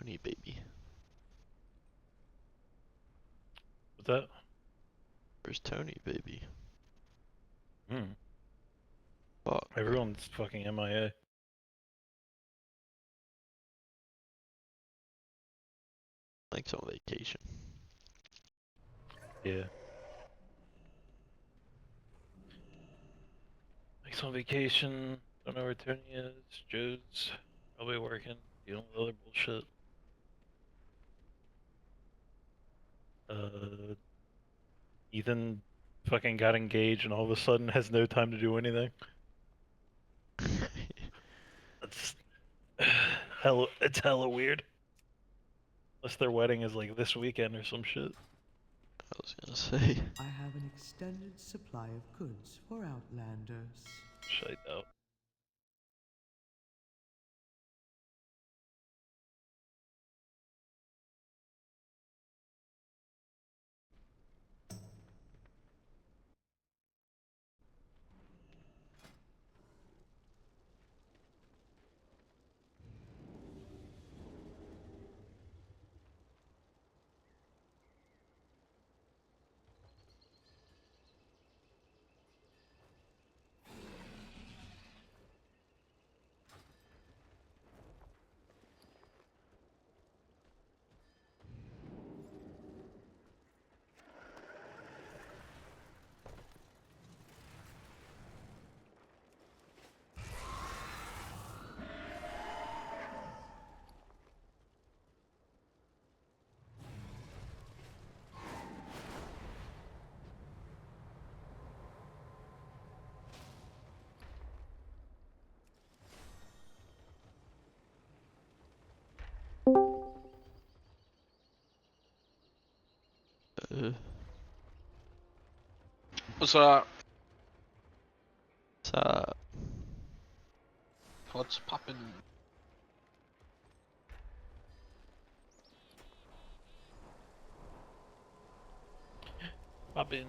Tony, baby? What's that? Where's Tony, baby? Hmm. Fuck. Everyone's fucking MIA. Mike's on vacation. Yeah. Mike's on vacation. Don't know where Tony is. Joe's probably working, dealing with other bullshit. Ethan fucking got engaged and all of a sudden has no time to do anything. That's hella. It's hella weird. Unless their wedding is like this weekend or some shit. I was gonna say. I have an extended supply of goods for Outlanders. Shite out. Uh, What's up? what's up? What's poppin'? Pop in.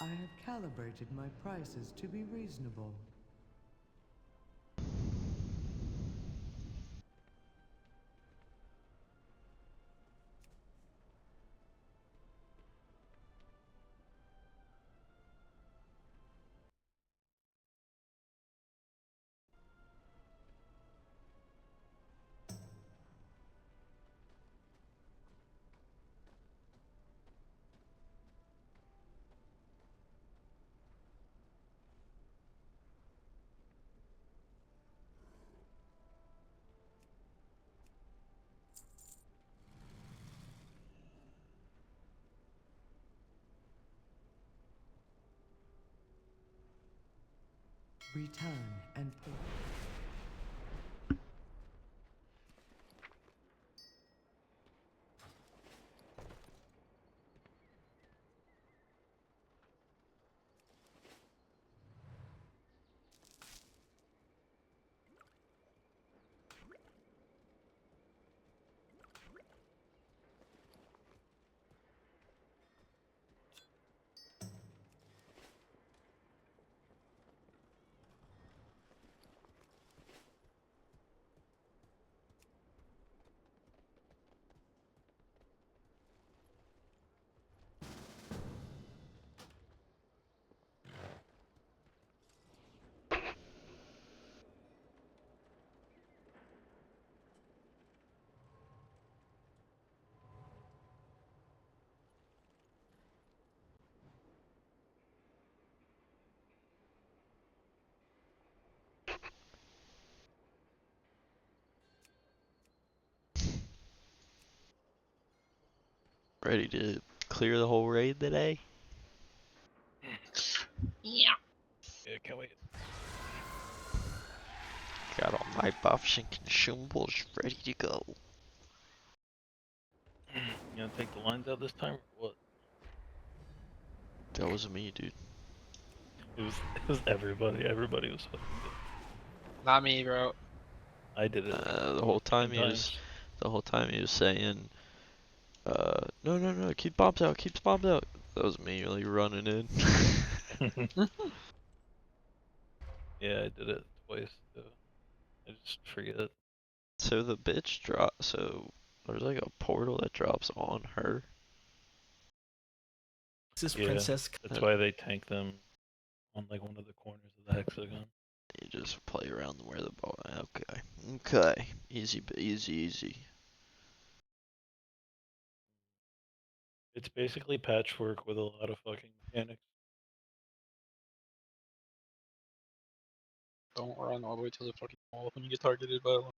I have calibrated my prices to be reasonable. Return and put. Ready to clear the whole raid today? Yeah. Yeah, can't wait. Got all my buffs and consumables ready to go. You gonna take the lines out this time or what? That was me, dude. It was everybody. Everybody was fucking good. Not me, bro. I did it The all whole the time fucking the whole time he was saying, no, no, no, keep bombs out, keep bombs out. That was me really running in. times. Yeah, I did it twice. So I just forget. So the bitch so there's like a portal that drops on her. This Yeah, princess. that's why they tank them on like one of the corners of the hexagon. You just play around where the ball. Okay, okay, easy, easy, easy. It's basically patchwork with a lot of fucking mechanics. Don't run all the way to the fucking wall when you get targeted by one.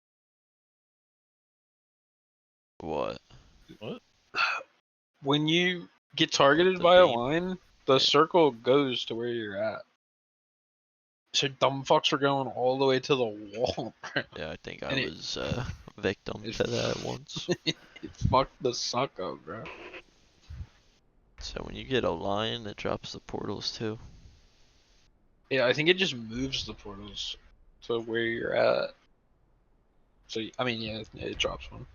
What? What? When you get targeted The by a beam? line, the circle goes to where you're at. So dumb fucks are going all the way to the wall, bro. Yeah, I think I And was victim it, to that once. it fucked the suck up, bro. So when you get a lion, it drops the portals too. Yeah, I think it just moves the portals to where you're at. So I mean, yeah, it drops one.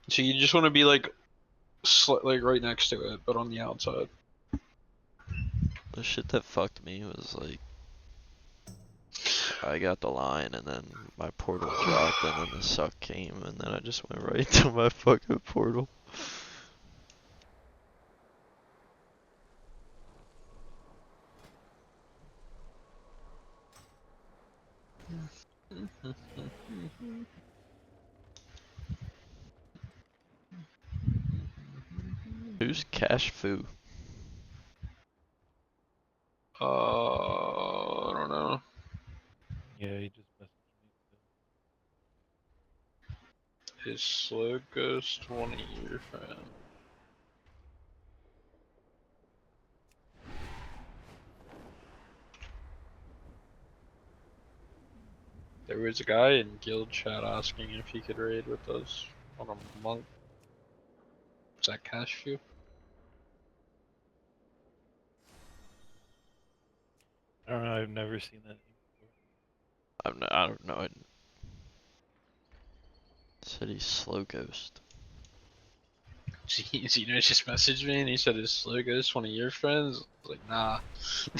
So you just want to be like right next to it, but on the outside. The shit that fucked me was like, I got the line and then my portal dropped and then the suck came and then I just went right to my fucking portal. Who's Cash Fu? I don't know. Yeah, he just messaged me. His slow ghost 1 year friend. There was a guy in guild chat asking if he could raid with us on a monk. Is that cash view? I don't know. I've never seen that name before. I don't know. It said he's slow ghost. Zeno just messaged me and he said his slow ghost one of your friends. I was like, nah.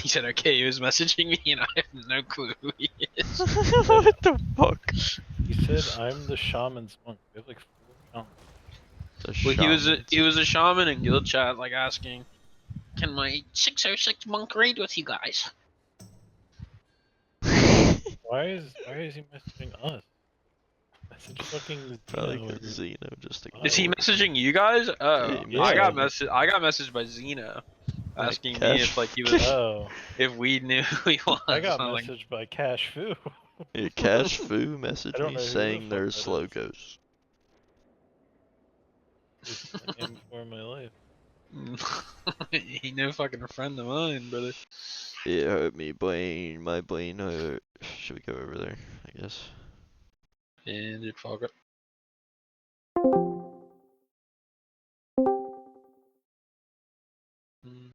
He said, okay, he was messaging me and I have no clue who he is. What the fuck? He said, "I'm the shaman's monk." We have like 4 shamans. The Well, shaman. he was a shaman in guild chat, like asking, can my 606 monk raid with you guys? Why is he messaging us? Message fucking Probably Zeno. because Zeno just Is he ignored him. messaging you guys? Yeah, Oh, he Yeah. I got messaged by Zeno Like asking me Cash. if like he was Oh, if we knew who he was. I got I was like, messaged by Cash Fu. Yeah, Cash Fu I messaged don't me know who the saying fuck there's that slow is. ghosts. Just a name before my life. he no fucking friend of mine, brother. It hurt me brain. My brain hurt. Should we go over there? I guess. And you fuck it. Mm.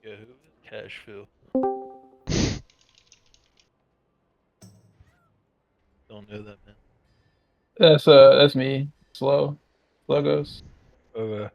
Yeah, who is Cash Fu? Don't know that man. That's me. Slow. Slow goes. Okay.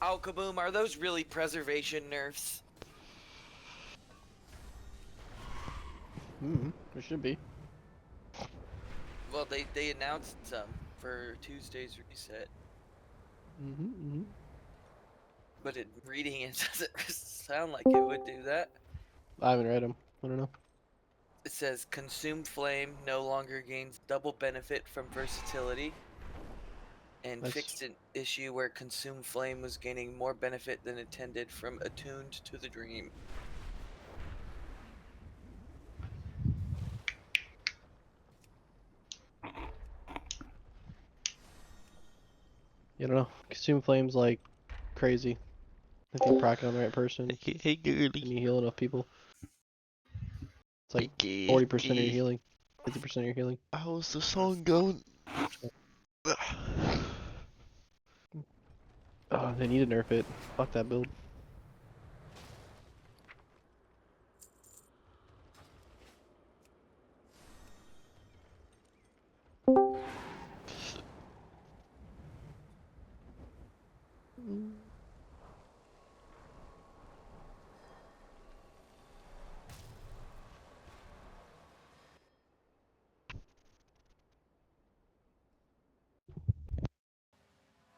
Oh, Kaboom, are those really preservation nerfs? There should be. Well, they announced some for Tuesday's reset, but reading it doesn't sound like it would do that. I haven't read them. I don't know. It says Consumed Flame no longer gains double benefit from versatility, and That's- fixed an issue where Consumed Flame was gaining more benefit than intended from Attuned to the Dream. You don't know. Consume flames like crazy. If you proc it on the right person, Hey, girly. and you heal enough people. It's like Hey, 40% of your girly. healing, 50% of your healing. How's the song going? Oh, they need to nerf it. Fuck that build.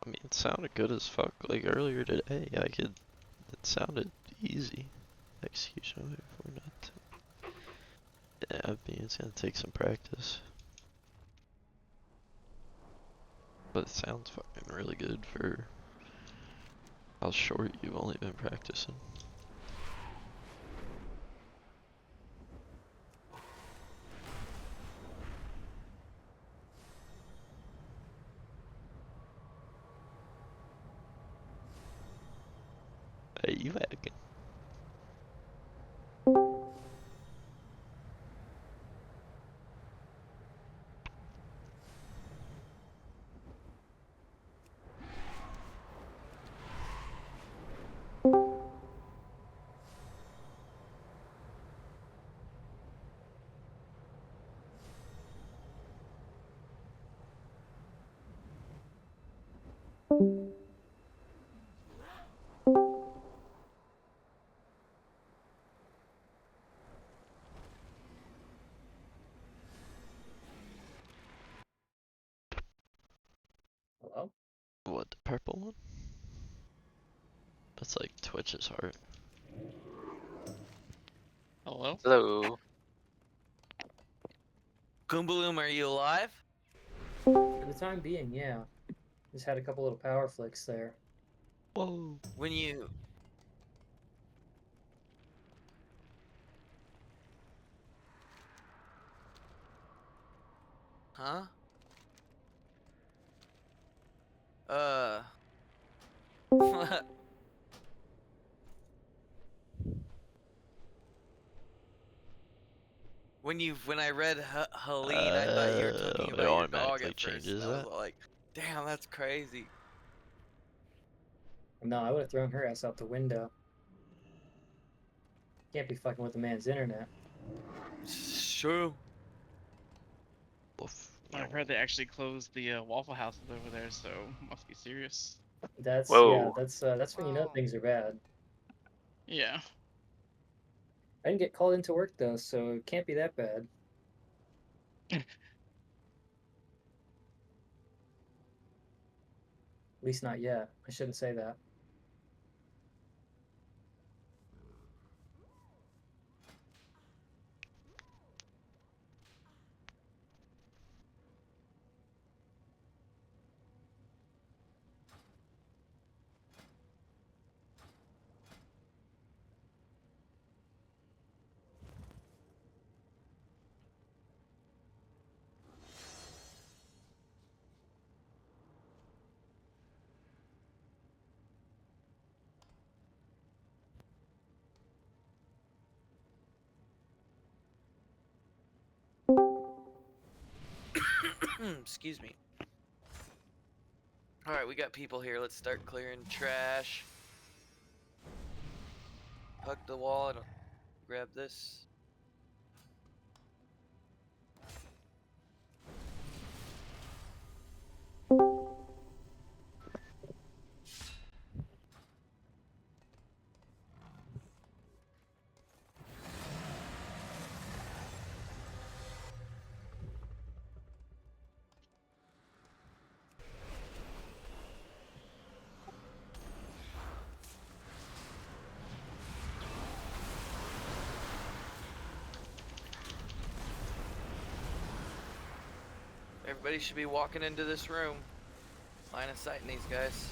I mean, it sounded good as fuck. Like earlier today, it sounded easy. Execution for not. Yeah, I mean, it's gonna take some practice. But it sounds fucking really good for how short you've only been practicing. Hey, you hacking. Hello? What, the purple one? That's like Twitch's heart. Hello? Hello. Goombaloom, are you alive? For the time being, yeah. Just had a couple little power flicks there. Whoa. When you... Huh? When I read Helene, I thought you were talking It about your dog automatically at first. changes And I was that. like, damn, that's crazy. No, I would have thrown her ass out the window. Can't be fucking with the man's internet. It's true. Woof. I heard they actually closed the Waffle Houses over there, so must be serious. That's Whoa. that's when you know things are bad. Yeah. I didn't get called into work though, so it can't be that bad. At least not yet. I shouldn't say that. Excuse me. Alright, we got people here. Let's start clearing trash. Hug the wall and grab this. Everybody should be walking into this room. Line of sight in these guys.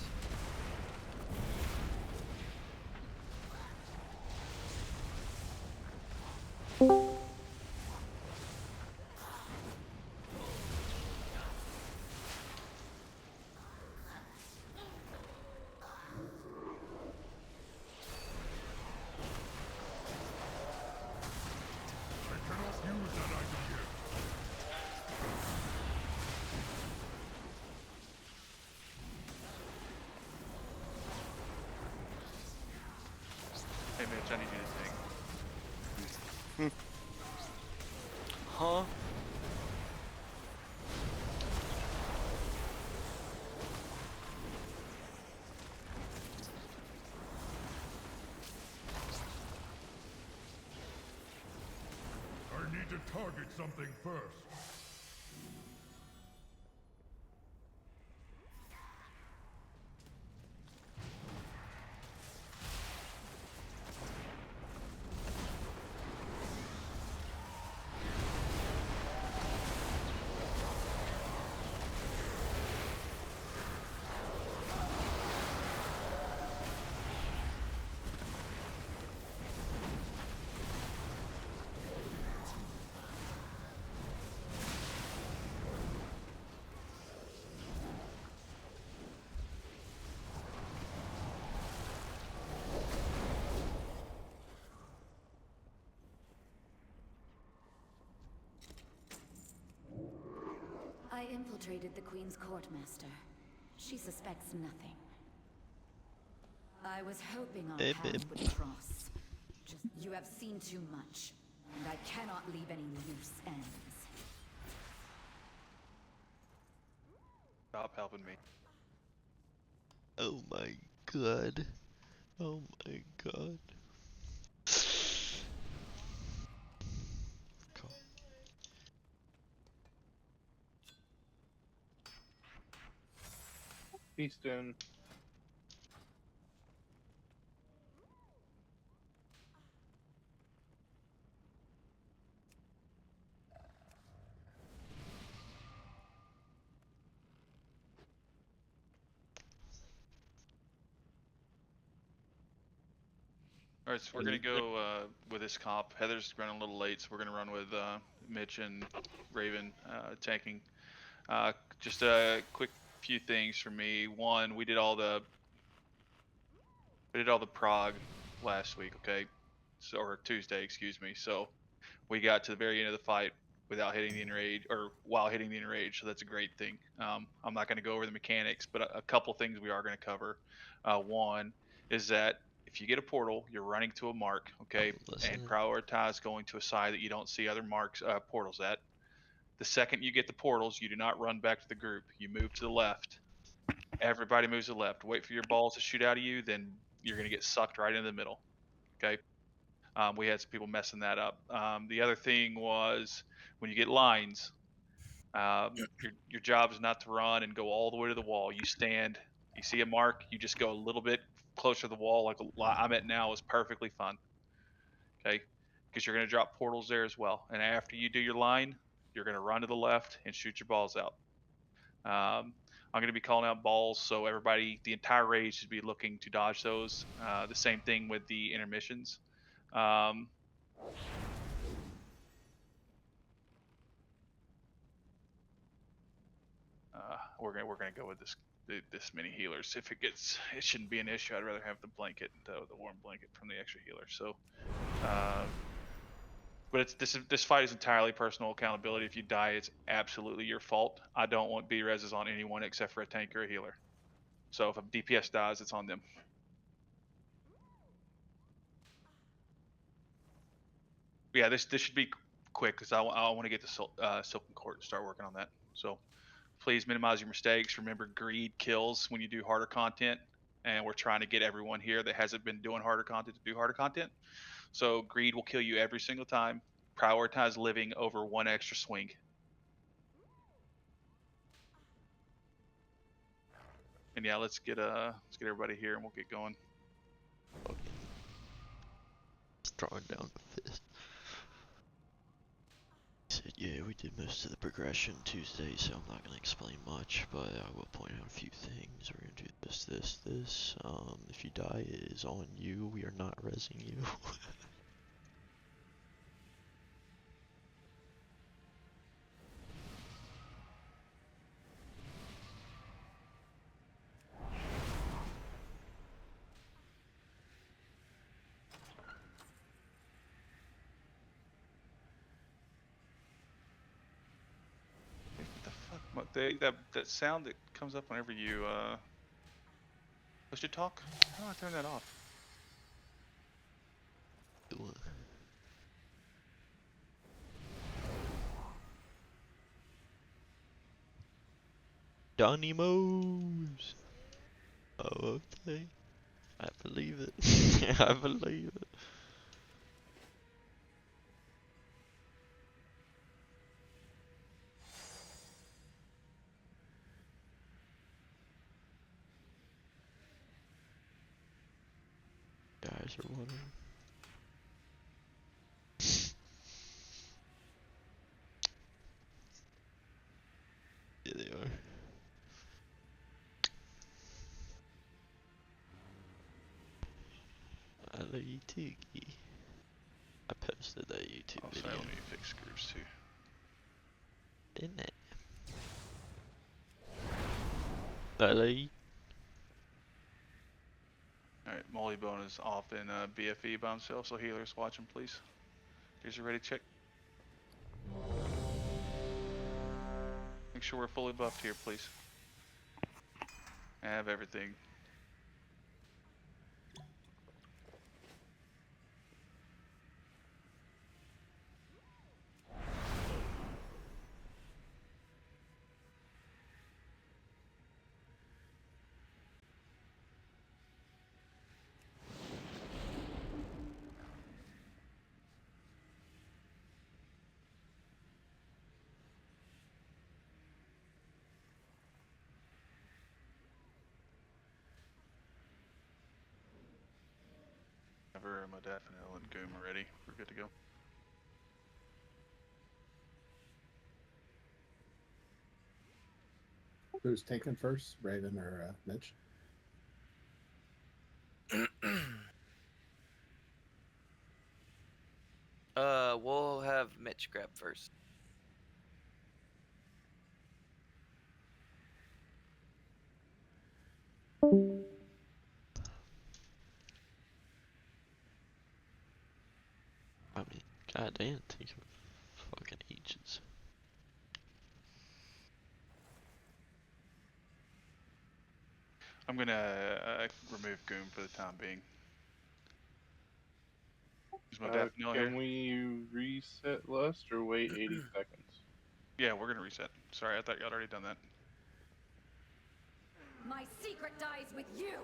Hey Mitch, I need you to think. Huh? I need to target something first. I infiltrated the Queen's court, Master. She suspects nothing. I was hoping our Hey, paths babe. would cross. Just you have seen too much, and I cannot leave any loose ends. Stop helping me. Oh my god. Oh my god. Cool. Feastone. Alright, so we're gonna go with this comp. Heather's running a little late, so we're gonna run with Mitch and Raven tanking. Just a quick few things for me. One, we did all the prog last week, okay? So, or Tuesday, excuse me. So we got to the very end of the fight without hitting the enrage, or while hitting the enrage, so that's a great thing. I'm not going to go over the mechanics, but a couple things we are going to cover. One is that if you get a portal, you're running to a mark, okay, I'm listening. and prioritize going to a side that you don't see other marks, portals at. The second you get the portals, you do not run back to the group. You move to the left. Everybody moves to the left. Wait for your balls to shoot out of you, then you're going to get sucked right into the middle. Okay. We had some people messing that up. The other thing was when you get lines, your job is not to run and go all the way to the wall. You stand, you see a mark, you just go a little bit closer to the wall, like I'm at now is perfectly fun. Okay, because you're going to drop portals there as well. And after you do your line, you're going to run to the left and shoot your balls out. I'm going to be calling out balls, so everybody, the entire raid should be looking to dodge those. The same thing with the intermissions. We're gonna go with this many healers. If it shouldn't be an issue. I'd rather have the blanket, the warm blanket from the extra healer. So, but this fight is entirely personal accountability. If you die, it's absolutely your fault. I don't want B-reses on anyone except for a tank or a healer. So if a DPS dies, it's on them. But yeah, this should be quick because I want to get the Silken Court and start working on that. So please minimize your mistakes. Remember, greed kills when you do harder content, and we're trying to get everyone here that hasn't been doing harder content to do harder content. So greed will kill you every single time. Prioritize living over one extra swing. And yeah, let's get everybody here and we'll get going. Okay. Just throwing down the fist. said, yeah, we did most of the progression Tuesday, so I'm not gonna explain much, but I will point out a few things. We're gonna do this. If you die, it is on you. We are not rezzing you. What the fuck? That sound that comes up whenever you push to talk? How do I turn that off? Donnie moves. Oh, okay. I believe it. I believe it. Guys are wondering. Yeah, they are. I love you too, Gee. I posted that YouTube Oh, video. sorry, let me fix groups too. Didn't it? I love you. Alright, Molly Bone is off in BFE by himself, so healers watch him, please. Here's your ready check. Make sure we're fully buffed here, please. I have everything. Never Modafinil and Goom are ready. We're good to go. Who's taking first, Raven or Mitch? We'll have Mitch grab first. I mean, goddamn, taking fucking ages. I'm gonna remove Goom for the time being. Is Modafinil here? Can we reset Lust or wait 80 seconds? Yeah, we're gonna reset. Sorry, I thought y'all already done that. My secret dies with you!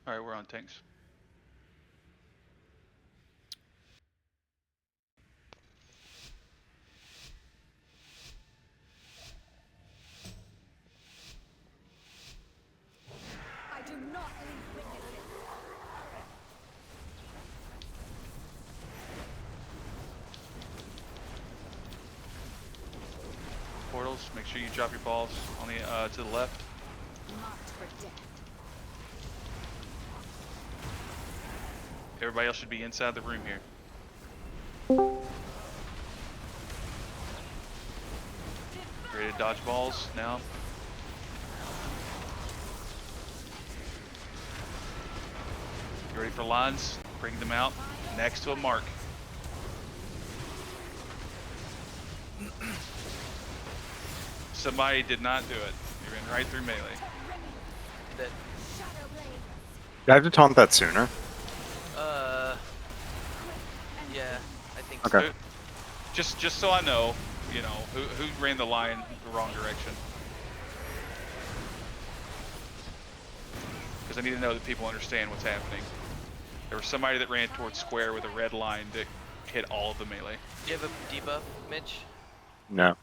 Alright, we're on tanks. I do not leave witnesses! Portals portals, make sure you drop your balls on the to the left. Marked for death. Everybody else should be inside the room here. Ready to dodge balls now. You ready for lines? Bring them out next to a mark. Somebody did not do it. You ran right through melee. That, Did I have to taunt that sooner? yeah, I think Okay. so. Just so I know, you know, who ran the line the wrong direction. Because I need to know that people understand what's happening. There was somebody that ran towards square with a red line that hit all of the melee. Do you have a debuff, Mitch? No.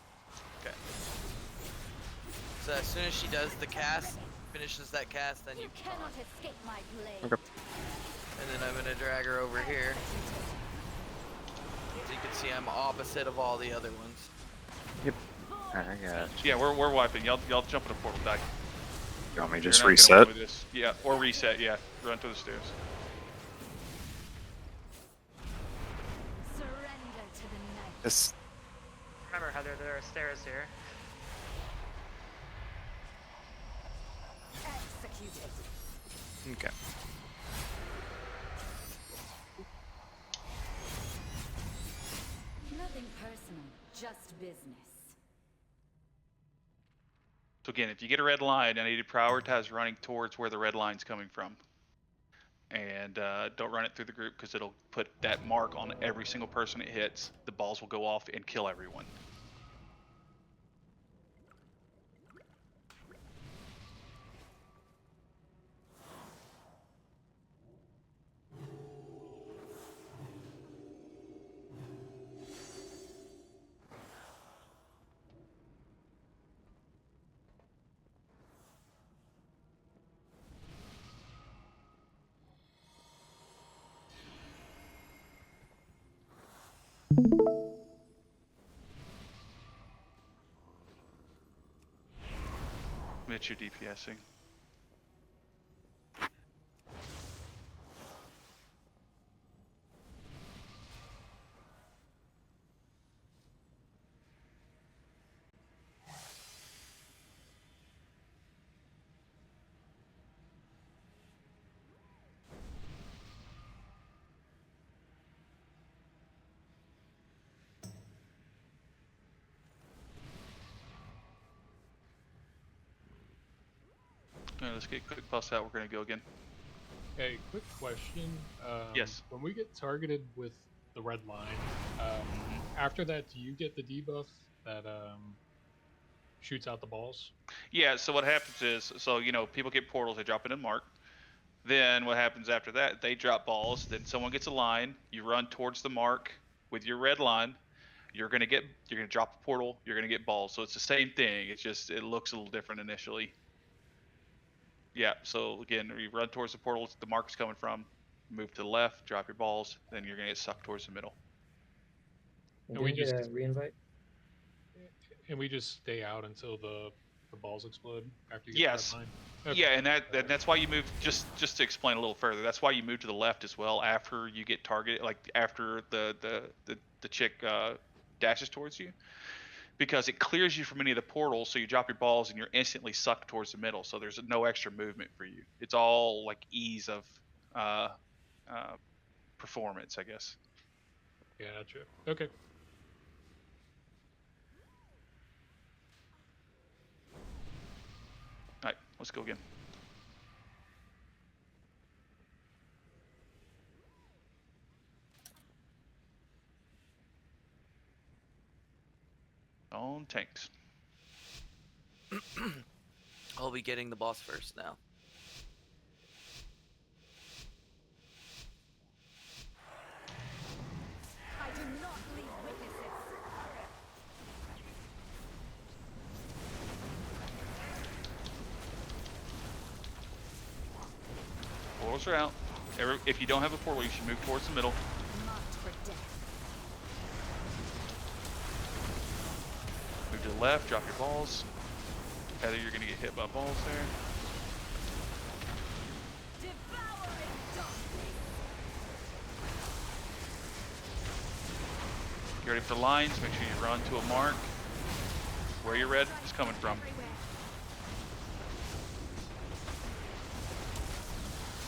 Okay. So as soon as she does the cast, finishes that cast, then you cannot escape my blade. Okay. And then I'm gonna drag her over here. So you can see I'm opposite of all the other ones. Yep. I got you. Yeah, we're wiping. Y'all jump in a portal, die. You want me to You're just not gonna reset? win with this. Yeah, or reset. Yeah, run to the stairs. Surrender to the night. This. Remember, Heather, there are stairs here. Executed. Okay. Nothing personal, just business. So again, if you get a red line, I need to prioritize running towards where the red line's coming from. And don't run it through the group because it'll put that mark on every single person it hits. The balls will go off and kill everyone. Mitch, you're DPSing. Alright, let's get a quick bust out. We're gonna go again. Hey, quick question. Yes. When we get targeted with the red line, after that, do you get the debuff that shoots out the balls? Yeah, so what happens is, so you know, people get portals, they drop it in mark. Then what happens after that? They drop balls, then someone gets a line, you run towards the mark with your red line, you're gonna drop a portal, you're gonna get balls. So it's the same thing, it's just it looks a little different initially. Yeah, so again, you run towards the portal the mark's coming from, move to the left, drop your balls, then you're gonna get sucked towards the middle. And And we we get just a reinvite? and we just stay out until the balls explode after you get Yes. the red line. Okay. Yeah, and that's why you move, just to explain a little further, that's why you move to the left as well after you get targeted, like after the chick dashes towards you. Because it clears you from any of the portals, so you drop your balls and you're instantly sucked towards the middle. So there's no extra movement for you. It's all like ease of performance, I guess. Gotcha. Okay. All right, let's go again. On tanks. I'll be getting the boss first now. I do not leave witnesses. Portals are out. If you don't have a portal, you should move towards the middle. Marked for death. Move to the left, drop your balls. Heather, you're gonna get hit by balls there. Get ready for lines, make sure you run to a mark. Where your red is coming from.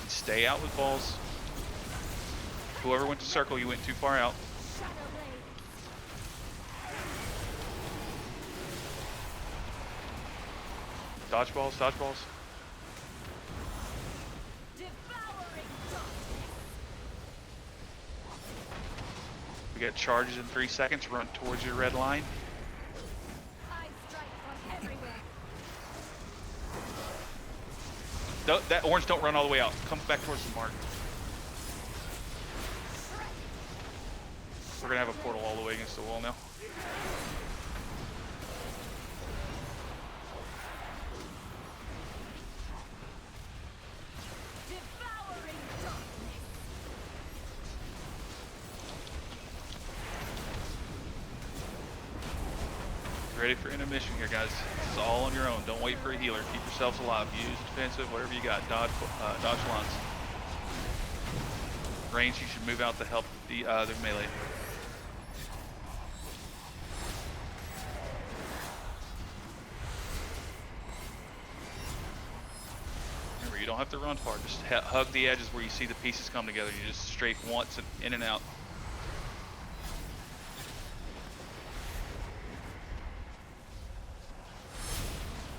And stay out with balls. Whoever went to circle, you went too far out. Dodge balls, dodge balls. We got charges in 3 seconds. Run towards your red line. That orange don't run all the way out. Come back towards the mark. We're gonna have a portal all the way against the wall now. Ready for intermission here, guys. This is all on your own. Don't wait for a healer. Keep yourselves alive. Use defensive, whatever you got. Dodge lines. Range, you should move out to help the melee. Remember, you don't have to run far. Just hug the edges where you see the pieces come together. You just strafe once and in and out.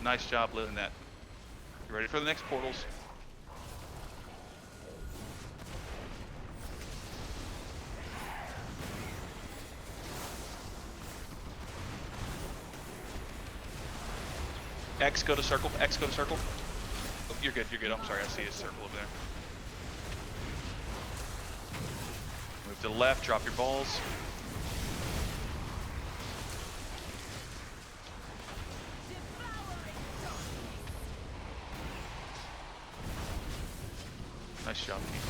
Nice job living that. You ready for the next portals? X, go to circle. X, go to circle. Oh, you're good, you're good. I'm sorry, I see a circle over there. Move to the left, drop your balls. Nice job, team.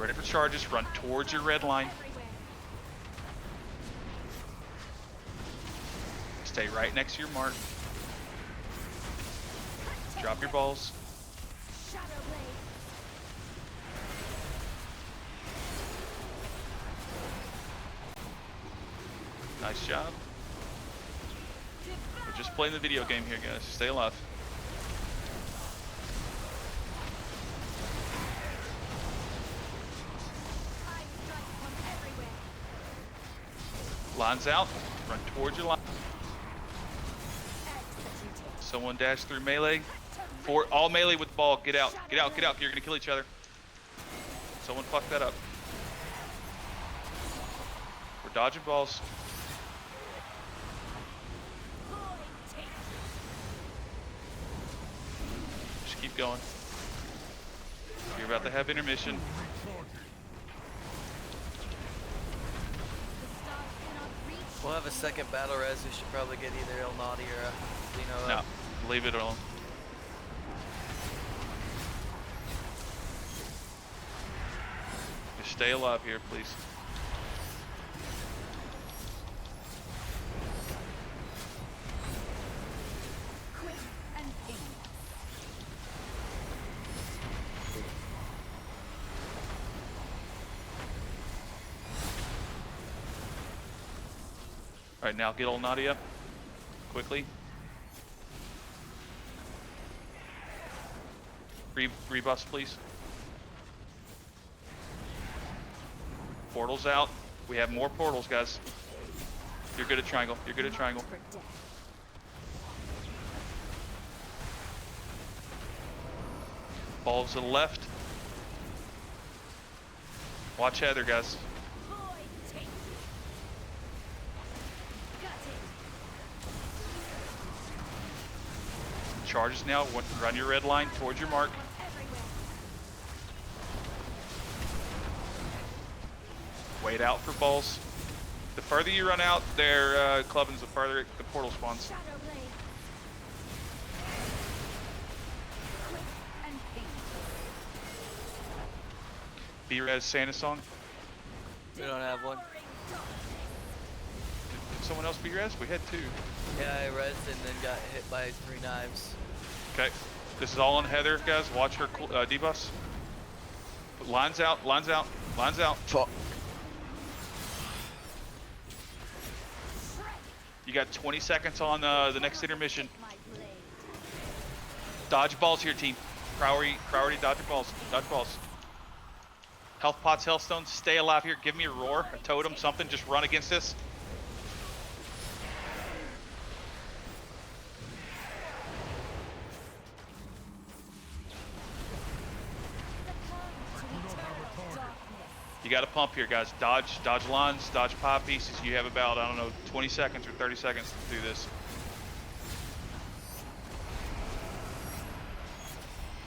Ready for charges, run towards your red line. Stay right next to your mark. Drop your balls. Nice job. We're just playing the video game here, guys. Stay alive. Lines out, run towards your line. Someone dash through melee. All melee with the ball, get out, get out, get out. You're gonna kill each other. Someone fuck that up. We're dodging balls. Just keep going. You're about to have intermission. We'll have a second battle res. We should probably get either El Nadi or Lino. No, leave it alone. Just stay alive here, please. All right, now get old Nadia up quickly. Rebus, please. Portals out. We have more portals, guys. You're good at triangle. You're good at triangle. Balls to the left. Watch Heather, guys. Charges now. Run your red line towards your mark. Wait out for balls. The further you run out, their clubbings, the farther the portal spawns. B-Res Santa song. We don't have one. someone else be res? We had 2. Yeah, I rezzed and then got hit by 3 knives. Okay. This is all on Heather, guys. Watch her debuffs. Lines out, lines out, lines out. Fuck. You got 20 seconds on the next intermission. Dodge balls here, team. Priority dodge balls. Dodge balls. Health pots, health stones. Stay alive here. Give me a roar, a totem, something. Just run against this. You got to pump here, guys. Dodge lines, dodge pop pieces. You have about, I don't know, 20 seconds or 30 seconds to do this.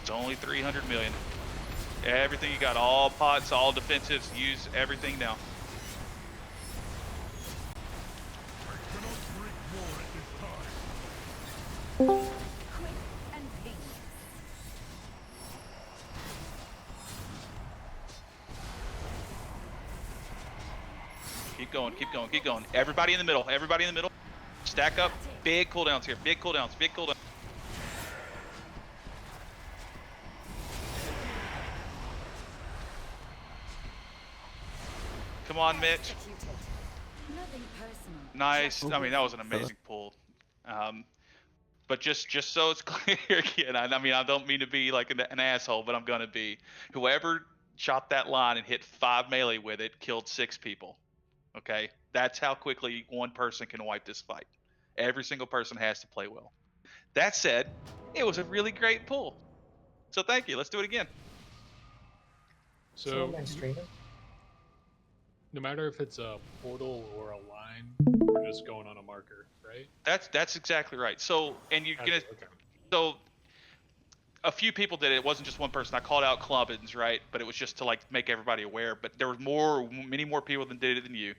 It's only 300 million. Everything you got, all pots, all defensives. Use everything now. Keep going, keep going, keep going. Everybody in the middle, everybody in the middle. Stack up. Big cooldowns here, big cooldowns, big cooldowns. Come on, Mitch. Nice. I mean, that was an amazing pull. But just so it's clear again, I mean, I don't mean to be like an asshole, but I'm gonna be. Whoever shot that line and hit 5 melee with it killed 6 people. Okay, that's how quickly one person can wipe this fight. Every single person has to play well. That said, it was a really great pull. So thank you. Let's do it again. So, am I streaming? no matter if it's a portal or a line, we're just going on a marker, right? That's exactly right. So, and you're gonna. Okay. So, a few people did it. It wasn't just one person. I called out Clubbins, right? But it was just to like make everybody aware. But there was many more people than did it than you.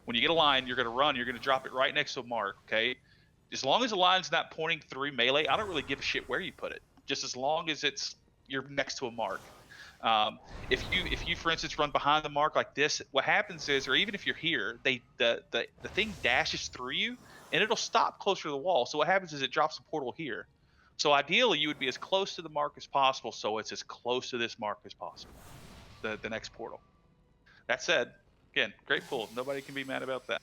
When you get a line, you're gonna run. You're gonna drop it right next to a mark. Okay. As long as the line's not pointing through melee, I don't really give a shit where you put it. Just as long as you're next to a mark. If you for instance run behind the mark like this, what happens is, or even if you're here, the thing dashes through you and it'll stop closer to the wall. So what happens is it drops a portal here. So ideally you would be as close to the mark as possible, so it's as close to this mark as possible, the next portal. That said, again, great pull. Nobody can be mad about that.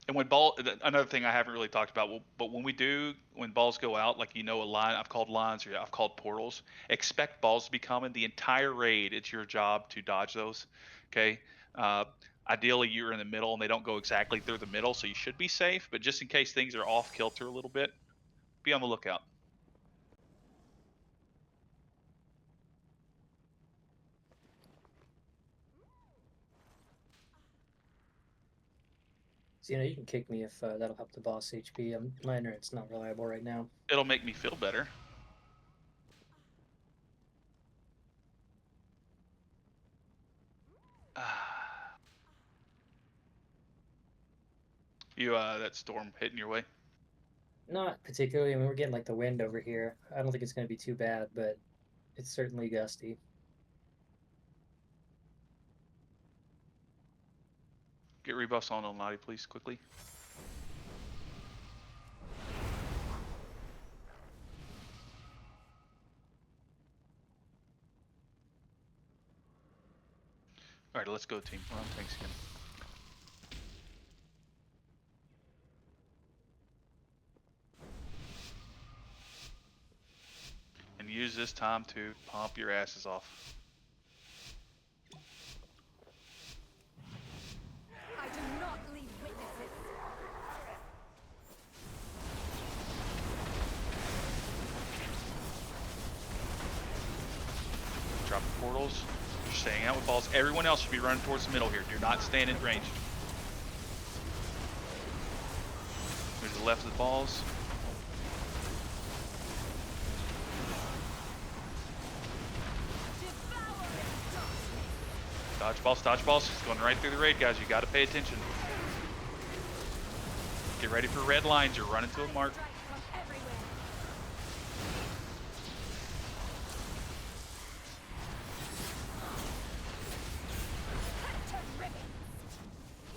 And when another thing I haven't really talked about, but when balls go out, like, a line, I've called lines or I've called portals, expect balls to be coming. The entire raid, it's your job to dodge those, okay? Ideally, you're in the middle and they don't go exactly through the middle, so you should be safe, but just in case things are off kilter a little bit, be on the lookout. So, you can kick me if that'll help the boss HP. My internet's not reliable right now. It'll make me feel better. That storm hitting your way? Not particularly. I mean, we're getting like the wind over here. I don't think it's going to be too bad, but it's certainly gusty. Get rebuffs on Lottie, please, quickly. Alright, let's go, team. We're on tanks again. And use this time to pump your asses off. I do not leave witnesses. Drop the portals. You're staying out with balls. Everyone else should be running towards the middle here. Do not stand in range. Move to the left of the balls. Dodge balls, dodge balls. It's going right through the raid, guys. You got to pay attention. Get ready for red lines. You're running to a mark.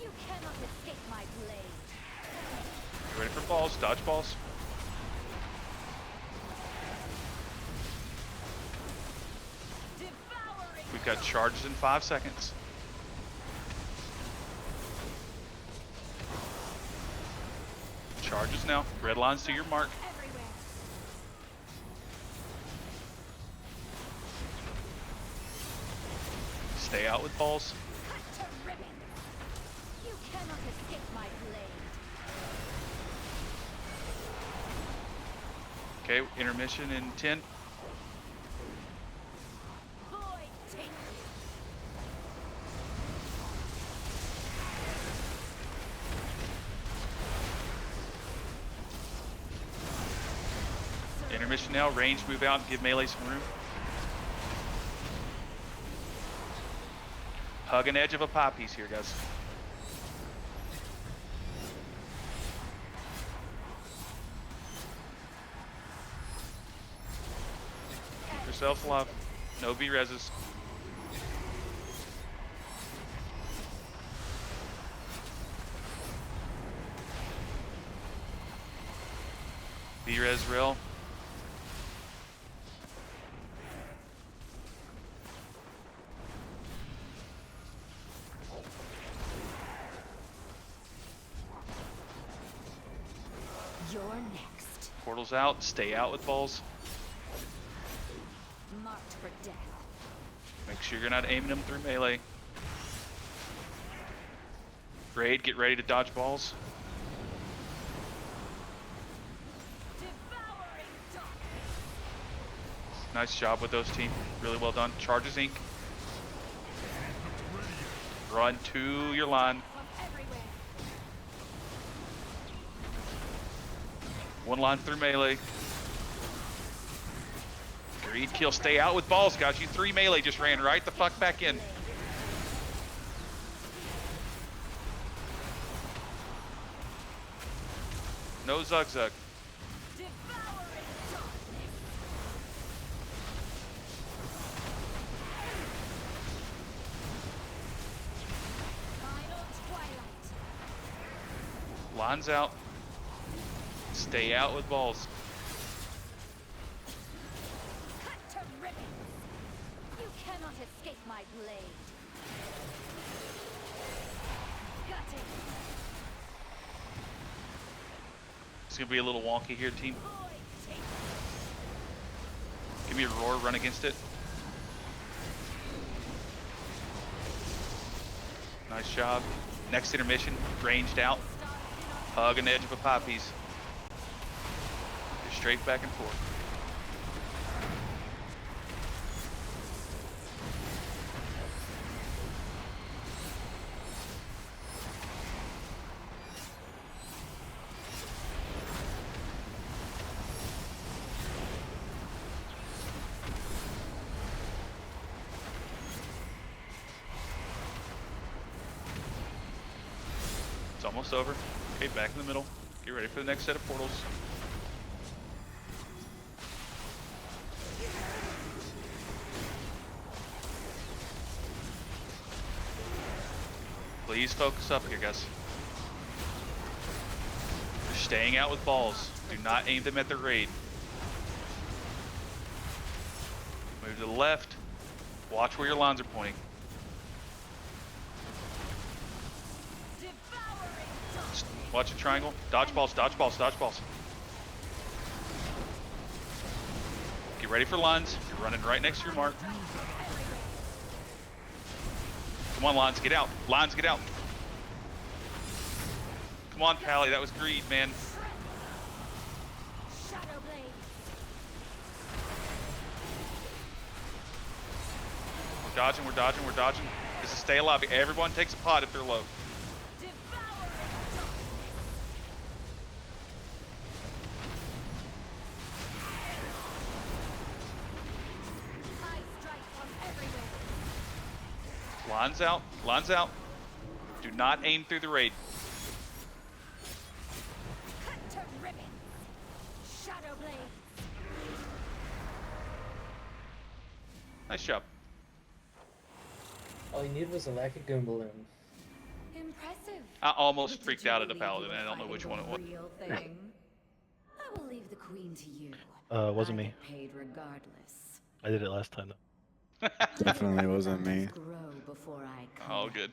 You cannot escape my blade. Get ready for balls. Dodge balls. We've got charges in 5 seconds. Charges now. Red lines to your mark. Stay out with balls. You cannot escape my blade. Okay, intermission in 10. Intermission now. Range, move out and give melee some room. Hug an edge of a pie piece here, guys. Keep yourselves alive. No B-reses. B-res rail. You're next. Portals out. Stay out with balls. Marked for death. Make sure you're not aiming them through melee. Raid, get ready to dodge balls. Nice job with those team. Really well done. Charges Inc. Run to your line. One line through melee. Greed kill. Stay out with balls, guys. You 3 melee just ran right the fuck back in. No Zug Zug. Lines out. Stay out with balls. Cut to ribbons. You cannot escape my blade. Gutting. It's gonna be a little wonky here, team. Give me a roar, run against it. Nice job. Next intermission, ranged out. Hug an edge of a pie piece. Just straight back and forth. It's almost over. Okay, back in the middle. Get ready for the next set of portals. Please focus up here, guys. You're staying out with balls. Do not aim them at the raid. Move to the left. Watch where your lines are pointing. Watch a triangle. Dodge balls, dodge balls, dodge balls. Get ready for lines. You're running right next to your mark. Come on, lines, get out. Lines, get out. Come on, Pally, that was greed, man. We're dodging, we're dodging, we're dodging. This is stay alive. Everyone takes a pot if they're low. Lines out, lines out. Do not aim through the raid. Nice job. All you needed was a Lacagoon balloon. Impressive. I almost But did freaked you out at a believe you paladin. were I don't know fighting which the one it was. real thing? I will leave the queen to you. Wasn't I me. get paid regardless. I did it last time though. Definitely wasn't me. Grow before I All good.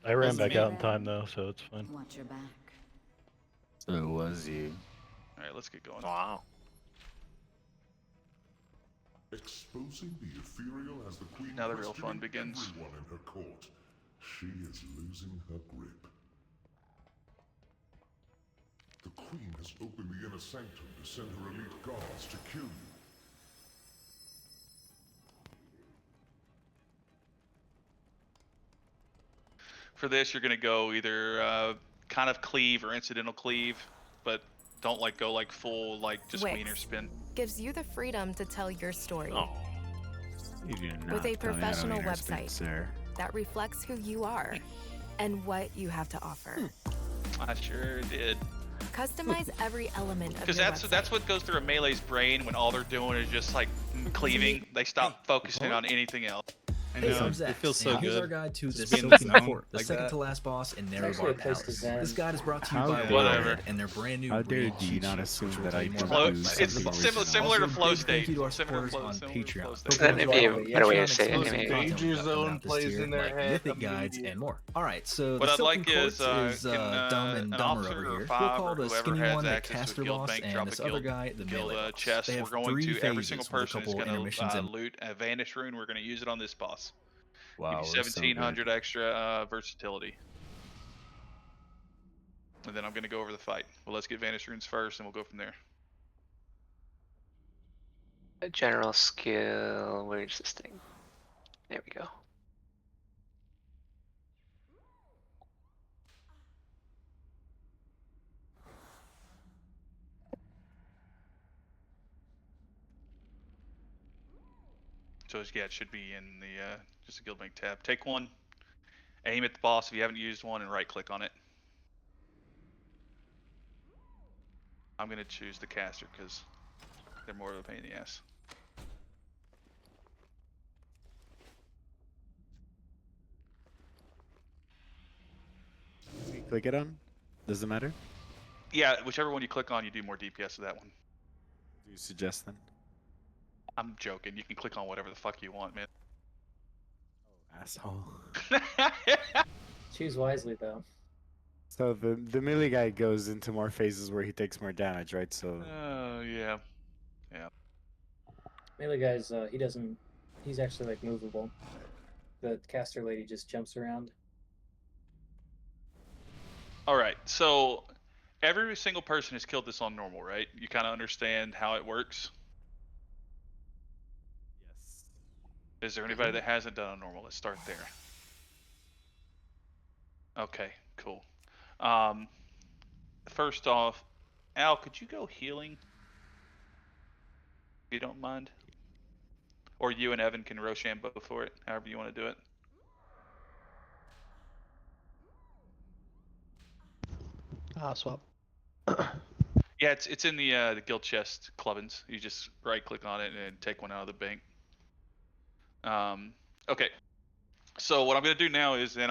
I ran Wasn't back me. out in time though, so it's fine. Watch your back. So it was you. All right, let's get going. Wow. Exposing the ethereal as the queen Now the real fun questioning begins. everyone in her court. She is losing her grip. The queen has opened the inner sanctum to send her elite guards to kill you. For this, you're gonna go either kind of cleave or incidental cleave, but don't like go like full like just Wix wiener spin. gives you the freedom to tell your story You do not with a tell me how to professional wiener spin, website sir. that reflects who you are and what you have to offer. I sure did. Customize every element of Because your that's what goes through a melee's brain when all they're doing is just like cleaving. They stop focusing on anything else. I know, I'm Zach, it feels so and here's good. our guide to the Just being in the Silken zone Court, the like second that. to last boss in It's actually Nerevar a place to Palace. zen. This guide is brought to you How by dare Whatever. Warhead and their brand new How dare green do you cheat not sheet, assume which will that tell I you more don't Flow, about do the it's sites of the something similar, original. similar to Also, flow big state. thank you to our Similar to supporters flow, on similar to flow Patreon. state. That'd Pokemon be a Swap, better way of Patreon saying exclusive it. content Danger we got coming Zone out this plays tier, in their like head mythic guides immediately. and more. All right, so What the I'd Silken like Court is is can Dumb and an Dumber officer over or here. We'll five call or the whoever skinny has one the access to a caster guild boss, bank and drop this a other guild guy the guild melee boss. chest. They We're have going 3 to every single phases with a person is couple going to intermissions in. loot a vanish rune. We're going to use it on this boss. Wow, Give you we're so 1700 good. extra versatility. And then I'm going to go over the fight. Well, let's get vanish runes first, and we'll go from there. A general skill. Where's this thing? There we go. So yeah, it should be in the just a guild bank tab. Take one, aim at the boss if you haven't used one, and right click on it. I'm gonna choose the caster because they're more of a pain in the ass. You click it on? Does it matter? Yeah, whichever one you click on, you do more DPS to that one. Do you suggest then? I'm joking. You can click on whatever the fuck you want, man. Asshole. Choose wisely, though. So the melee guy goes into more phases where he takes more damage, right? So Yeah. Yeah. Melee guy's, he doesn't, he's actually like movable. The caster lady just jumps around. Alright, so every single person has killed this on normal, right? You kind of understand how it works? yes. Is there anybody that hasn't done a normal? Let's start there. Okay, cool. First off, Al, could you go healing? If you don't mind. Or you and Evan can Rochambeau for it, however you want to do it. Swap. Yeah, it's in the guild chest clubbins. You just right click on it and take one out of the bank. Okay. So what I'm gonna do now is then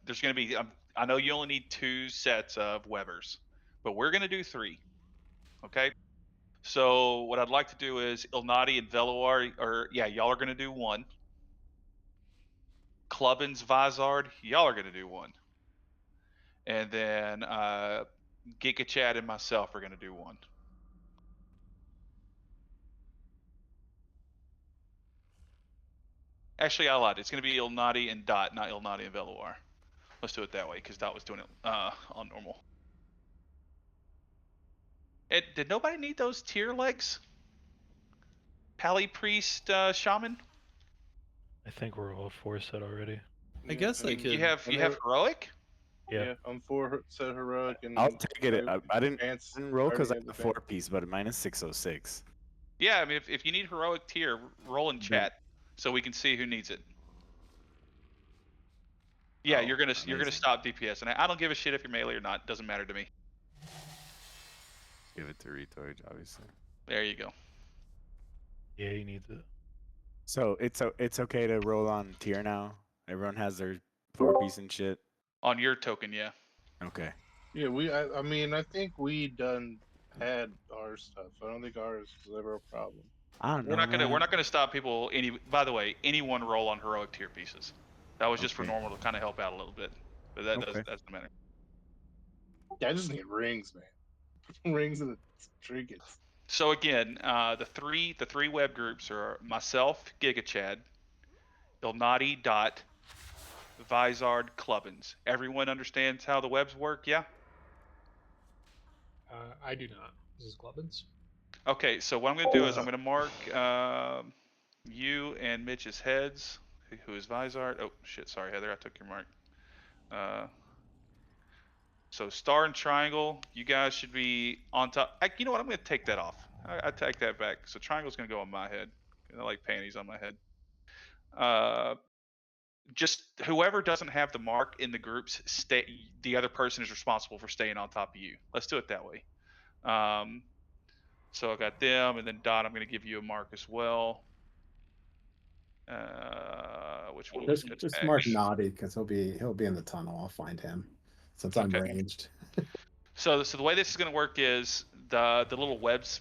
there's gonna be I know you only need 2 sets of Webers, but we're gonna do 3. Okay. So what I'd like to do is Ilnati and Veloar, or yeah, y'all are gonna do 1. Clubbins, Vizard, y'all are gonna do 1. And then Giga Chad and myself are gonna do 1. Actually, I lied. It's gonna be Ilnati and Dot, not Ilnati and Veloar. Let's do it that way, because Dot was doing it on normal. Did nobody need those tier legs? Pally Priest Shaman? I think we're all 4 set already. I guess I could. You have heroic? Yeah. I'm 4 set heroic and I'll take it. I didn't advance roll because I already have had the the 4-piece, but mine is 606. Yeah, I mean, if you need heroic tier, roll in chat so we can see who needs it. Yeah, Oh, you're gonna amazing. stop DPS, and I don't give a shit if you're melee or not. Doesn't matter to me. Give it to Retard, obviously. There you go. Yeah, he needs it. So it's okay to roll on tier now. Everyone has their 4-piece and shit. On your token, yeah. Okay. Yeah, I mean, I think we done had our stuff. I don't think ours was ever a problem. I don't We're know, not gonna man. we're not gonna stop people. By the way, anyone roll on heroic tier pieces. That was just for Okay. normal to kind of help out a little bit, but Okay. doesn't matter. Yeah, I just need rings, man. Rings and the trinkets. So again, the three web groups are myself, GigaChad, Ilnati, Dot, Vizard, Clubbins. Everyone understands how the webs work, yeah? I do not. This is Clubbins. Okay, so what I'm going to do is I'm going to mark you and Mitch's heads, who is Vizard. Oh, shit, sorry, Heather, I took your mark. So star and triangle, you guys should be on top. You know what, I'm going to take that off. I take that back. So triangle's going to go on my head. I like panties on my head. Just whoever doesn't have the mark in the groups, the other person is responsible for staying on top of you. Let's do it that way. So I got them, and then Dot, I'm going to give you a mark as well. Which one? Just mark Naughty because he'll be in the tunnel. I'll find him since I'm ranged. So the way this is going to work is the little webs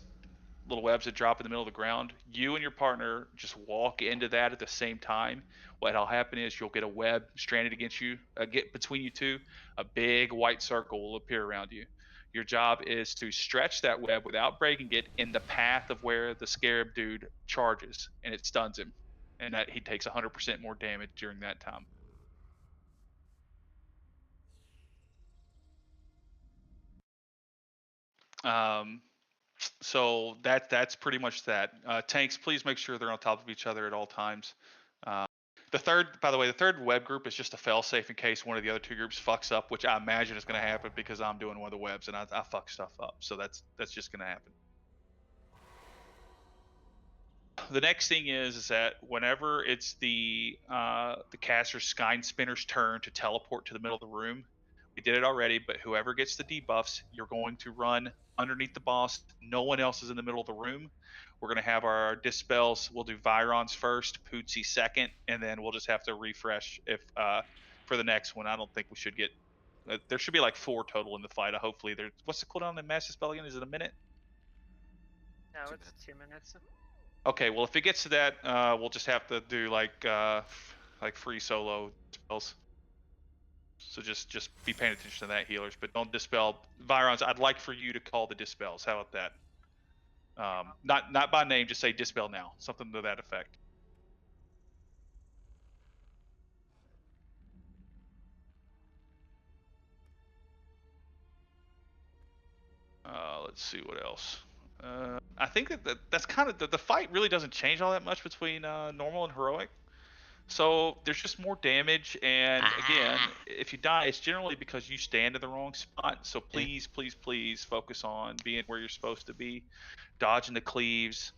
that drop in the middle of the ground. You and your partner just walk into that at the same time. What'll happen is you'll get a web stranded against you, get between you two. A big white circle will appear around you. Your job is to stretch that web without breaking it in the path of where the scarab dude charges, and it stuns him, and that he takes 100% more damage during that time. So that's pretty much that. Tanks, please make sure they're on top of each other at all times. By the way, the third web group is just a fail-safe in case one of the other two groups fucks up, which I imagine is going to happen because I'm doing one of the webs and I fuck stuff up. So that's just going to happen. The next thing is that whenever it's the caster Sky Spinner's turn to teleport to the middle of the room, we did it already, but whoever gets the debuffs, you're going to run underneath the boss. No one else is in the middle of the room. We're going to have our dispels. We'll do Virons first, Pootsie second, and then we'll just have to refresh if for the next one. I don't think we should get. There should be like 4 total in the fight. Hopefully, there's. What's the cooldown on the Master Spell again? Is it a minute? No, it's 2 minutes. Okay, well if it gets to that, we'll just have to do like free solo spells. So just be paying attention to that, healers, but don't dispel Virons. I'd like for you to call the dispels. How about that? Not by name, just say dispel now. Something to that effect. Let's see what else. I think that's kind of the fight really doesn't change all that much between normal and heroic. So there's just more damage, and again, if you die, it's generally because you stand in the wrong spot. So please, please, please focus on being where you're supposed to be, dodging the cleaves.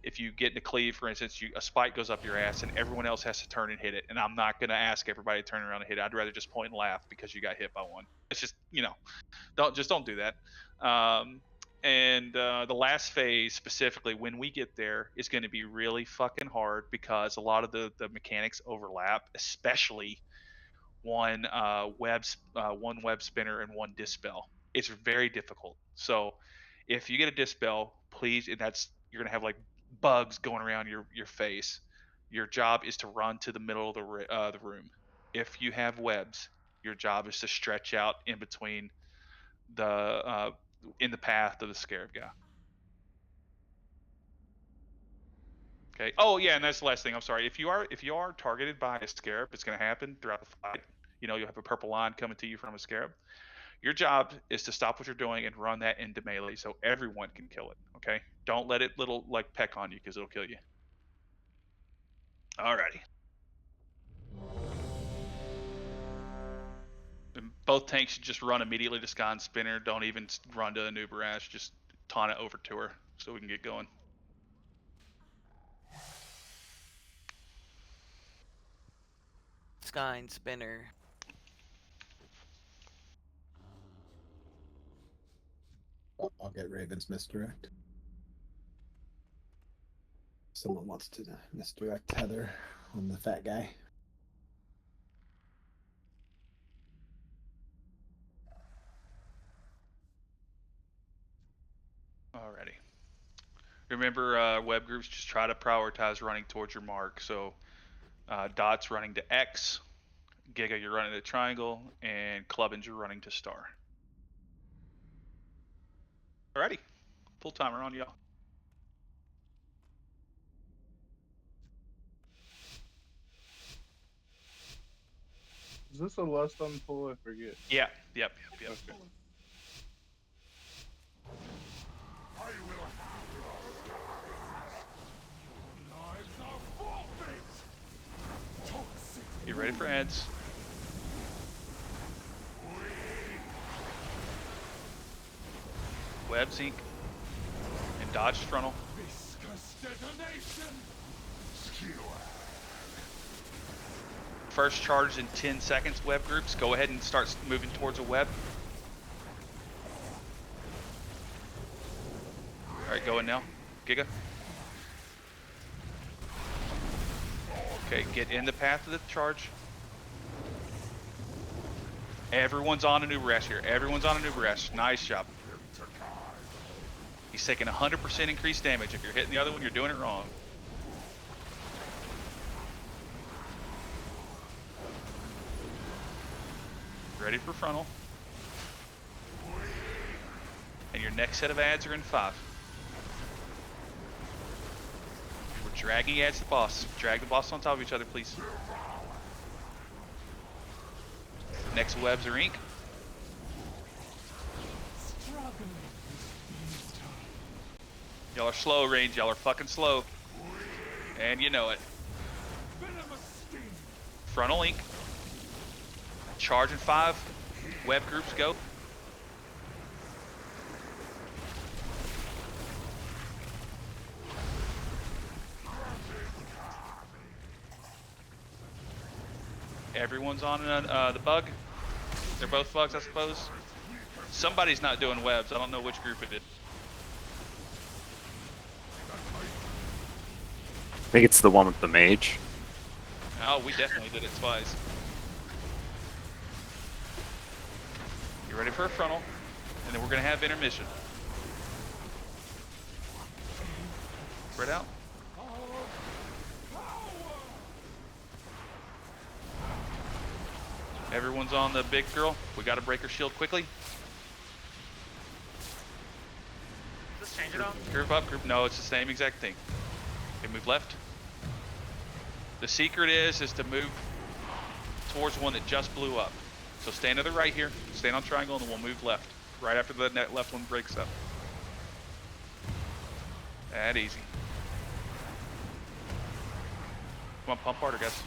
If you get in a cleave, for instance, a spike goes up your ass, and everyone else has to turn and hit it. And I'm not going to ask everybody to turn around and hit it. I'd rather just point and laugh because you got hit by one. It's just, don't do that. And the last phase specifically, when we get there, is going to be really fucking hard because a lot of the mechanics overlap, especially one web spinner and one dispel. It's very difficult. So if you get a dispel, please, and you're gonna have like bugs going around your face. Your job is to run to the middle of the room. If you have webs, your job is to stretch out in between in the path of the scarab guy. Okay. Oh yeah, and that's the last thing. I'm sorry. If you are targeted by a scarab, it's going to happen throughout the fight. You'll have a purple line coming to you from a scarab. Your job is to stop what you're doing and run that into melee so everyone can kill it. Okay. Don't let it peck on you because it'll kill you. Alrighty. And both tanks should just run immediately to Sky Spinner. Don't even run to Anubarash. Just taunt it over to her so we can get going. Sky Spinner. I'll get Raven's misdirect. someone wants to misdirect Heather on the fat guy. Alrighty. Remember, web groups just try to prioritize running towards your mark. So, Dot's running to X, Giga you're running to triangle, and Clubbins you're running to star. Alrighty. Full timer on y'all. Is this a lust on pull? I forget. Yeah. Yep. Okay. Get ready for ads. Web sync. And dodge frontal. First charge in 10 seconds, web groups. Go ahead and start moving towards a web. Alright, going now. Giga. Okay, get in the path of the charge. Everyone's on a new rash here. Everyone's on a new rash. Nice job. He's taking 100% increased damage. If you're hitting the other one, you're doing it wrong. Ready for frontal. And your next set of ads are in 5. We're dragging ads to the boss. Drag the boss on top of each other, please. Next webs are ink. Y'all are slow, range. Y'all are fucking slow. And you know it. Frontal ink. Charge in 5. Web groups go. Everyone's on the bug. They're both bugs, I suppose. Somebody's not doing webs. I don't know which group it is. I think it's the one with the mage. Oh, we definitely did it twice. You ready for a frontal? And then we're going to have intermission. Spread out. Everyone's on the big girl. We got to break her shield quickly. Does this change it all? Group up, group. No, it's the same exact thing. Okay, move left. The secret is to move towards one that just blew up. So stand to the right here, stand on triangle, and then we'll move left. Right after the net left one breaks up. That easy. Come on, pump harder, guys.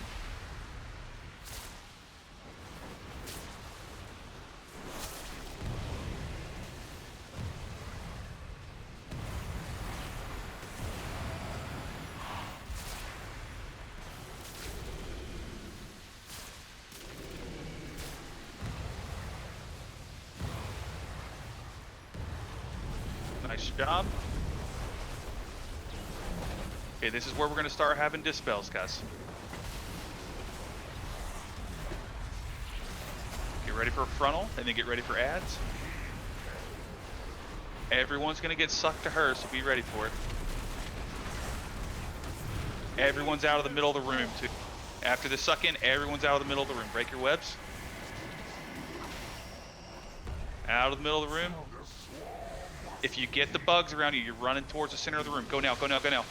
Nice job. Okay, this is where we're going to start having dispels, guys. Get ready for a frontal, and then get ready for ads. Everyone's going to get sucked to her, so be ready for it. Everyone's out of the middle of the room, too. After the suck in, everyone's out of the middle of the room. Break your webs. Out of the middle of the room. If you get the bugs around you, you're running towards the center of the room. Go now, go now, go now.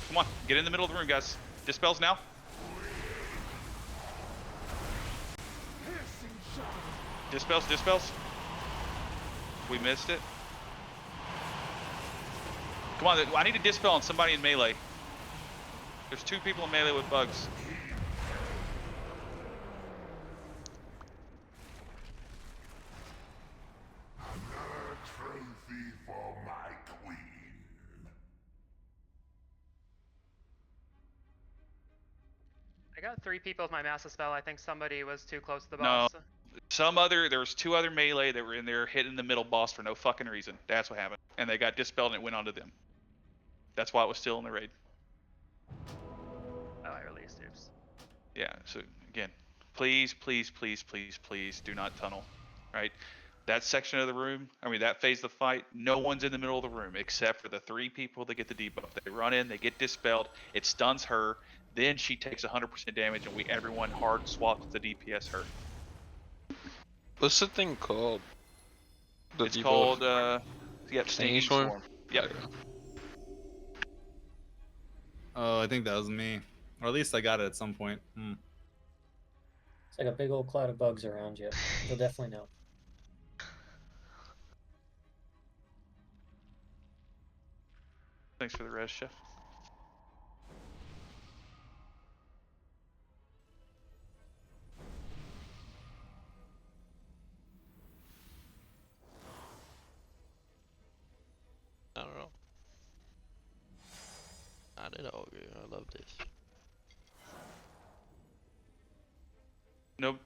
Come on, get in the middle of the room, guys. Dispels now. Dispels, dispels. We missed it. Come on, I need a dispel on somebody in melee. There's 2 people in melee with bugs. Trophy for my queen. I got 3 people with my massive spell. I think somebody was too close to the No. boss. There was 2 other melee that were in there hitting the middle boss for no fucking reason. That's what happened. And they got dispelled and it went onto them. That's why it was still in the raid. Oh, I released. Oops. Yeah, so again, please, please, please, please, please do not tunnel, right? That section of the room, I mean, that phase of the fight, no one's in the middle of the room except for the 3 people that get the debuff. They run in, they get dispelled, it stuns her, then she takes 100% damage, and everyone hard swaps to DPS her. What's the thing called? The It's debuff? called, Stinging Stinging Storm? Storm. Yep. Oh, I think that was me. Or at least I got it at some point. It's like a big old cloud of bugs around you. You'll definitely know. Thanks for the rest, Chef. I don't know. I did all good. I love this.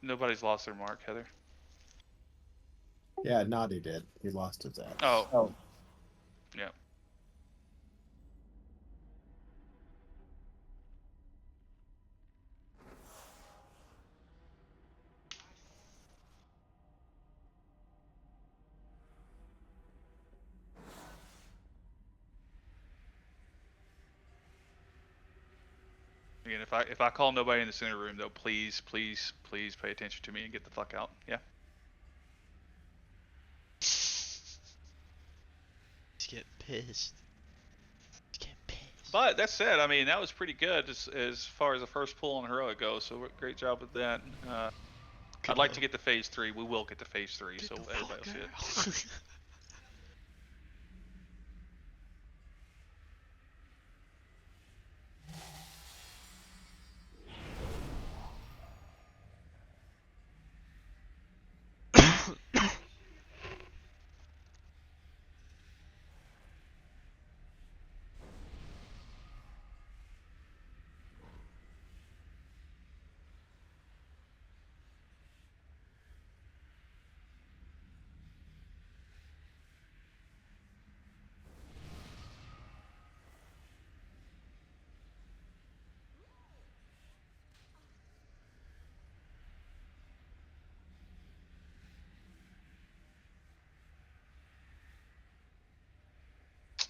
Nobody's lost their mark, Heather. Yeah, Naughty did. He lost his ass. Oh. Yeah. Again, if I call nobody in the center room, though, please, please, please pay attention to me and get the fuck out. Yeah. He's getting pissed. But that said, I mean, that was pretty good as far as the first pull on Heroic goes. So great job with that. I'd like to get to phase 3. We will get to phase 3, so everybody will see it.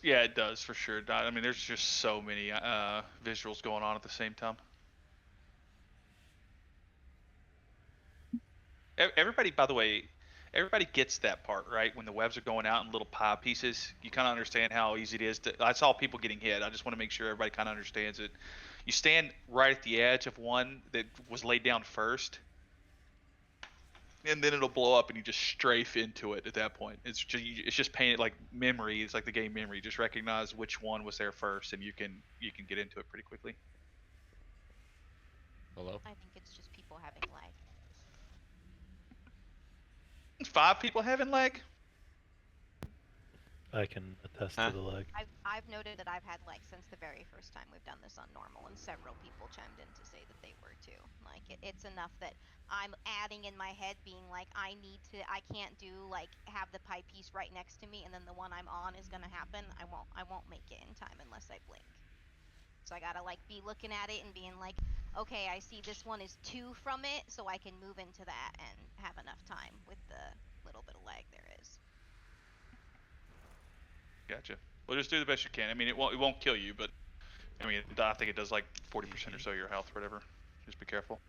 Yeah, it does for sure. I mean, there's just so many visuals going on at the same time. Everybody, by the way, everybody gets that part, right? When the webs are going out in little pie pieces, you kind of understand how easy it is to. I saw people getting hit. I just want to make sure everybody kind of understands it. You stand right at the edge of one that was laid down first, and then it'll blow up, and you just strafe into it at that point. It's just painted like memory. It's like the game memory. Just recognize which one was there first, and you can get into it pretty quickly. Hello? I think it's just people having lag. 5 people having lag? I can attest to the lag. I've noted that I've had lag since the very first time we've done this on normal, and several people chimed in to say that they were too. Like it's enough that I'm adding in my head, being like, I can't do like have the pie piece right next to me, and then the one I'm on is gonna happen. I won't make it in time unless I blink. So I gotta like be looking at it and being like, okay, I see this one is 2 from it, so I can move into that and have enough time with the little bit of lag there is. Gotcha. Well, just do the best you can. I mean, it won't kill you, but I mean, I think it does like 40% or so of your health, or whatever. Just be careful.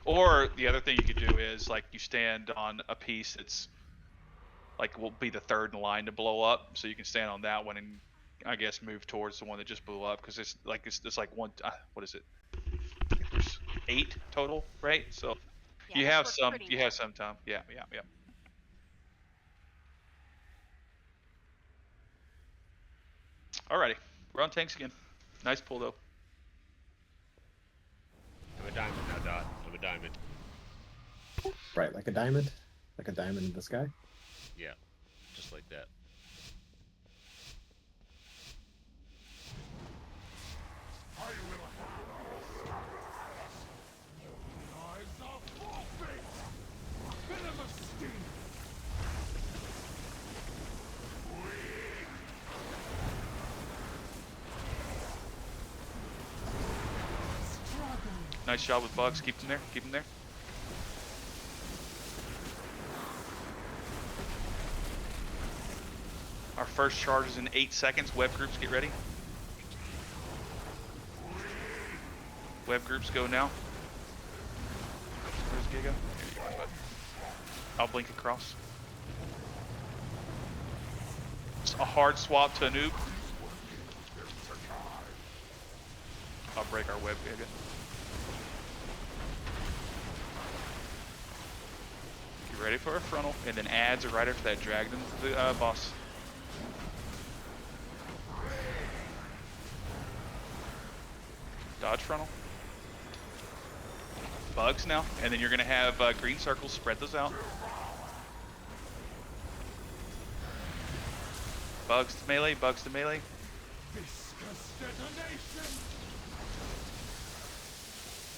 Or the other thing you could do is like you stand on a piece that's like will be the third in line to blow up, so you can stand on that one and I guess move towards the one that just blew up, because it's like one. What is it? There's 8 total, right? So yeah, you have some time. Yeah. Alrighty, we're on tanks again. Nice pull though. I'm a diamond now, Dot. I'm a diamond. Right, like a diamond? Like a diamond in the sky? Yeah, just like that. Nice job with bugs. Keep them there. Keep them there. Our first charge is in 8 seconds. Web groups, get ready. Web groups go now. Where's Giga? There you are, bud. I'll blink across. It's a hard swap to a noob. I'll break our web, Giga. Get ready for a frontal, and then ads are right after that. Drag them to the boss. Dodge frontal. Bugs now, and then you're going to have green circles. Spread those out. Bugs to melee, bugs to melee.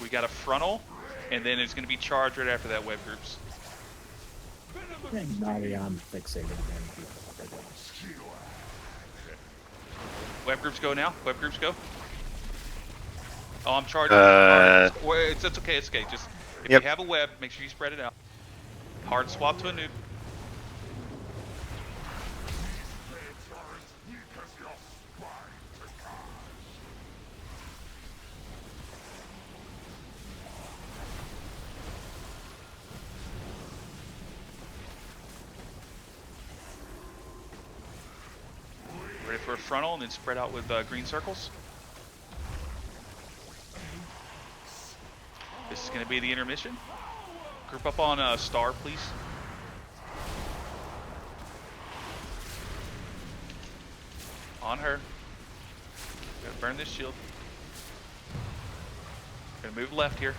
We got a frontal, and then it's going to be charged right after that web groups. Naughty, I'm fixated again. Web groups go now. Web groups go. Oh, I'm charging. It's okay. It's okay. Just if you have a web, make sure you spread it out. Hard swap to a noob. Ready for a frontal, and then spread out with green circles. This is going to be the intermission. Group up on Star, please. On her. Gotta burn this shield. Gonna move left here.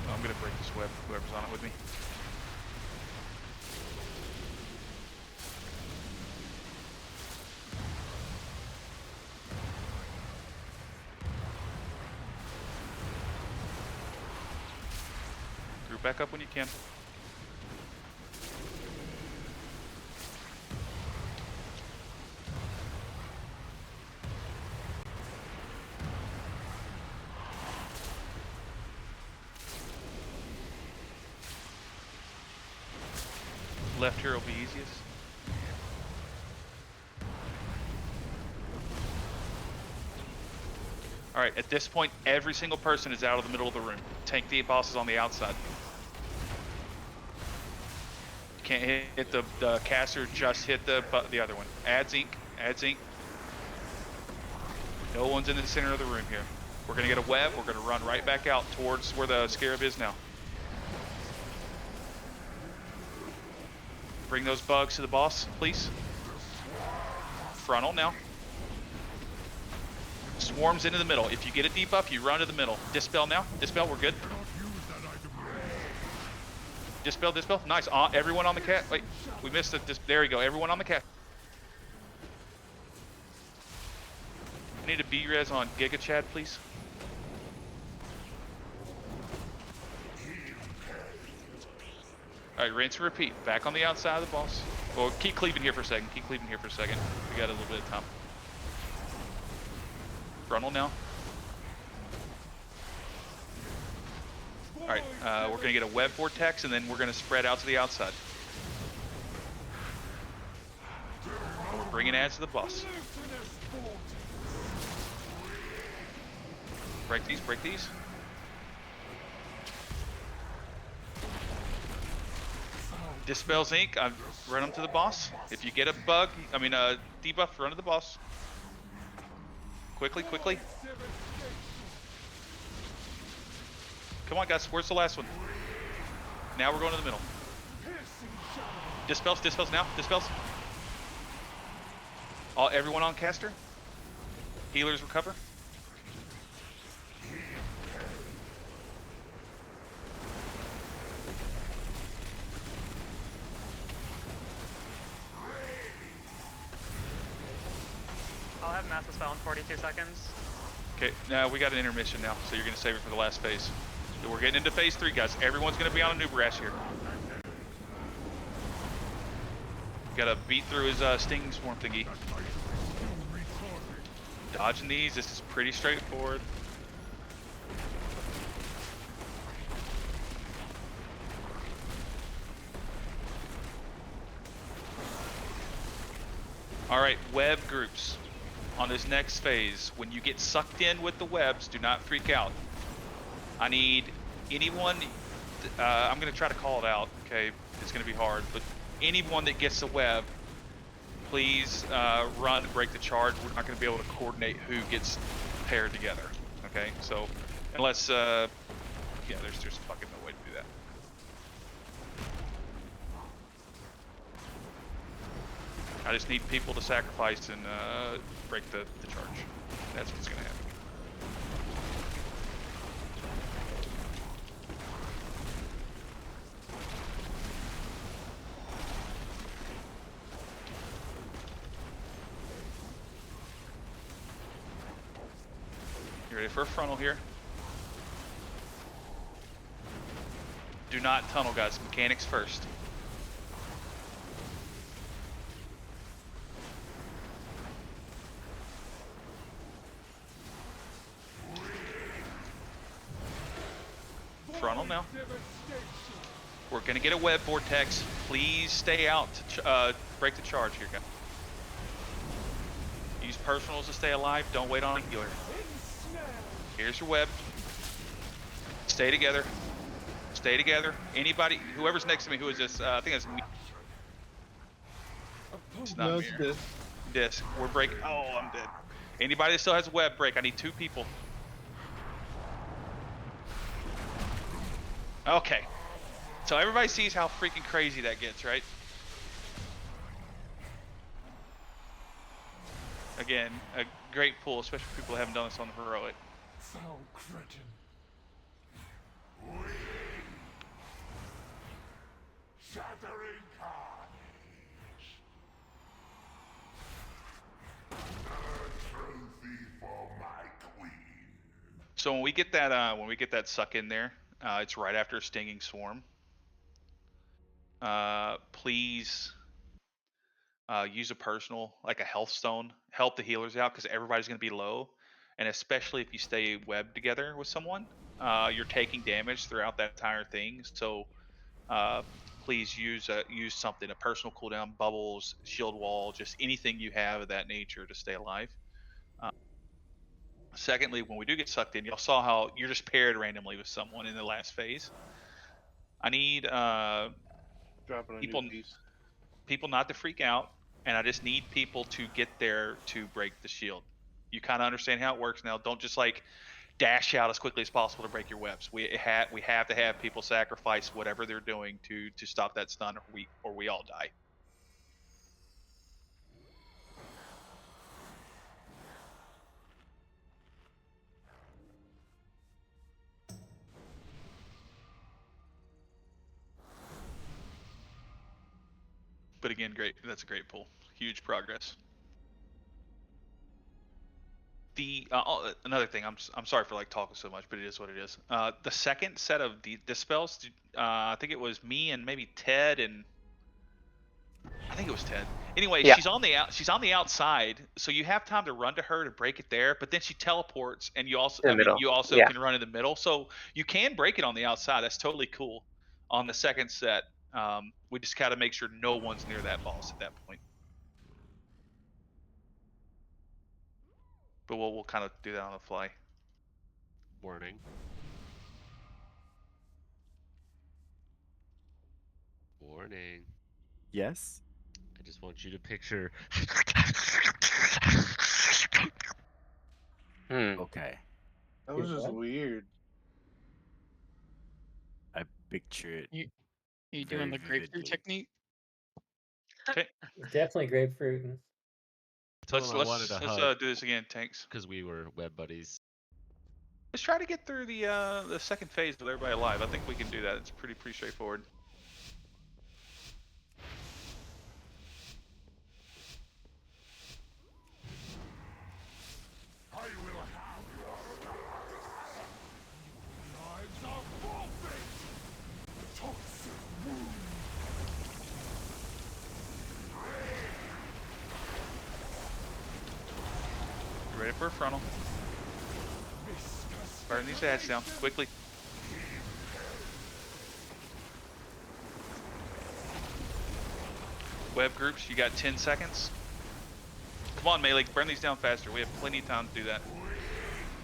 Oh, I'm gonna break this web. Whoever's on it with me. Back up when you can. Left here will be easiest. Alright, at this point, every single person is out of the middle of the room. Tank the bosses on the outside. Can't hit the caster, just hit the other one. Adds ink, adds ink. No one's in the center of the room here. We're gonna get a web, we're gonna run right back out towards where the scarab is now. Bring those bugs to the boss, please. Frontal now. Swarms into the middle. If you get a debuff, you run to the middle. Dispel now. Dispel, we're good. Dispel, dispel. Nice. Everyone on the cat. Wait, we missed it. There we go. Everyone on the cat. I need a B-res on Giga Chad, please. Alright, rinse and repeat. Back on the outside of the boss. Well, keep cleaving here for a second. Keep cleaving here for a second. We got a little bit of time. Frontal now. Alright, we're going to get a web vortex, and then we're going to spread out to the outside. And we're bringing ads to the boss. Break these, break these. Dispels ink, run them to the boss. If you get a bug, debuff, run to the boss. Quickly, quickly. Come on, guys. Where's the last one? Now we're going to the middle. Dispels, dispels now. Dispels. Everyone on caster. Healers recover. I'll have Massive Spell in 42 seconds. Okay, now we got an intermission now, so you're going to save it for the last phase. So we're getting into phase 3, guys. Everyone's going to be on a Nubrash here. Got to beat through his stinging swarm thingy. Dodging these. This is pretty straightforward. Alright, web groups. On this next phase, when you get sucked in with the webs, do not freak out. I need anyone, I'm going to try to call it out, okay? It's going to be hard, but anyone that gets the web, please run to break the charge. We're not going to be able to coordinate who gets paired together, okay? So, unless, yeah, there's fucking no way to do that. I just need people to sacrifice and break the charge. That's what's gonna happen. You ready for a frontal here? Do not tunnel, guys. Mechanics first. Frontal now. We're gonna get a web vortex. Please stay out to break the charge here, guys. Use personals to stay alive. Don't wait on a healer. Here's your web. Stay together. Stay together. Anybody, whoever's next to me, who is this? I think that's me. It's not me. Disc. We're breaking. Oh, I'm dead. Anybody that still has a web, break. I need 2 people. Okay. So everybody sees how freaking crazy that gets, right? Again, a great pull, especially for people who haven't done this on the heroic. Shattering carnage. A trophy for my queen. So when we get that suck in there, it's right after a stinging swarm. Please use a personal, like a health stone, help the healers out because everybody's going to be low, and especially if you stay webbed together with someone, you're taking damage throughout that entire thing. So please use something, a personal cooldown, bubbles, shield wall, just anything you have of that nature to stay alive. Secondly, when we do get sucked in, y'all saw how you're just paired randomly with someone in the last phase. I need people not to freak out, and I just need people to get there to break the shield. You kind of understand how it works now. Don't just like dash out as quickly as possible to break your webs. We have to have people sacrifice whatever they're doing to stop that stun, or we all die. But again, great. That's a great pull. Huge progress. The another thing, I'm sorry for like talking so much, but it is what it is. The second set of dispels, I think it was me and maybe Ted, and I think it was Ted. Anyway, Yeah. she's on the outside, so you have time to run to her to break it there. But then she teleports, and you also you also Yeah. can run in the middle, so you can break it on the outside. That's totally cool. On the second set, we just gotta make sure no one's near that boss at that point. But we'll kind of do that on the fly. Warning. Warning. Yes? I just want you to picture. Okay. That was just weird. I picture it. You very doing the grapefruit vividly. technique? Okay. Definitely grapefruit. Let's wanted to hug do this again, Tanks. because we were web buddies. Let's try to get through the second phase with everybody alive. I think we can do that. It's pretty straightforward. I will have your lives are forfeit. Toxic wound. You ready ready for a frontal. Burn these ads down quickly. Web groups, you got 10 seconds. Come on, melee, burn these down faster. We have plenty of time to do that.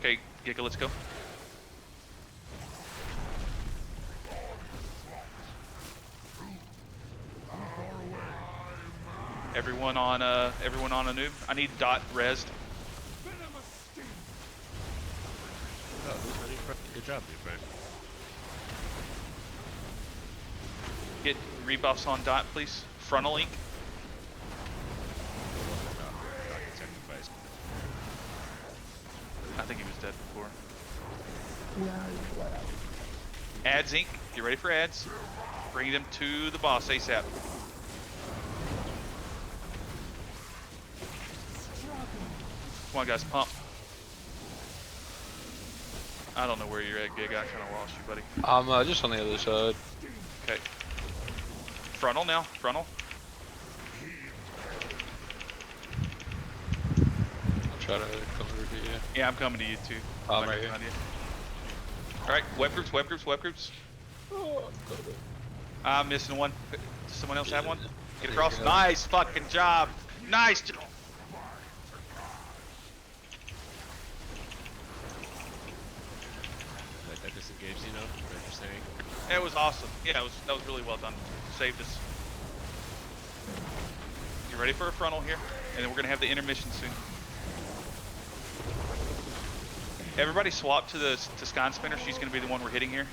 Okay, Giga, let's go. Everyone on a noob. I need dot rezzed. Oh, who's ready for good job, dude, Brian. Get rebuffs on dot, please. Frontal ink. Sacrifice. I think he was dead before. Ads ink. Get ready for ads. Bring them to the boss ASAP. Come on, guys, pump. I don't know where you're at, Gig. I kind of lost you, buddy. I'm just on the other side. Okay. Frontal now. Frontal. I'll try to come over to you. Yeah, I'm coming to you too. I'm right here. All right, web groups, web groups, web groups. I'm missing one. Does someone else have one? Get across. Nice fucking job. Nice. Like that disengaged, you know? What you're saying? It was awesome. Yeah, that was really well done. Saved us. You ready for a frontal here? And then we're gonna have the intermission soon. Everybody swap to Scan Spinner. She's gonna be the one we're hitting here.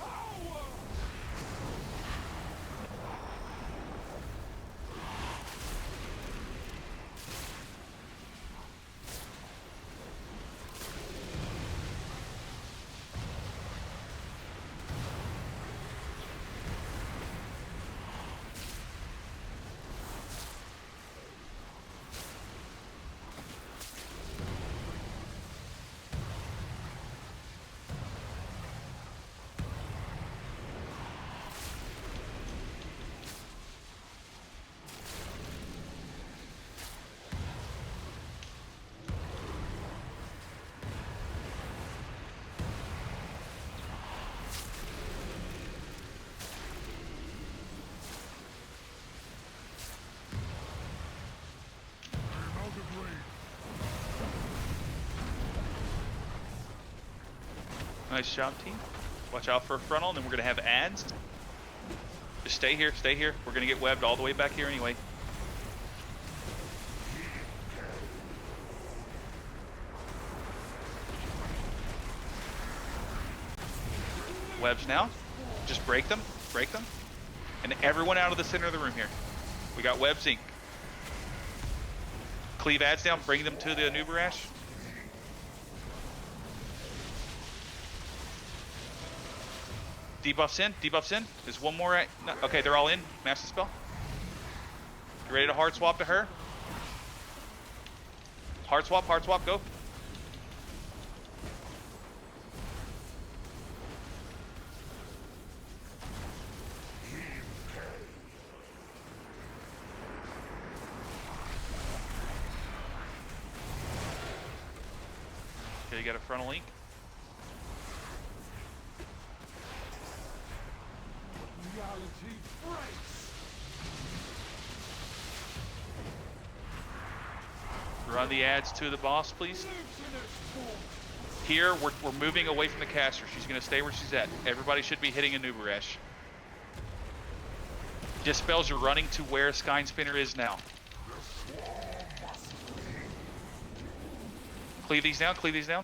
Nice job, team. Watch out for a frontal, and then we're gonna have ads. Just stay here, stay here. We're gonna get webbed all the way back here anyway. Webs now. Just break them, and everyone out of the center of the room here. We got webs inc. Cleave ads down, bring them to the Anubarash. Debuffs in, debuffs in. There's one more. No, okay, they're all in. Master spell. You ready to hard swap to her? Hard swap, go. Okay, you got a frontal link. Run the ads to the boss, please. Here, we're moving away from the caster. She's going to stay where she's at. Everybody should be hitting a Anubarash. Dispels, you're running to where Sky Spinner is now. Cleave these down, cleave these down.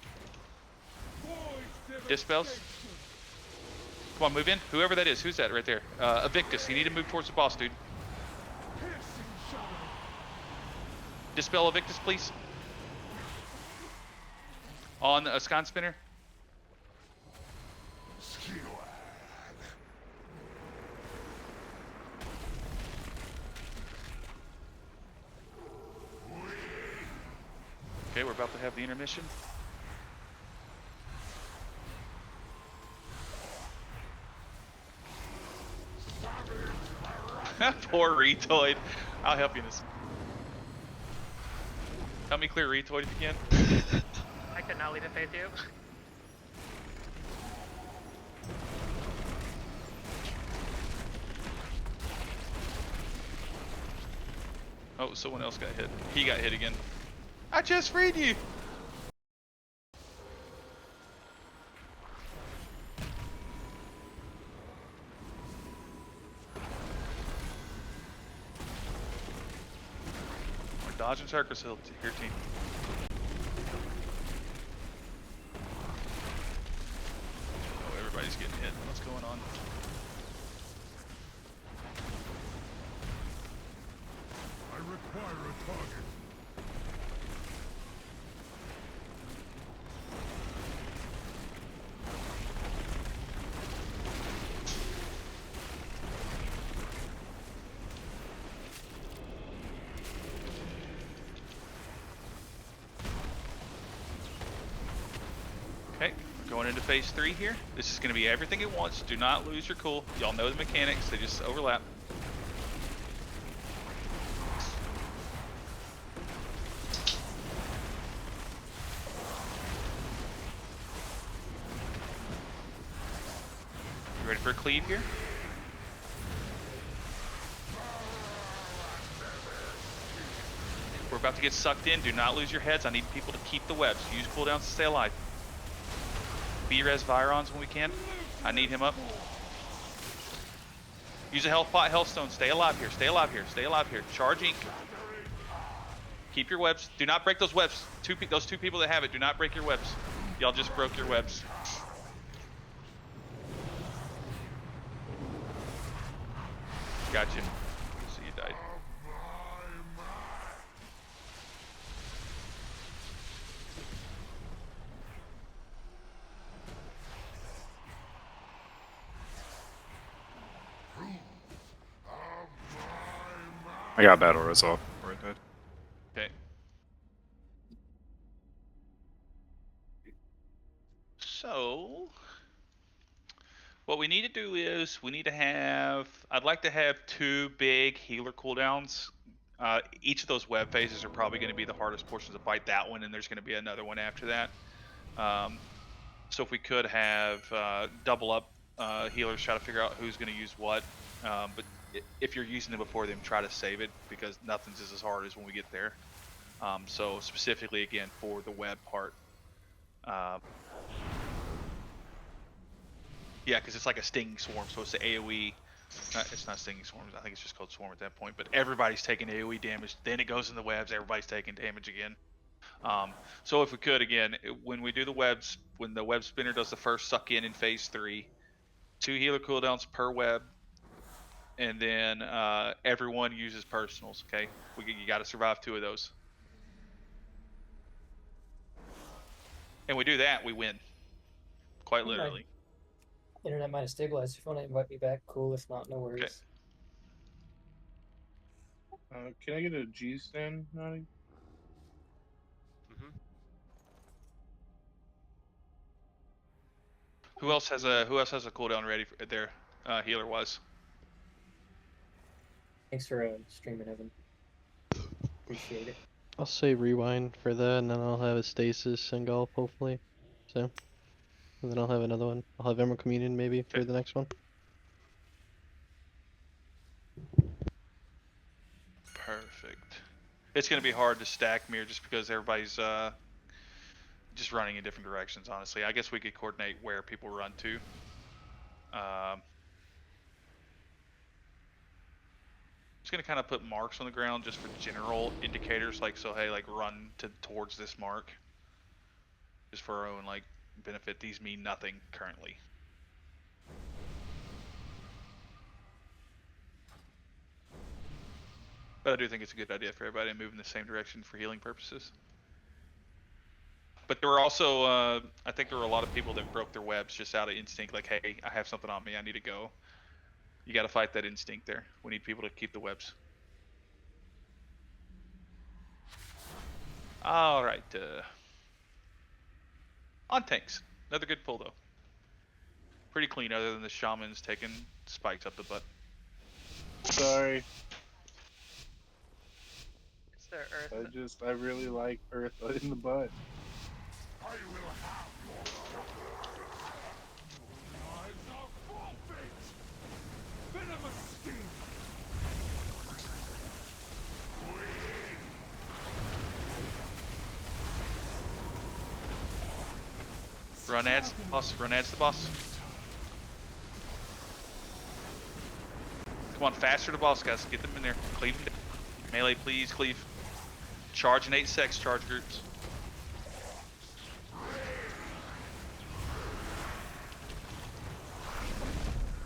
Dispels. Come on, move in. Whoever that is. Who's that right there? Evictus. You need to move towards the boss, dude. Dispel Evictus, please. On a Scan Spinner. Okay, we're about to have the intermission. Poor Retoid. I'll help you in this. Help me clear Retoid if you can. I could not leave it faith you. Oh, someone else got hit. He got hit again. I just freed you! We're dodging circus here, team. Oh, everybody's getting hit. What's going on? I require a target. Okay, we're going into phase 3 here. This is going to be everything at once. Do not lose your cool. Y'all know the mechanics. They just overlap. You ready for a cleave here? We're about to get sucked in. Do not lose your heads. I need people to keep the webs. Use cooldowns to stay alive. B-res Virons when we can. I need him up. Use a health pot, healthstone. Stay alive here. Stay alive here. Stay alive here. Charge ink. Keep your webs. Do not break those webs. Those two people that have it, do not break your webs. Y'all just broke your webs. Gotcha. So you died. I got battle resolve. Right dead. Okay. So, what we need to do is we need to have. I'd like to have 2 big healer cooldowns. Each of those web phases are probably going to be the hardest portions of fight. That one, and there's going to be another one after that. So if we could have double up healers, try to figure out who's going to use what. But if you're using them before them, try to save it because nothing's as hard as when we get there. So specifically, again, for the web part. Yeah, because it's like a stinging swarm, so it's the AoE. It's not stinging swarms. I think it's just called swarm at that point. But everybody's taking AoE damage. Then it goes in the webs. Everybody's taking damage again. So if we could, again, when we do the webs, when the web spinner does the first suck in phase 3, 2 healer cooldowns per web, and then everyone uses personals. Okay, you got to survive 2 of those. And we do that, we win. Quite literally. Internet might have stabilized. If you want to invite me back, cool. If not, no worries. Okay. Can I get a G stand, Naughty? Who else has a cooldown ready for their healer wise? Thanks for streaming, Evan. Appreciate it. I'll say rewind for that, and then I'll have a stasis and golf hopefully. So, and then I'll have another one. I'll have Emerald Communion maybe for the next one. Perfect. It's going to be hard to stack Mir just because everybody's just running in different directions, honestly. I guess we could coordinate where people run to. Just going to kind of put marks on the ground just for general indicators, like, so hey, like run towards this mark. Just for our own like benefit. These mean nothing currently. But I do think it's a good idea for everybody to move in the same direction for healing purposes. But there were also, I think there were a lot of people that broke their webs just out of instinct, like, hey, I have something on me, I need to go. You got to fight that instinct there. We need people to keep the webs. All right. On tanks. Another good pull, though. Pretty clean, other than the shamans taking spikes up the butt. Sorry. It's the earth. I really like Earth in the butt. Run ads, boss. Run ads to the boss. Come on, faster to the boss, guys. Get them in there. Cleave them down. Melee, please, cleave. Charge in 8 seconds, charge groups.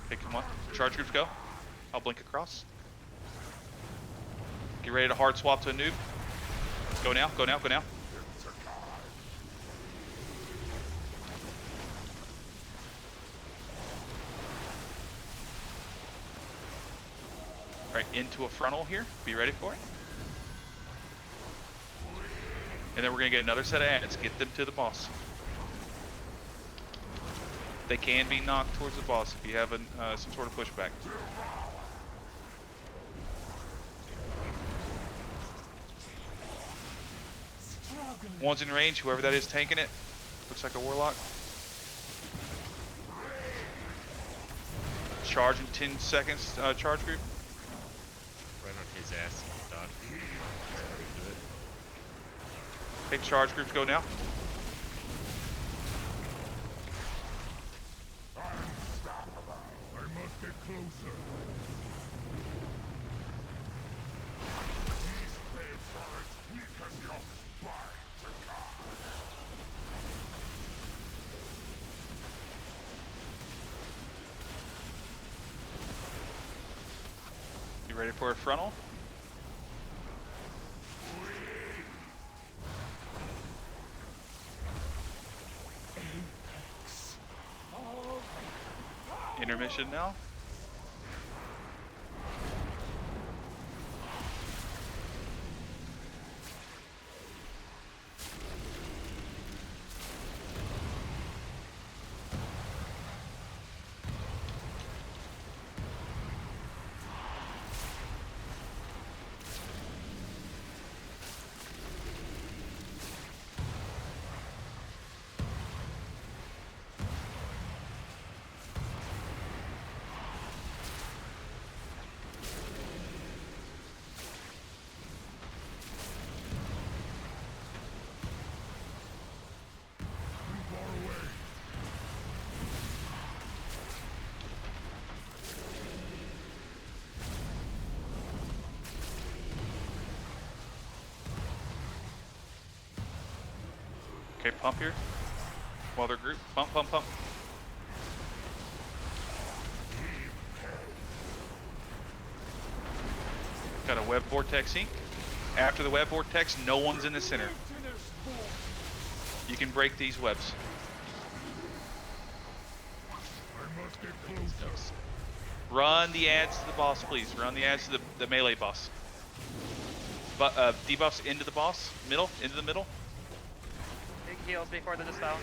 Okay, come on. Charge groups, go. I'll blink across. Get ready to hard swap to a noob. Go now, go now, go now. Alright, into a frontal here. Be ready for it. And then we're going to get another set of ads. Get them to the boss. They can be knocked towards the boss if you have some sort of pushback. One's in range, whoever that is tanking it. Looks like a warlock. Charge in 10 seconds, charge group. Right on his ass. Dodge. Okay, charge groups go now. I must get closer. You ready for a frontal? Intermission now. Okay, pump here. While they're grouped. Pump, pump, pump. Got a web vortex ink. After the web vortex, no one's in the center. You can break these webs. Run the ads to the boss, please. Run the ads to the melee boss. But debuffs into the boss, middle, into the middle. Big heals before the dispel.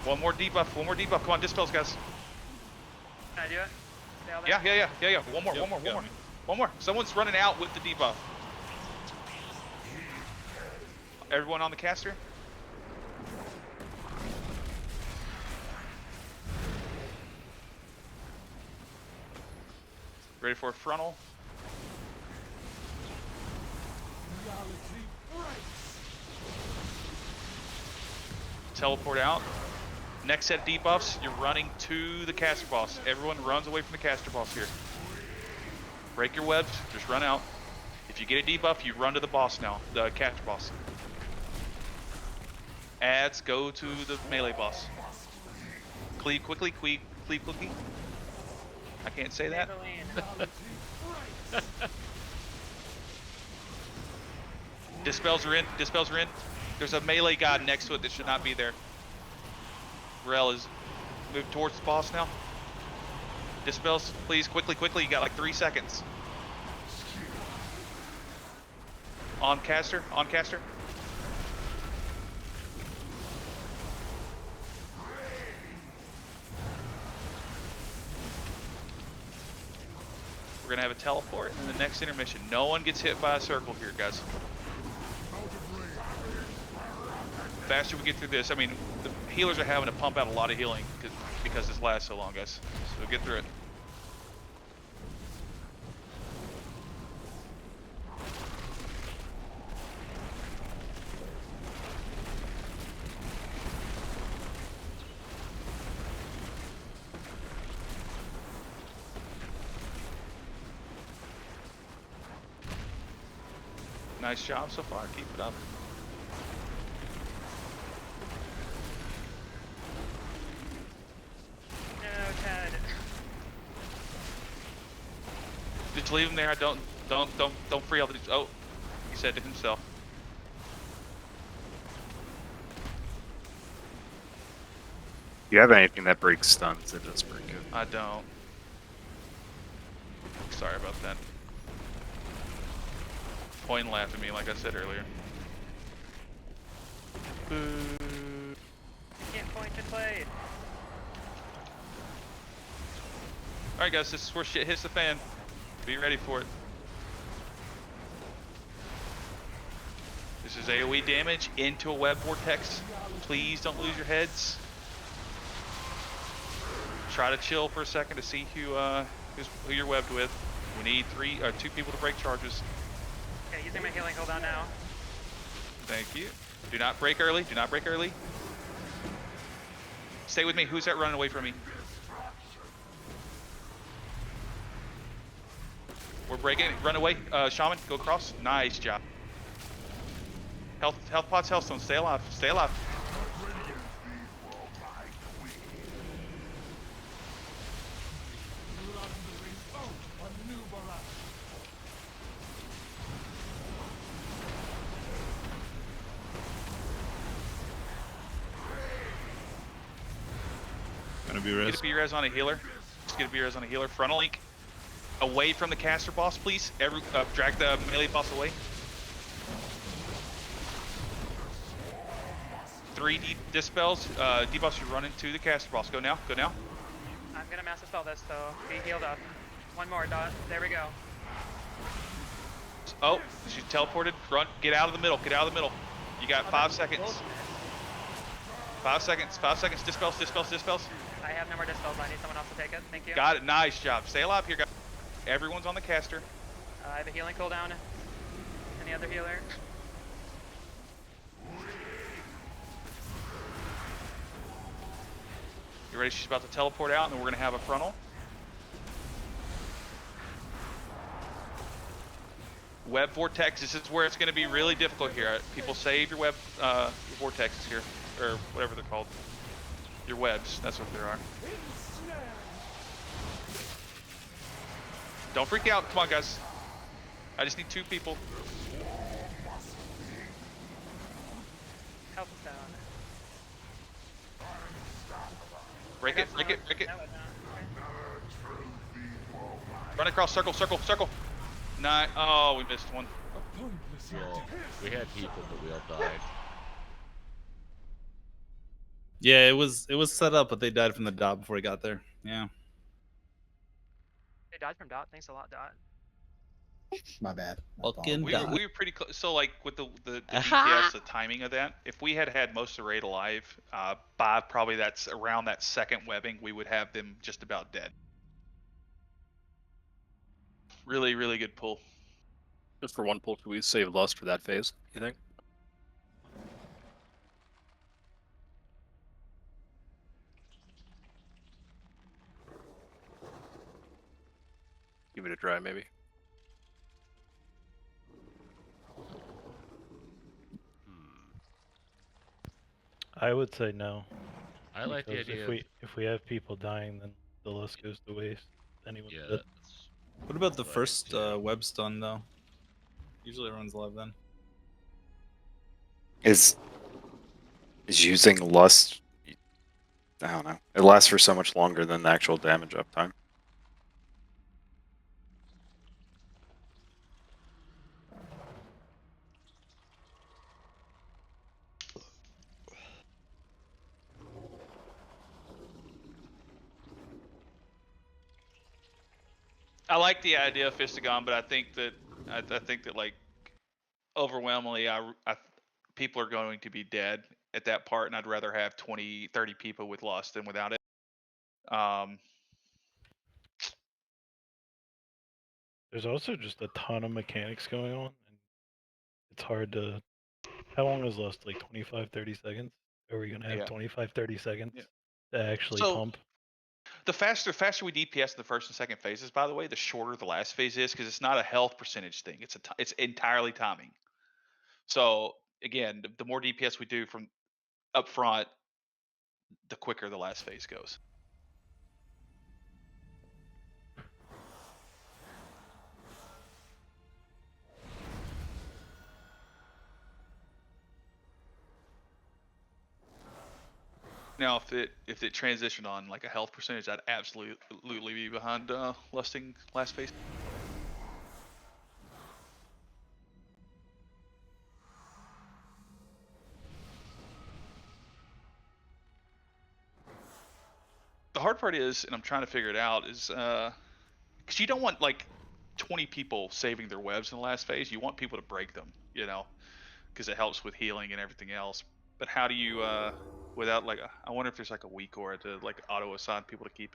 One more debuff, one more debuff. Come on, dispels, guys. Can I do it? Stay out there? Yeah. One more, one more. One more. Someone's running out with the debuff. Everyone on the caster? Ready for a frontal? Teleport out. Next set of debuffs, you're running to the caster boss. Everyone runs away from the caster boss here. Break your webs, just run out. If you get a debuff, you run to the boss now, the caster boss. Ads, go to the melee boss. Cleave quickly, cleave quickly. I can't say that. Dispels are in, dispels are in. There's a melee god next to it that should not be there. Rel is moved towards the boss now. Dispels, please, quickly, you got like 3 seconds. On caster, on caster. We're gonna have a teleport in the next intermission. No one gets hit by a circle here, guys. faster we get through this, I mean, the healers are having to pump out a lot of healing because this lasts so long, guys. So get through it. Nice job so far. Keep it up. No, Ted. Just leave him there. Don't free all these. Oh, he said to himself. You have anything that breaks stuns? It does break it. I don't. Sorry about that. Point and laugh at me, like I said earlier. Boo. You can't point and play. Alright guys, this is where shit hits the fan. Be ready for it. This is AoE damage into a web vortex. Please don't lose your heads. Try to chill for a second to see who you're webbed with. We need 2 people to break charges. Okay, using my healing cooldown now. Thank you. Do not break early. Do not break early. Stay with me. Who's that running away from me? We're breaking. Run away. Shaman, go across. Nice job. Health pots, healthstone. Stay alive. Stay alive. Gonna be Get res. a B-res on a healer. Just get a B-res on a healer. Frontal link. Away from the caster boss, please. Drag the melee boss away. 3 dispels. Debuffs, you run into the caster boss. Go now. Go now. I'm gonna mass spell this, so be healed up. One more, Dot. There we go. Oh, she's teleported. Run. Get out of the middle. Get out of the middle. You got 5 seconds. 5 seconds. 5 seconds. Dispels. Dispels. Dispels. I have no more dispels. I need someone else to take it. Thank you. Got it. Nice job. Stay alive here, guys. Everyone's on the caster. I have a healing cooldown. Any other healer? You ready? She's about to teleport out, and then we're going to have a frontal. Web vortex. This is where it's going to be really difficult here. People save your web vortexes here, or whatever they're called. Your webs. That's what they are. Don't freak out. Come on, guys. I just need 2 people. Help us down. Break it, break it, break it. Run across, circle, circle, circle. Oh, we missed one. Well, we had people, but we all died. Yeah, it was set up, but they died from the dot before he got there. Yeah. They died from Dot. Thanks a lot, Dot. My bad. Fucking We dot. were pretty close. So like with the DPS, the timing of that, if we had most of the raid alive, by probably that's around that second webbing, we would have them just about dead. Really, really good pull. Just for one pull, can we save Lust for that phase, you think? Give it a try, maybe. I would say no. I like the because idea if we have people dying, then the list goes to waste. Anyone Yeah, dead. What about the first web stun though? Usually it runs alive then. Is using lust? I don't know. It lasts for so much longer than the actual damage uptime. I like the idea of Fistagon, but I think that like overwhelmingly, people are going to be dead, at that part, and I'd rather have 20, 30 people with Lust than without it. There's also just a ton of mechanics going on, and it's hard to. How long is Lust? Like 25, 30 seconds? Are we gonna have Yeah. 25, 30 seconds Yeah. to actually So- pump? The faster we DPS in the first and second phases, by the way, the shorter the last phase is, because it's not a health percentage thing. It's entirely timing. So again, the more DPS we do from up front, the quicker the last phase goes. Now, if it transitioned on like a health percentage, I'd absolutely be behind lusting last phase. The hard part is, and I'm trying to figure it out, is because you don't want like 20 people saving their webs in the last phase. You want people to break them, because it helps with healing and everything else. But how do you, without like, I wonder if there's like a weak aura to like auto assign people to keep.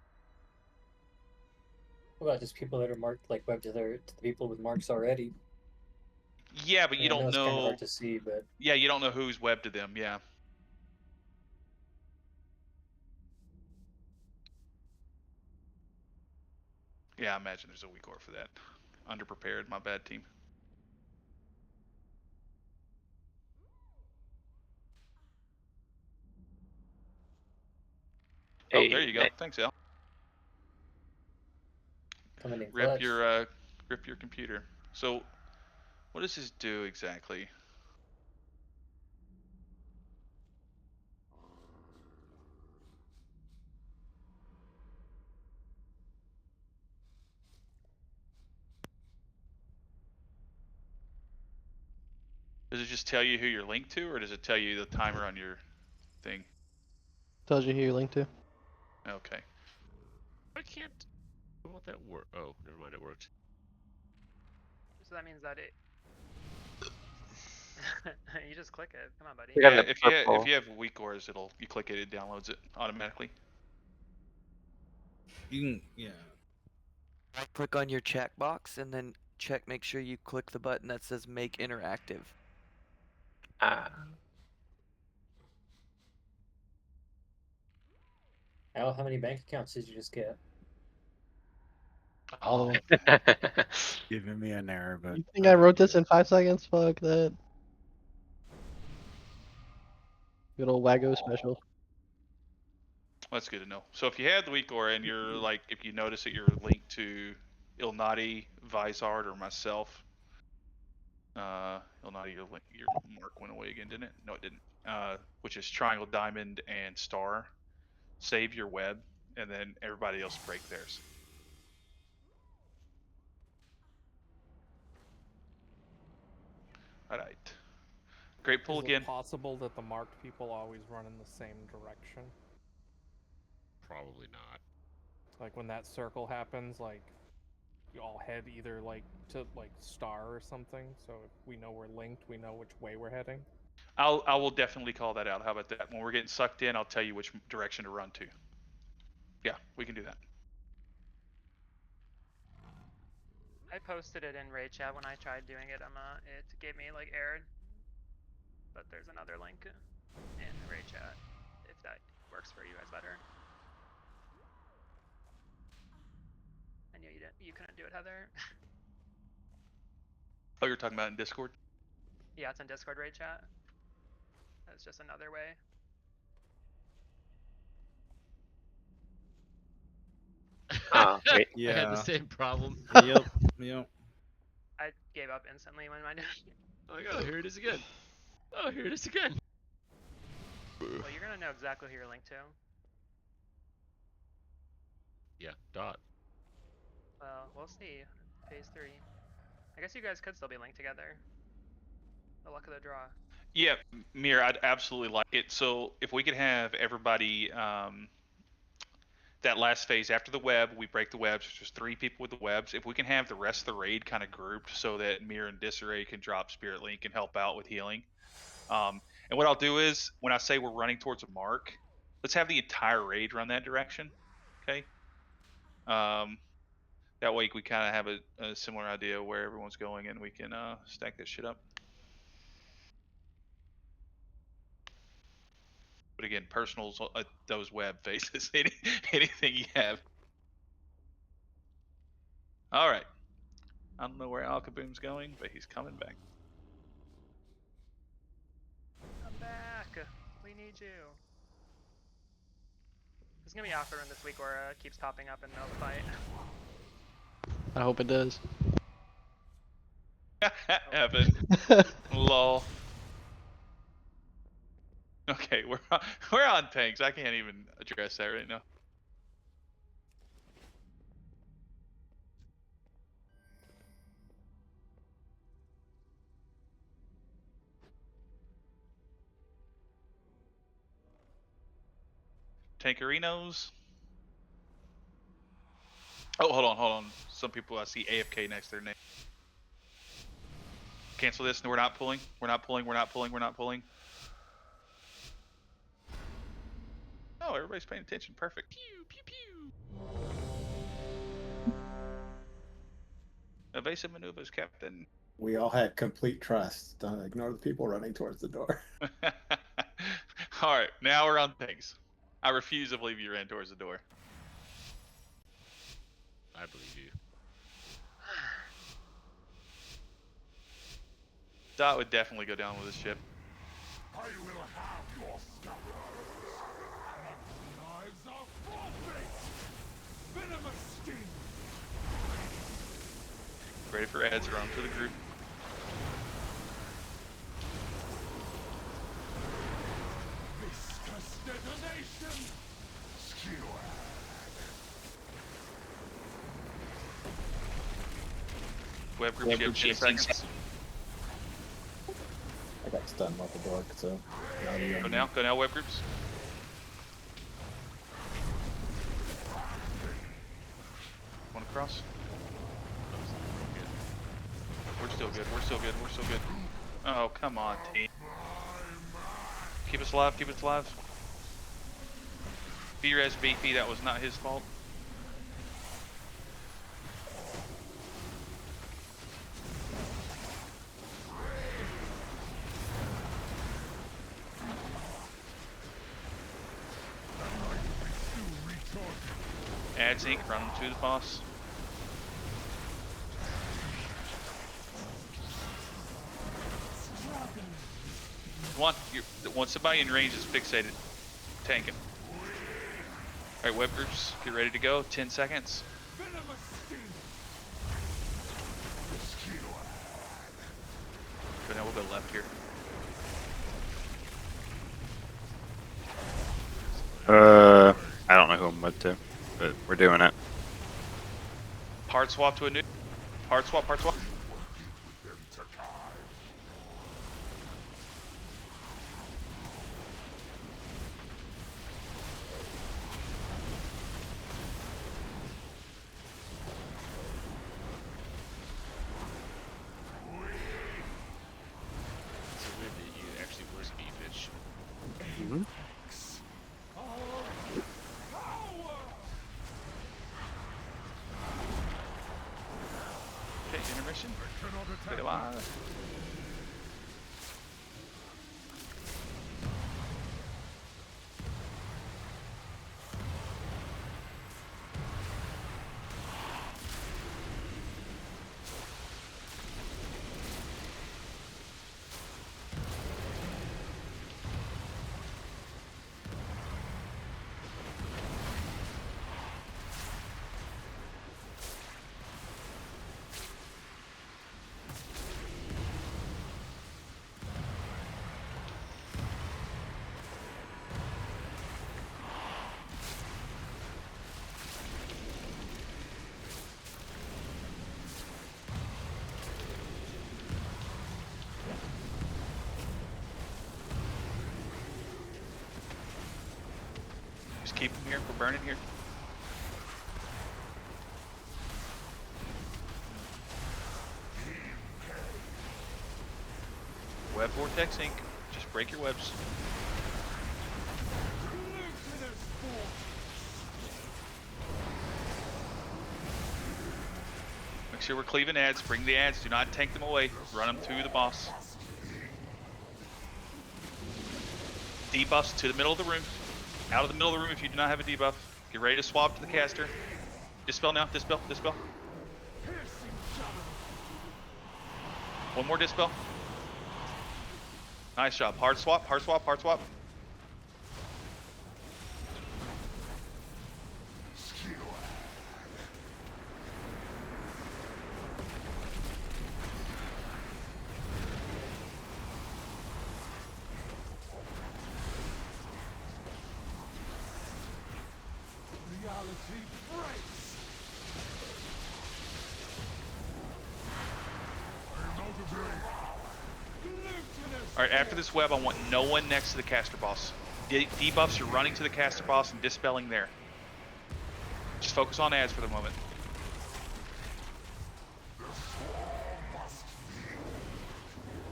What about just people that are marked like web to the people with marks already? Yeah, but you I know don't it's kind of know. hard to see, but Yeah, you don't know who's webbed to them. Yeah. Yeah, I imagine there's a weak aura for that. Underprepared, my bad team. Oh, there you go. Thanks, Al. coming in Rip clutch. your computer. So, what does this do exactly? Does it just tell you who you're linked to, or does it tell you the timer on your thing? Tells you who you're linked to. Okay. I can't. How about that work? Oh, never mind. It worked. So that means that it. You just click it. Come on, buddy. Yeah, if you have weak auras, you click it, it downloads it automatically. You can, yeah. Click on your checkbox and then make sure you click the button that says make interactive. Al, how many bank accounts did you just get? All of them. Giving me an error, but You think I wrote this in 5 seconds? Fuck that. Good old Waggo special. That's good to know. So if you had the weak aura and you're like, if you notice that you're linked to Ilnati, Vizard, or myself, Ilnati, your mark went away again, didn't it? No, it didn't. Which is triangle, diamond, and star. Save your web, and then everybody else break theirs. All right. Great pull Is again. it possible that the marked people always run in the same direction? Probably not. Like when that circle happens, like you all head either like to like star or something. So if we know we're linked, we know which way we're heading. I will definitely call that out. How about that? When we're getting sucked in, I'll tell you which direction to run to. Yeah, we can do that. I posted it in raid chat when I tried doing it. It gave me like error. But there's another link in raid chat if that works for you guys better. I knew you couldn't do it, Heather. Oh, you're talking about in Discord? Yeah, it's in Discord raid chat. That's just another way. Wait. Yeah. I had the same problem. Yep. Yep. I gave up instantly when mine. Oh, oh, here it is again. Oh, here it is again. Well, you're gonna know exactly who you're linked to. Yeah, dot. Well, we'll see. Phase 3. I guess you guys could still be linked together. The luck of the draw. Yeah, Mir, I'd absolutely like it. So if we could have everybody, that last phase after the web, we break the webs. There's just 3 people with the webs. If we can have the rest of the raid kind of grouped so that Mir and Disarray can drop Spirit Link and help out with healing. And what I'll do is, when I say we're running towards a mark, let's have the entire raid run that direction. Okay. That way we kind of have a similar idea of where everyone's going, and we can stack this shit up. But again, personals, those web faces, anything you have. All right. I don't know where Alkaboom's going, but he's coming back. Come back. We need you. It's gonna be awkward when this week Aura keeps popping up in the middle of the fight. I hope it does. Evan. Lol. Okay, we're on tanks. I can't even address that right now. Tankerinos. Oh, hold on. Some people I see AFK next to their name. Cancel this. No, we're not pulling. We're not pulling. Oh, everybody's paying attention. Perfect. Pew, pew, pew. Evasive maneuvers, Captain. We all had complete trust. Don't ignore the people running towards the door. All right, now we're on things. I refuse to believe you ran towards the door. I believe you. Dot would definitely go down with his ship. I will have your scabbards. Knives are forfeit. Venomous sting. Ready for ads run to the group. Viscous detonation. Skewer. Web group, you have 10 seconds. I got stunned by the door, so. Go now, web groups. One across. We're still good. Oh, come on, team. Keep us alive. B-Res BP, that was not his fault. Add zinc, run him to the boss. Once somebody in range is fixated, tank him. Alright, web groups, get ready to go. 10 seconds. But now we'll go left here. I don't know who I'm with to, but we're doing it. Hard swap to a new. Hard swap. So weird that you actually was B-Fish. Mm-hmm. Okay, intermission. Stay alive. Just keep them here. We're burning here. Web vortex ink. Just break your webs. Make sure we're cleaving ads. Bring the ads. Do not tank them away. Run them to the boss. Debuffs to the middle of the room. Out of the middle of the room if you do not have a debuff. Get ready to swap to the caster. Dispel now. Dispel. Dispel. One more dispel. Nice job. Hard swap. Hard swap. Hard swap. Alright, after this web, I want no one next to the caster boss. Debuffs, you're running to the caster boss and dispelling there. Just focus on ads for the moment.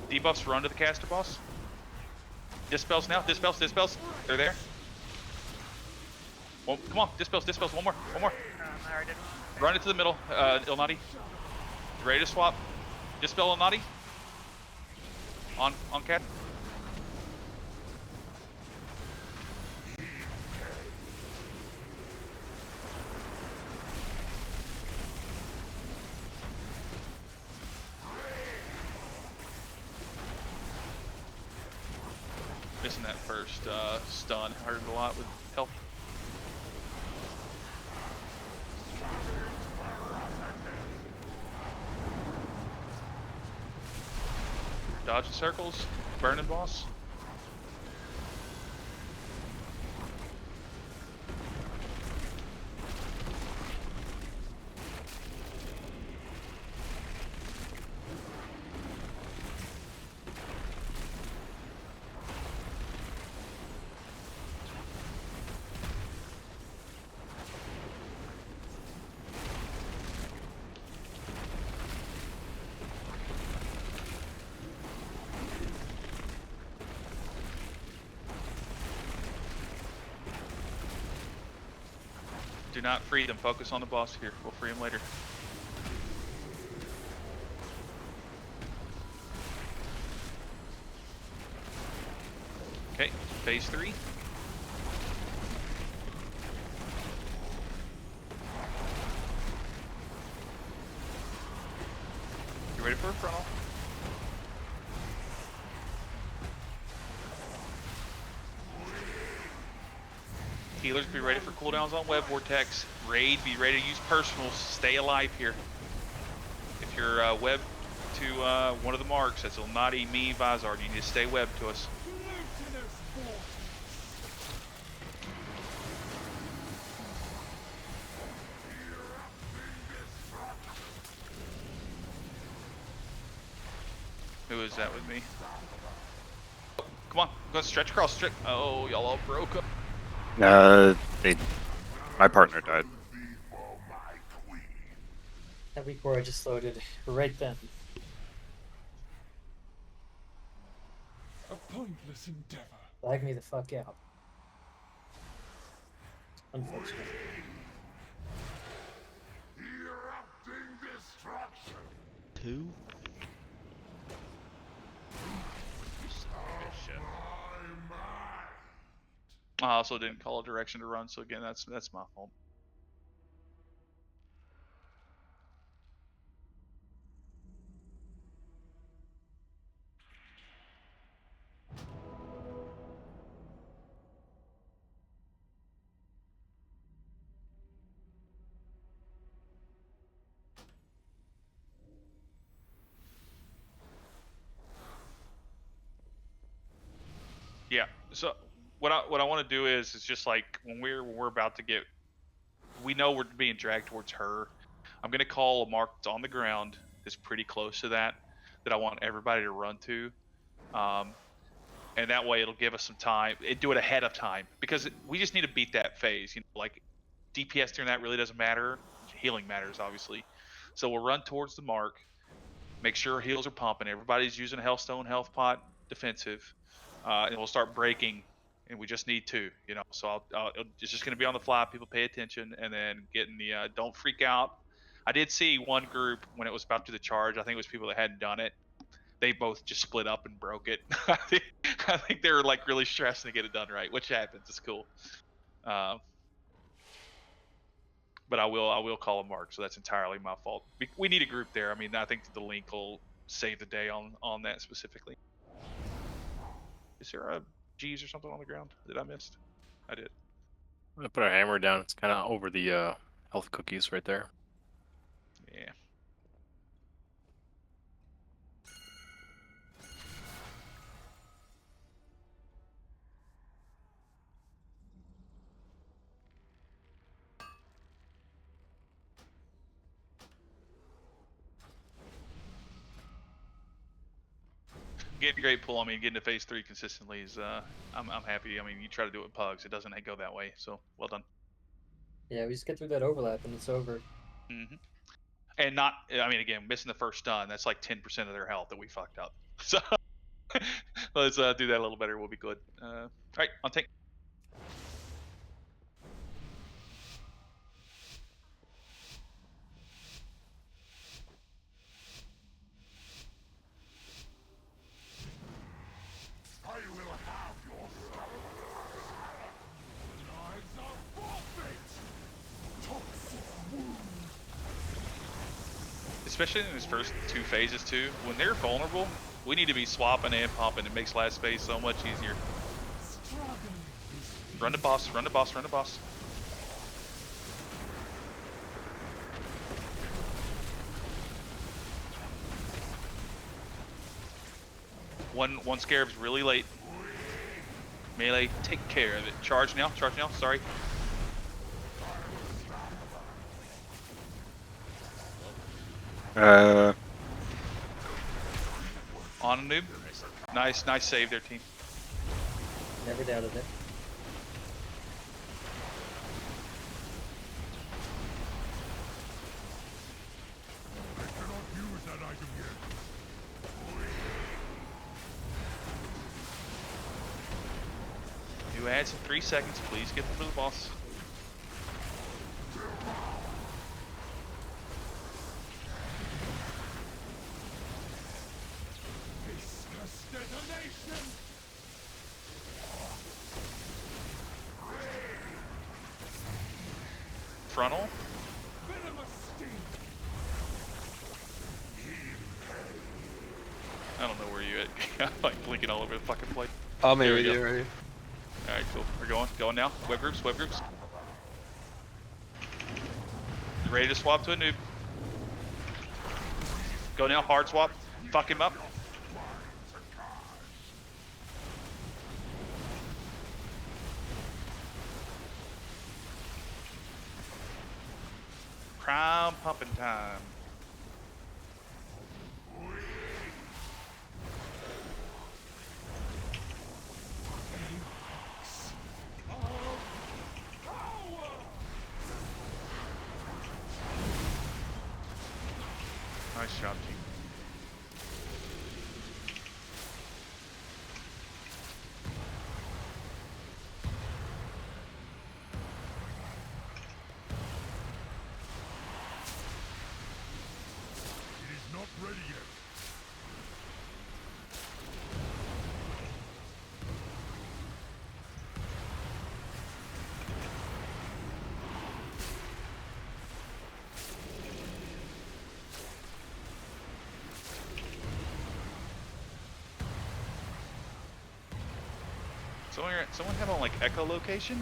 Debuffs, run to the caster boss. Dispels now, dispels, dispels. They're there. Well, come on, dispels, dispels, one more, one more. I already did. Run it to the middle, Ilnati. Ready to swap. Dispel Ilnati. On cat. Missing that first stun hurt a lot with health. Dodge the circles, burning boss. Do not free them. Focus on the boss here. We'll free him later. Okay, phase 3. You ready for a frontal? Healers, be ready for cooldowns on Web Vortex. Raid, be ready to use personals. Stay alive here. If you're web to one of the marks, that's Ilnati, me, Vizard, you need to stay web to us. Who is that with me? Come on, go stretch across. Stretch. Oh, y'all all broke up. My partner died. That weak war I just loaded right then. A pointless endeavor. Lag me the fuck out. Unfortunate. Erupting destruction. 2. I also didn't call a direction to run, so again, that's my fault. Yeah. So what I want to do is just like when we're about to get, we know we're being dragged towards her. I'm gonna call a mark that's on the ground that's pretty close to that I want everybody to run to, and that way it'll give us some time. Do it ahead of time because we just need to beat that phase. You know, like DPS during that really doesn't matter. Healing matters obviously. So we'll run towards the mark. Make sure heals are pumping. Everybody's using a Healthstone, Health Pot, defensive. and we'll start breaking. And we just need 2, you know. So it's just going to be on the fly. People pay attention, and then getting the don't freak out. I did see one group when it was about to the charge. I think it was people that hadn't done it. They both just split up and broke it. I think they were like really stressing to get it done right, which happens. It's cool. But I will call a mark, so that's entirely my fault. We need a group there. I mean, I think the link will save the day on that specifically. Is there a G's or something on the ground that I missed? I did. I'm gonna put our hammer down. It's kind of over the health cookies right there. Yeah. Getting a great pull. I mean, getting to phase 3 consistently is I'm happy. I mean, you try to do it with pugs, it doesn't go that way. So well done. Yeah, we just get through that overlap and it's over. Mm-hmm. And not, I mean, again, missing the first stun, that's like 10% of their health that we fucked up. So let's do that a little better. We'll be good. All right, on tank. I will have your lives are forfeit. Toxic wound. Especially in his first 2 phases too, when they're vulnerable, we need to be swapping and pumping. It makes last phase so much easier. Run the boss, run the boss, run the boss. One scarab's really late. Melee, take care of it. Charge now, sorry. On a noob. Nice save there, team. Never doubted it. I cannot use that item yet. You ads in 3 seconds, please get them to the boss. Viscous detonation. Frontal. Venomous sting. I don't know where you at. I'm like blinking all over the fucking place. I'll There meet we with go. you right here. Alright, cool. We're going now. Web groups. Ready to swap to a noob. Go now, hard swap. Fuck him up. Crown pumping time. Nice job, team. It is not ready yet. Someone have on like echolocation?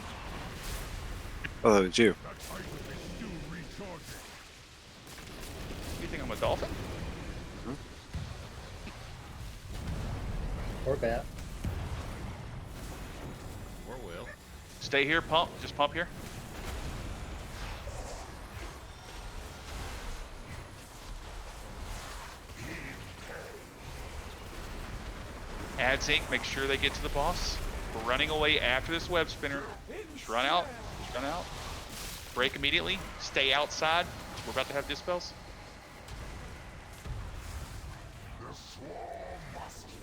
Oh, that was you. That item is still recharging. You think I'm a dolphin? Or bat. Or will. Stay here, pump. Just pump here. Add sync, make sure they get to the boss. We're running away after this web spinner. Just run out. Just run out. Break immediately. Stay outside. We're about to have dispels.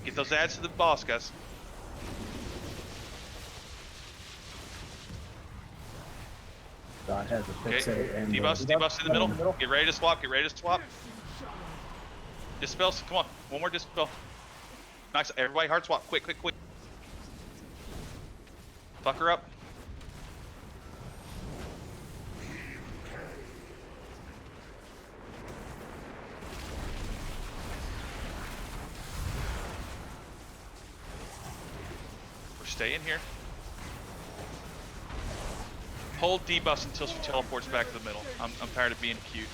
Get those ads to the boss, guys. I had to fix Okay. it. And Debuffs in the middle. Get ready to swap. Get ready to swap. Dispels. Come on. One more dispel. Nice. Everybody hard swap. Quick, quick, quick. Fuck her up. We're staying here. Hold debuffs until she teleports back to the middle. I'm tired of being cute.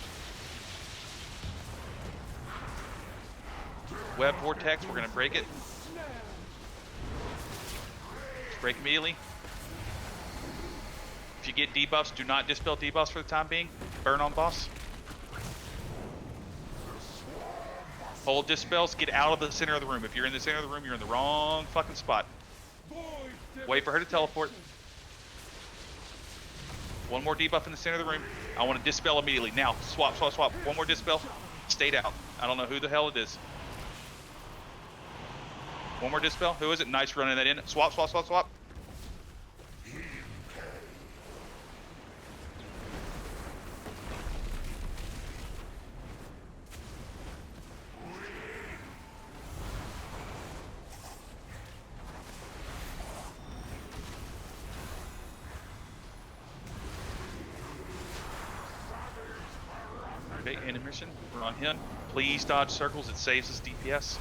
Web vortex, we're gonna break it. Break immediately. If you get debuffs, do not dispel debuffs for the time being. Burn on boss. Hold dispels, get out of the center of the room. If you're in the center of the room, you're in the wrong fucking spot. Wait for her to teleport. One more debuff in the center of the room. I want to dispel immediately. Now, swap, swap, swap. One more dispel. Stayed out. I don't know who the hell it is. One more dispel. Who is it? Nice running that in. Swap, swap, swap, swap. Okay, intermission. We're on him. Please dodge circles. It saves us DPS.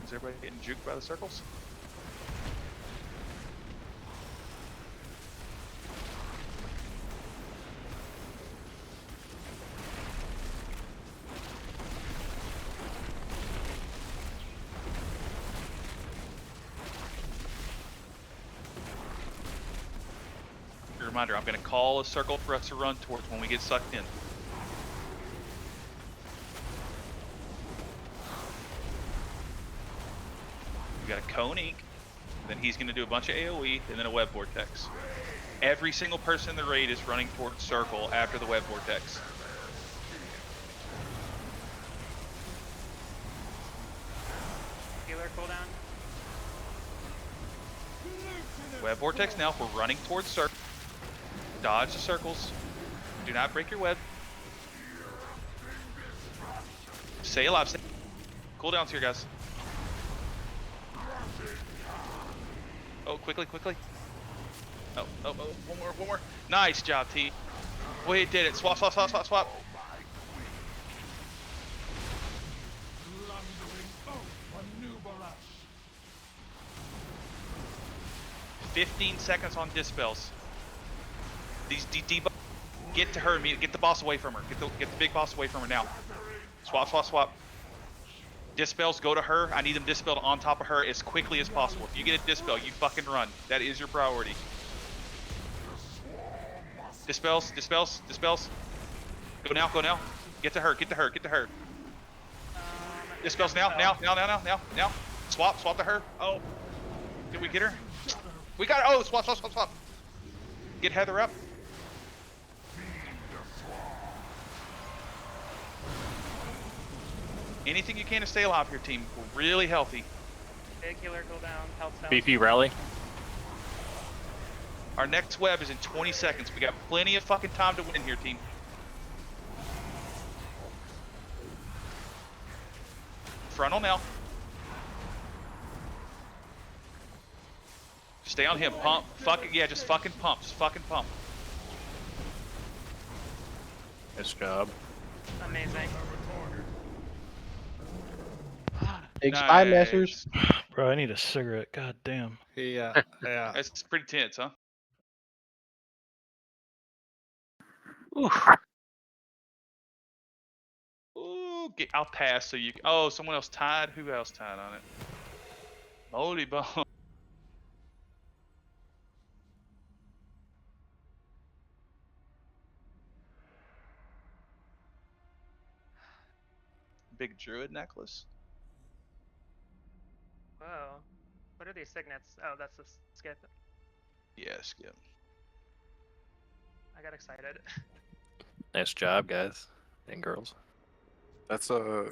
Is everybody getting juked by the circles? A reminder, I'm going to call a circle for us to run towards when we get sucked in. We got a cone ink, then he's going to do a bunch of AoE, and then a web vortex. Every single person in the raid is running towards circle after the web vortex. Healer cooldown. Web vortex now. We're running towards circle. Dodge the circles. Do not break your web. Stay alive. Stay. Cooldowns here, guys. Oh, quickly, quickly. Oh, oh, oh, one more. Nice job, T. We did it. Swap, swap, swap, swap, swap. 15 seconds on dispels. These debuff. Get to her immediately. Get the boss away from her. Get the big boss away from her now. Swap, swap, swap. Dispels, go to her. I need them dispelled on top of her as quickly as possible. If you get a dispel, you fucking run. That is your priority. Dispels, dispels, dispels. Go now, go now. Get to her, get to her, get to her. Dispels now. Swap, swap to her. Oh. Did we get her? We got her. Oh, swap, swap, swap, swap. Get Heather up. Anything you can to stay alive here, team. We're really healthy. Big healer cooldown, health down. BP rally. Our next web is in 20 seconds. We got plenty of fucking time to win here, team. Frontal now. Stay on him. Pump. Fucking, yeah, just fucking pump. Just fucking pump. Nice job. Amazing. Big spy masters. Bro, I need a cigarette. God damn. Yeah, yeah. That's pretty tense, huh? Oof. Ooh, I'll pass so you. Oh, someone else tied. Who else tied on it? Moldy bone. Big druid necklace. Whoa. What are these signets? Oh, that's the skip. Yeah, skip. I got excited. Nice job, guys and girls. That's Did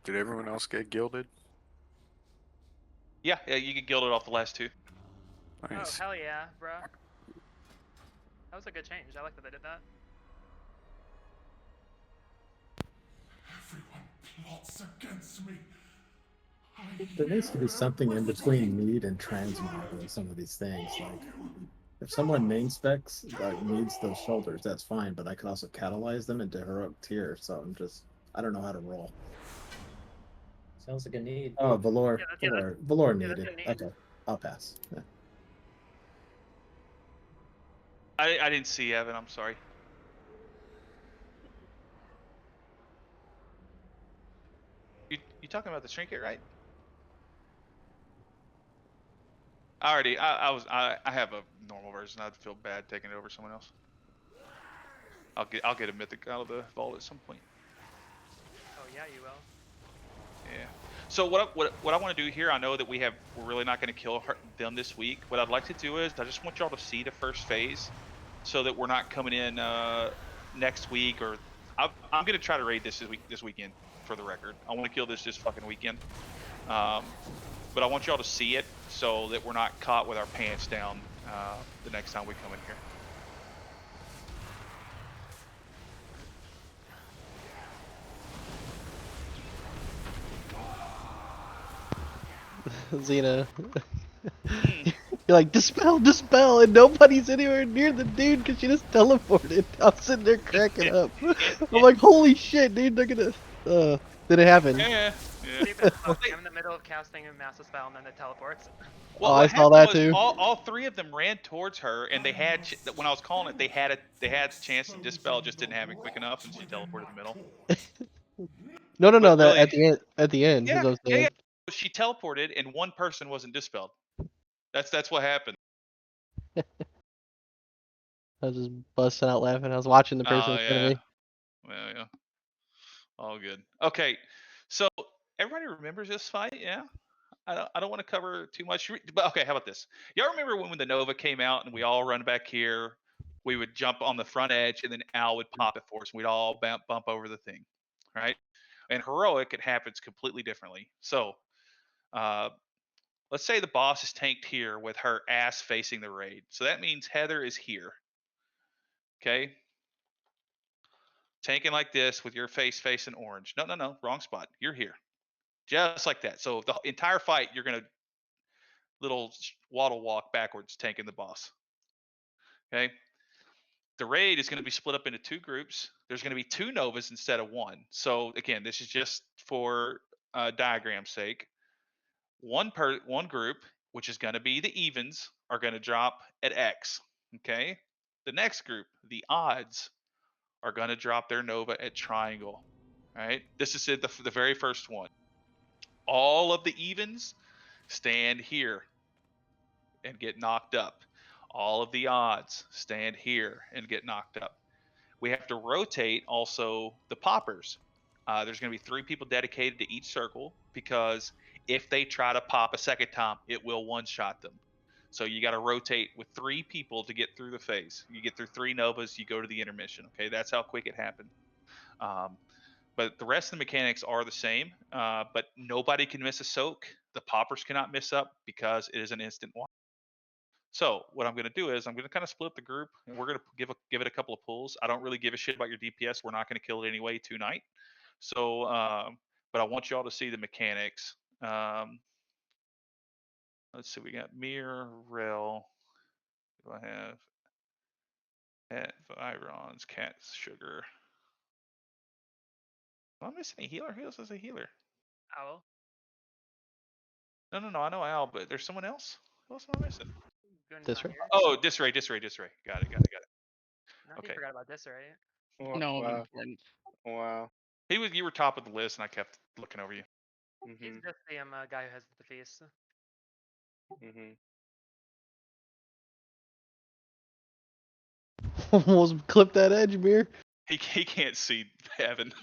everyone else get gilded? Yeah, you get gilded off the last two. Oh, Nice. hell yeah, bro. That was a good change. I like that they did that. Everyone plots against me. There needs to be something in between need and transmog with some of these things. Like, if someone main specs needs those shoulders, that's fine, but I could also catalyze them into heroic tier. So I don't know how to roll. Sounds like a need. Oh, Valor, Yeah, Valor that's needed. a need. Okay, I'll pass. Yeah. I didn't see Evan. I'm sorry. You talking about the trinket, right? I have a normal version. I'd feel bad taking it over someone else. I'll get a mythic out of the vault at some point. Oh yeah, you will. Yeah. So what I want to do here, I know that we're really not going to kill them this week. What I'd like to do is I just want y'all to see the first phase, so that we're not coming in next week or I'm going to try to raid this weekend for the record. I want to kill this fucking weekend. But I want y'all to see it so that we're not caught with our pants down the next time we come in here. Xena. You're like, dispel, and nobody's anywhere near the dude because she just teleported. I'm sitting there cracking up. I'm like, holy shit, dude, they're gonna. Did it happen? Yeah. Stupid fuck. I'm in the middle of casting a massive spell and then it teleports. Well, I what saw happened that was too. all three of them ran towards her, and they had when I was calling it, they had a chance to dispel, just didn't have it quick enough, and she teleported in the middle. No, But that really, at the end, as I was saying. yeah. She teleported, and one person wasn't dispelled. That's what happened. I was just busting out laughing. I was watching the person in front of Yeah. me. Well, yeah. All good. Okay, so everybody remembers this fight, yeah? I don't want to cover too much, but okay. How about this? Y'all remember when the Nova came out and we all run back here? We would jump on the front edge, and then Al would pop it for us. We'd all bump over the thing, right? And heroic, it happens completely differently. So, let's say the boss is tanked here with her ass facing the raid. So that means Heather is here. Okay, tanking like this with your face facing orange. No, wrong spot. You're here, just like that. So the entire fight, you're gonna little waddle walk backwards, tanking the boss. Okay. The raid is going to be split up into two groups. There's going to be two Novas instead of one. So again, this is just for diagram's sake. One group, which is going to be the evens, are going to drop at X. Okay. The next group, the odds, are going to drop their Nova at triangle. All right. This is the very first one. All of the evens stand here and get knocked up. All of the odds stand here and get knocked up. We have to rotate also the poppers. There's going to be 3 people dedicated to each circle, because if they try to pop a second time, it will one-shot them. So you got to rotate with 3 people to get through the phase. You get through 3 Novas, you go to the intermission. Okay, that's how quick it happened. But the rest of the mechanics are the same, but nobody can miss a soak. The poppers cannot miss up because it is an instant one. So what I'm going to do is I'm going to kind of split up the group, and we're going to give it a couple of pulls. I don't really give a shit about your DPS. We're not going to kill it anyway tonight. So, but I want y'all to see the mechanics. Let's see. We got Mir, Rel. Do I have? At Virons, Cat, Sugar. Am I missing a healer? Who else is a healer? Owl. No. I know Al, but there's someone else. Who else am I missing? Disray. Oh, Disray. Got it. No, Okay. you forgot about this, right? Wow. No, Wow. important. Wow. You were top of the list, and I kept looking over you. He's just the guy who has the face. Almost clip that edge, Beer. He can't see Evan.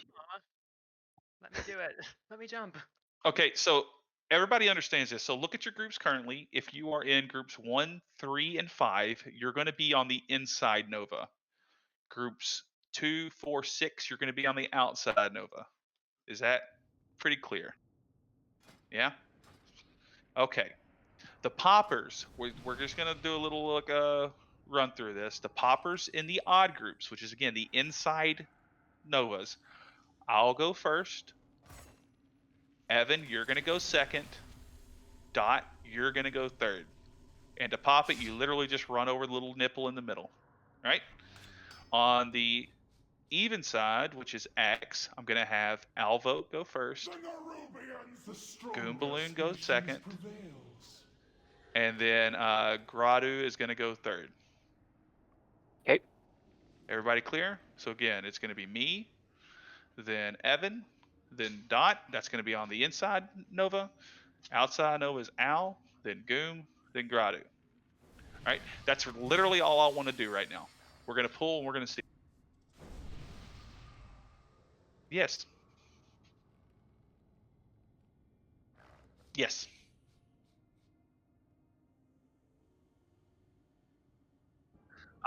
Let me do it. Let me jump. Okay, so everybody understands this. So look at your groups currently. If you are in groups 1, 3, and 5, you're going to be on the inside Nova. Groups 2, 4, 6, you're going to be on the outside Nova. Is that pretty clear? Yeah? Okay. The poppers, we're just going to do a little run through this. The poppers in the odd groups, which is again the inside Novas. I'll go first. Evan, you're going to go second. Dot, you're going to go third. And to pop it, you literally just run over the little nipple in the middle. Right? On the even side, which is X, I'm going to have Alvo go first. Goon Balloon goes second. And then Gradu is going to go third. Okay. Everybody clear? So again, it's going to be me, then Evan, then Dot. That's going to be on the inside Nova. Outside Nova is Al, then Goom, then Gradu. All right? That's literally all I want to do right now. We're going to pull and we're going to see. Yes. Yes.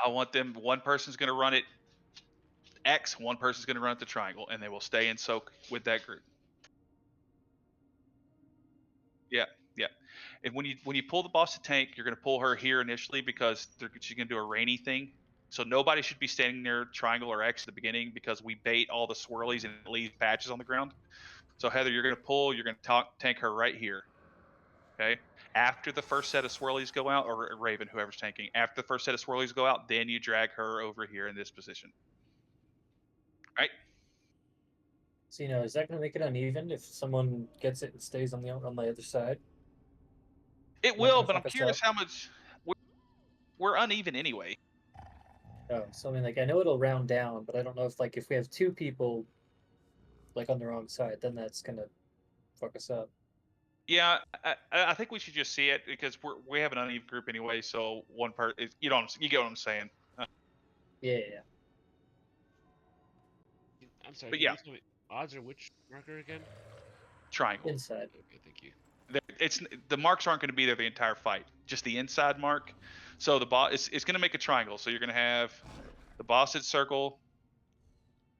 I want them, one person's going to run it X, one person's going to run it the triangle, and they will stay and soak with that group. Yeah, yeah. And when you pull the boss to tank, you're going to pull her here initially because she's going to do a rainy thing. So nobody should be standing near triangle or X at the beginning because we bait all the swirlies and it leaves patches on the ground. So Heather, you're going to pull, you're going to tank her right here. Okay. After the first set of swirlies go out, or Raven, whoever's tanking, after the first set of swirlies go out, then you drag her over here in this position. Right? So is that going to make it uneven if someone gets it and stays on the other side? It Not will, gonna but I'm fuck us curious up? how much we're uneven anyway. Oh, so I know it'll round down, but I don't know if we have two people on the wrong side, then that's gonna fuck us up. Yeah, I think we should just see it because we have an uneven group anyway. So one part, you get what I'm saying. Yeah. I'm sorry. But Can yeah. you tell me odds are which marker again? Triangle. Inside. Okay, thank you. It's the marks aren't going to be there the entire fight. Just the inside mark. So the boss it's going to make a triangle. So you're going to have the boss at circle,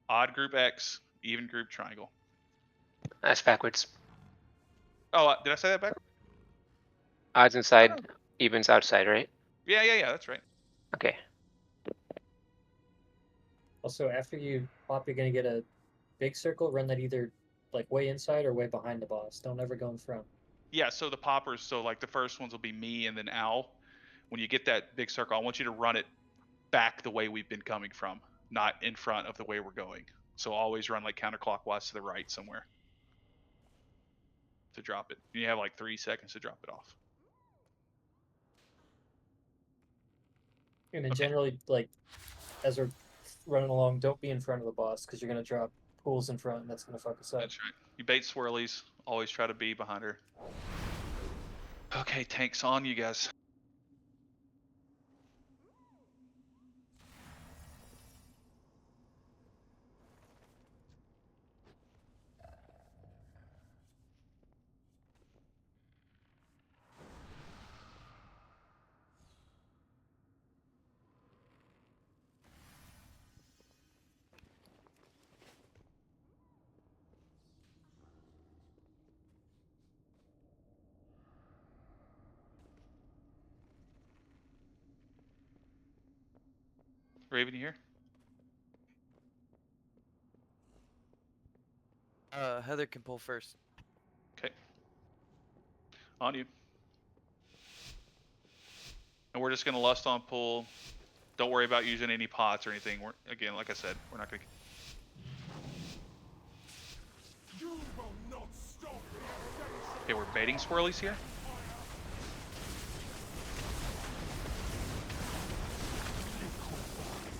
odd group X, even group triangle. That's backwards. Oh, did I say that backwards? Odds inside, evens outside, right? Yeah, that's right. Okay. Also, after you pop, you're gonna get a big circle. Run that either way inside or way behind the boss. Don't ever go in front. Yeah, so the poppers, so like the first ones will be me and then Al. When you get that big circle, I want you to run it back the way we've been coming from, not in front of the way we're going. So always run counterclockwise to the right somewhere to drop it. You have 3 seconds to drop it off. And then generally, as we're running along, don't be in front of the boss because you're gonna drop pools in front, and that's gonna fuck us up. That's right. You bait swirlies. Always try to be behind her. Okay, tanks on you guys. Raven, you here? Heather can pull first. Okay. On you. And we're just gonna lust on pull. Don't worry about using any pots or anything. Again, like I said, we're not gonna. Okay, we're baiting swirlies here.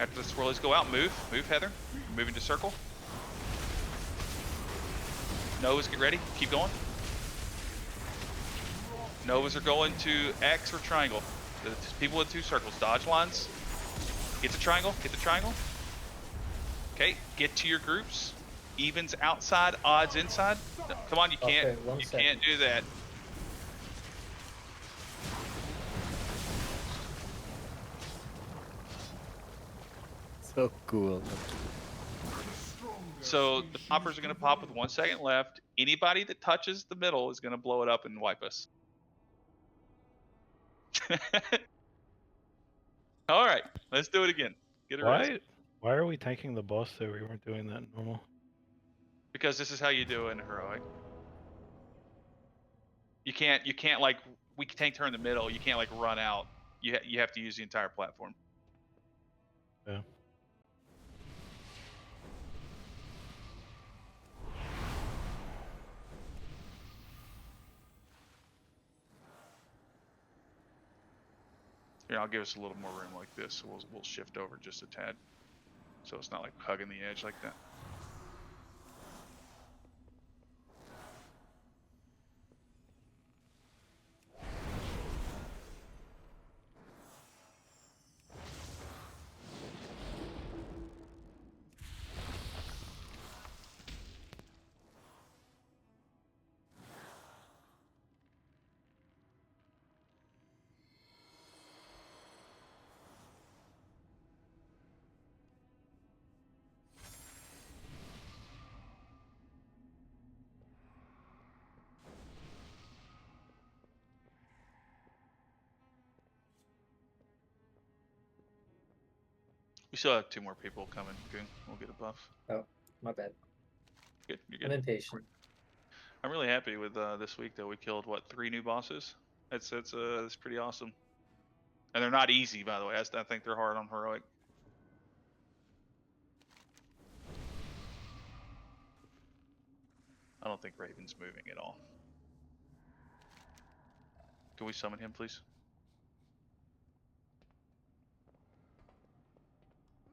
After the swirlies go out, move, Heather. Move into circle. Novas, get ready. Keep going. Novas are going to X or triangle. The people with 2 circles. Dodge lines. Get the triangle. Get the triangle. Okay, get to your groups. Evens outside, odds inside. No, come on, you can't. Okay, one second. Can't do that. So cool. So the poppers are going to pop with 1 second left. Anybody that touches the middle is going to blow it up and wipe us. All right, let's do it again. Get a rest. Why are we tanking the boss though? We weren't doing that in normal. Because this is how you do it in heroic. You can't like, we tank her in the middle. You can't like run out. You have to use the entire platform. Yeah. Here, I'll give us a little more room like this. So we'll shift over just a tad. So it's not like hugging the edge like that. We still have 2 more people coming. Goon. We'll get a buff. Oh, my bad. Good. You're I'm good. impatient. I'm really happy with this week though. We killed what, 3 new bosses. That's pretty awesome. And they're not easy, by the way. I think they're hard on heroic. I don't think Raven's moving at all. Can we summon him, please?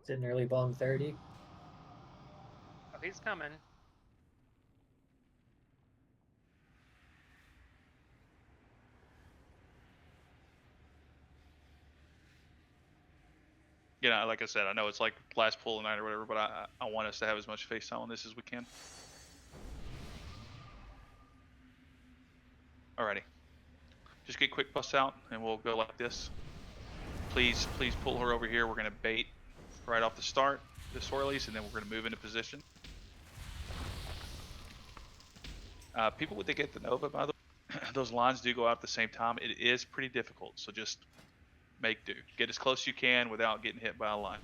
Is it an early bomb 30? Oh, he's coming. You know, like I said, I know it's like last pull of the night or whatever, but I want us to have as much face time on this as we can. Alrighty. Just get quick busts out and we'll go like this. Please pull her over here. We're gonna bait right off the start, the swirlies, and then we're gonna move into position. People would get the Nova, by the way, those lines do go out at the same time. It is pretty difficult, so just make do. Get as close as you can without getting hit by a line.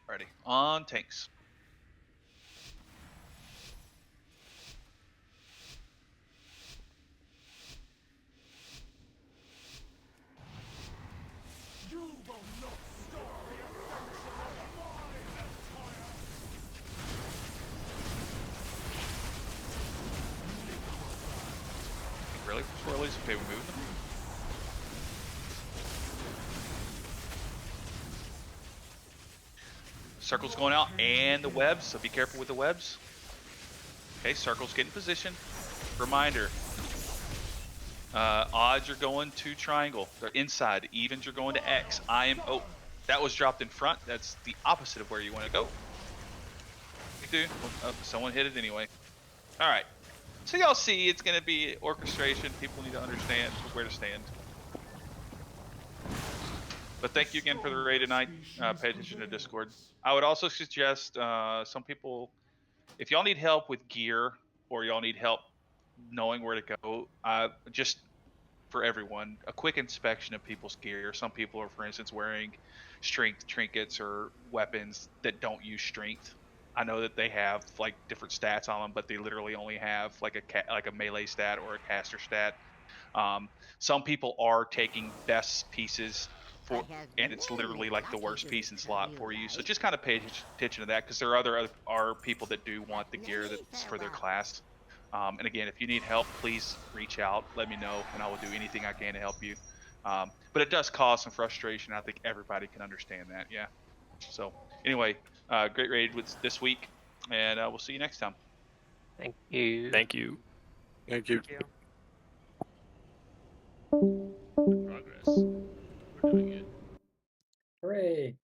Ready. On tanks. Really? Swirlies? Okay, we move them. Circle's going out and the webs, so be careful with the webs. Okay, circle's getting position. Reminder. Odds are going to triangle. They're inside. Evens are going to X. Oh, that was dropped in front. That's the opposite of where you want to go. You do. Oh, someone hit it anyway. All right. So y'all see it's going to be orchestration. People need to understand where to stand. But thank you again for the raid tonight. Pay attention to Discord. I would also suggest some people, if y'all need help with gear or y'all need help knowing where to go, just for everyone, a quick inspection of people's gear. Some people are, for instance, wearing strength trinkets or weapons that don't use strength. I know that they have like different stats on them, but they literally only have like a melee stat or a caster stat. Some people are taking best pieces for, and it's literally like the worst piece in slot for you. So just kind of pay attention to that, because there are people that do want the gear that's for their class. And again, if you need help, please reach out, let me know, and I will do anything I can to help you. But it does cause some frustration. I think everybody can understand that. Yeah. So anyway, great raid this week, and we'll see you next time. Thank you. Thank you. Thank you. Thank you. Progress. We're doing it. Hooray!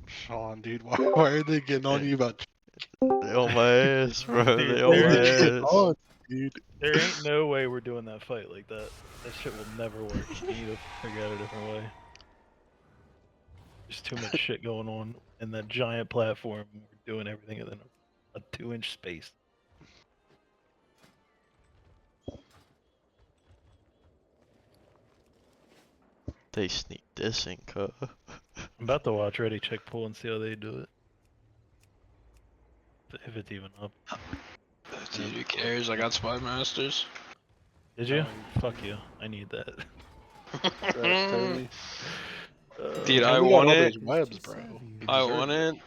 Sean, dude, why are they getting on you about? They on my ass, bro. Dude, They on my there, ass. dude. There ain't no way we're doing that fight like that. That shit will never work. You need to figure out a different way. There's too much shit going on in that giant platform. We're doing everything within a 2-inch space. They sneak this in, cuh. I'm about to watch Ready Check Pull and see how they do it. If it's even up. Dude, who cares? I got Spy Masters. Did you? Fuck you. I need that. Dude, I And we got all wanted those webs, bro. You I deserve it. wanted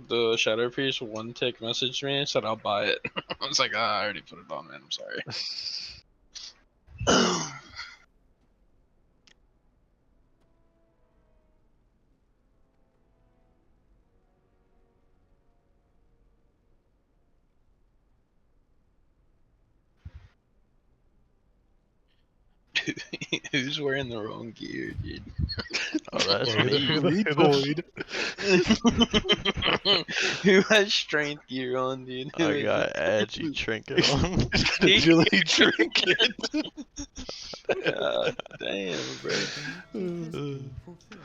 the Shadow Priest one tick messaged me and said I'll buy it. I was like, I already put it on, man. I'm sorry. Who's wearing the wrong gear, dude? Oh, that's Yeah, me. Who has strength gear on, dude? Who I is got it? Agi trinket on. Agility trinket. God damn, bro.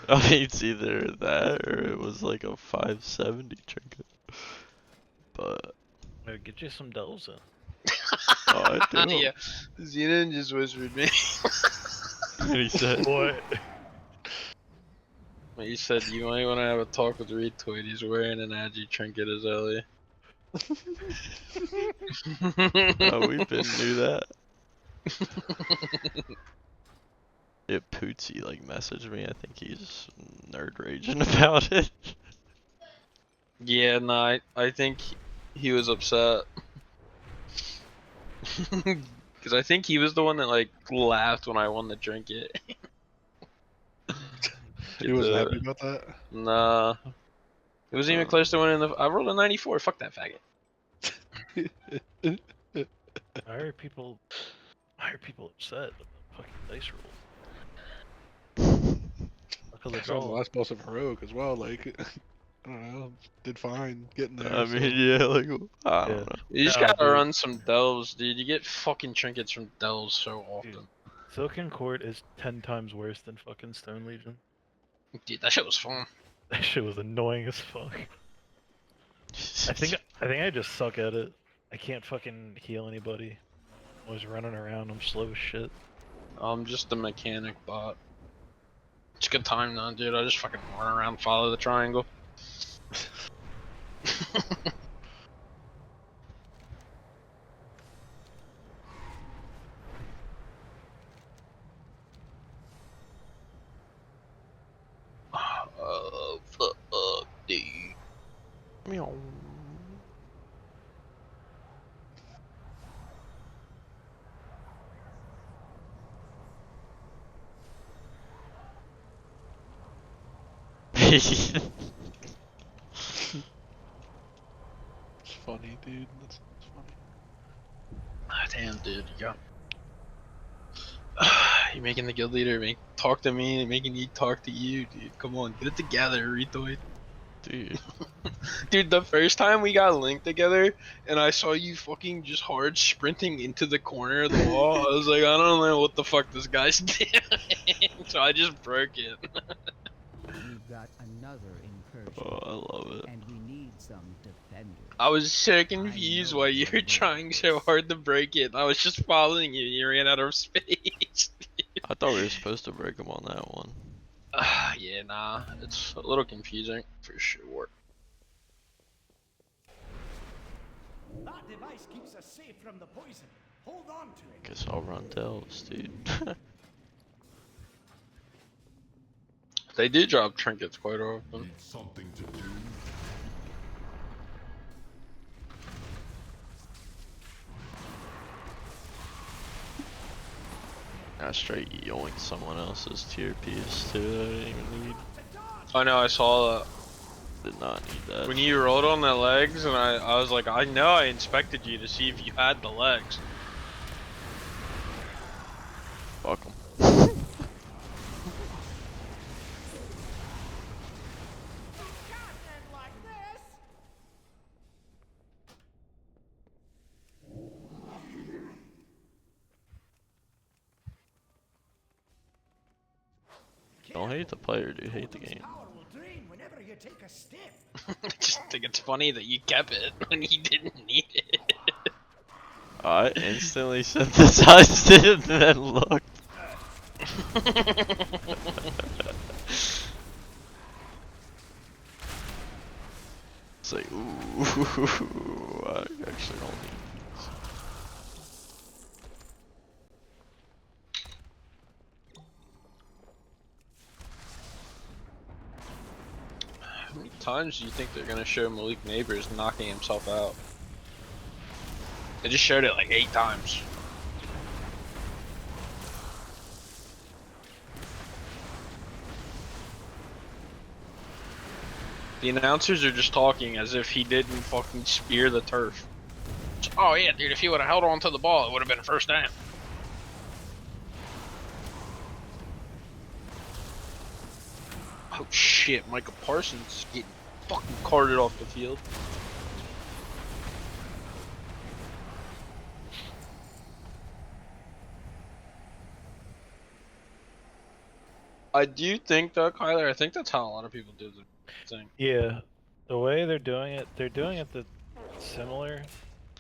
I mean, it's either that or it was like a 570 trinket. But Hey, get you some delves in. oh, I do. Yeah, Xenon just whispered me. What he said? What? He said you might want to have a talk with Retoid. He's wearing an Agi trinket as Ellie. Oh, we been knew that. Yeah, Pootsy like messaged me. I think he's nerd raging about it. Yeah, no, I think he was upset. Because I think he was the one that like laughed when I won the trinket. He wasn't happy about that. Nah. It wasn't even close to winning the. I rolled a 94. Fuck that faggot. I heard people upset with the fucking dice rolls. Look at the I saw the draw. last boss of Heroic as well. Like, I don't know, did fine getting there. I mean, so. yeah, like I don't know. You just Nah, gotta dude. run some delves, dude. You get fucking trinkets from delves so often. Dude, Silken Court is 10 times worse than fucking Stone Legion. Dude, that shit was fun. That shit was annoying as fuck. I think I just suck at it. I can't fucking heal anybody. I'm always running around. I'm slow as shit. I'm just a mechanic bot. It's a good time though, dude. I just fucking run around, follow the triangle. Oh, fuck, dude. Meow. It's funny, dude. That's funny. Ah, damn, dude. You got. You're making the guild leader talk to me and making me talk to you, dude. Come on, get it together, Retoid. Dude. Dude, the first time we got linked together and I saw you fucking just hard sprinting into the corner of the wall, I was like, I don't know what the fuck this guy's doing. So I just broke it. We've got another incursion. Oh, I love it. And we need some defenders. I was so confused why you were trying so hard to break it. I was just following you and you ran out of space. I thought we were supposed to break him on that one. Yeah, nah, it's a little confusing for sure. That device keeps us safe from the poison. Hold on to it. Guess I'll run Delves, dude. They do drop trinkets quite often. Need something to do? I straight yoink someone else's tier piece too. I didn't even need. I know, I saw that. Did not need that. When you rolled on the legs, and I was like, I know I inspected you to see if you had the legs. Fuck 'em. Don't hate the player, dude. Hate the game. Power will drain whenever you take a step. I just think it's funny that you kept it when you didn't need it. I instantly synthesized it and then looked. It's like, ooh, I actually don't need this. How many times do you think they're gonna show Malik Neighbors knocking himself out? They just showed it like 8 times. The announcers are just talking as if he didn't fucking spear the turf. Oh yeah, dude, if he would have held on to the ball, it would have been a first down. Oh shit, Michael Parsons getting fucking carted off the field. I do think though, Kyler, I think that's how a lot of people do the thing. Yeah, the way they're doing it similar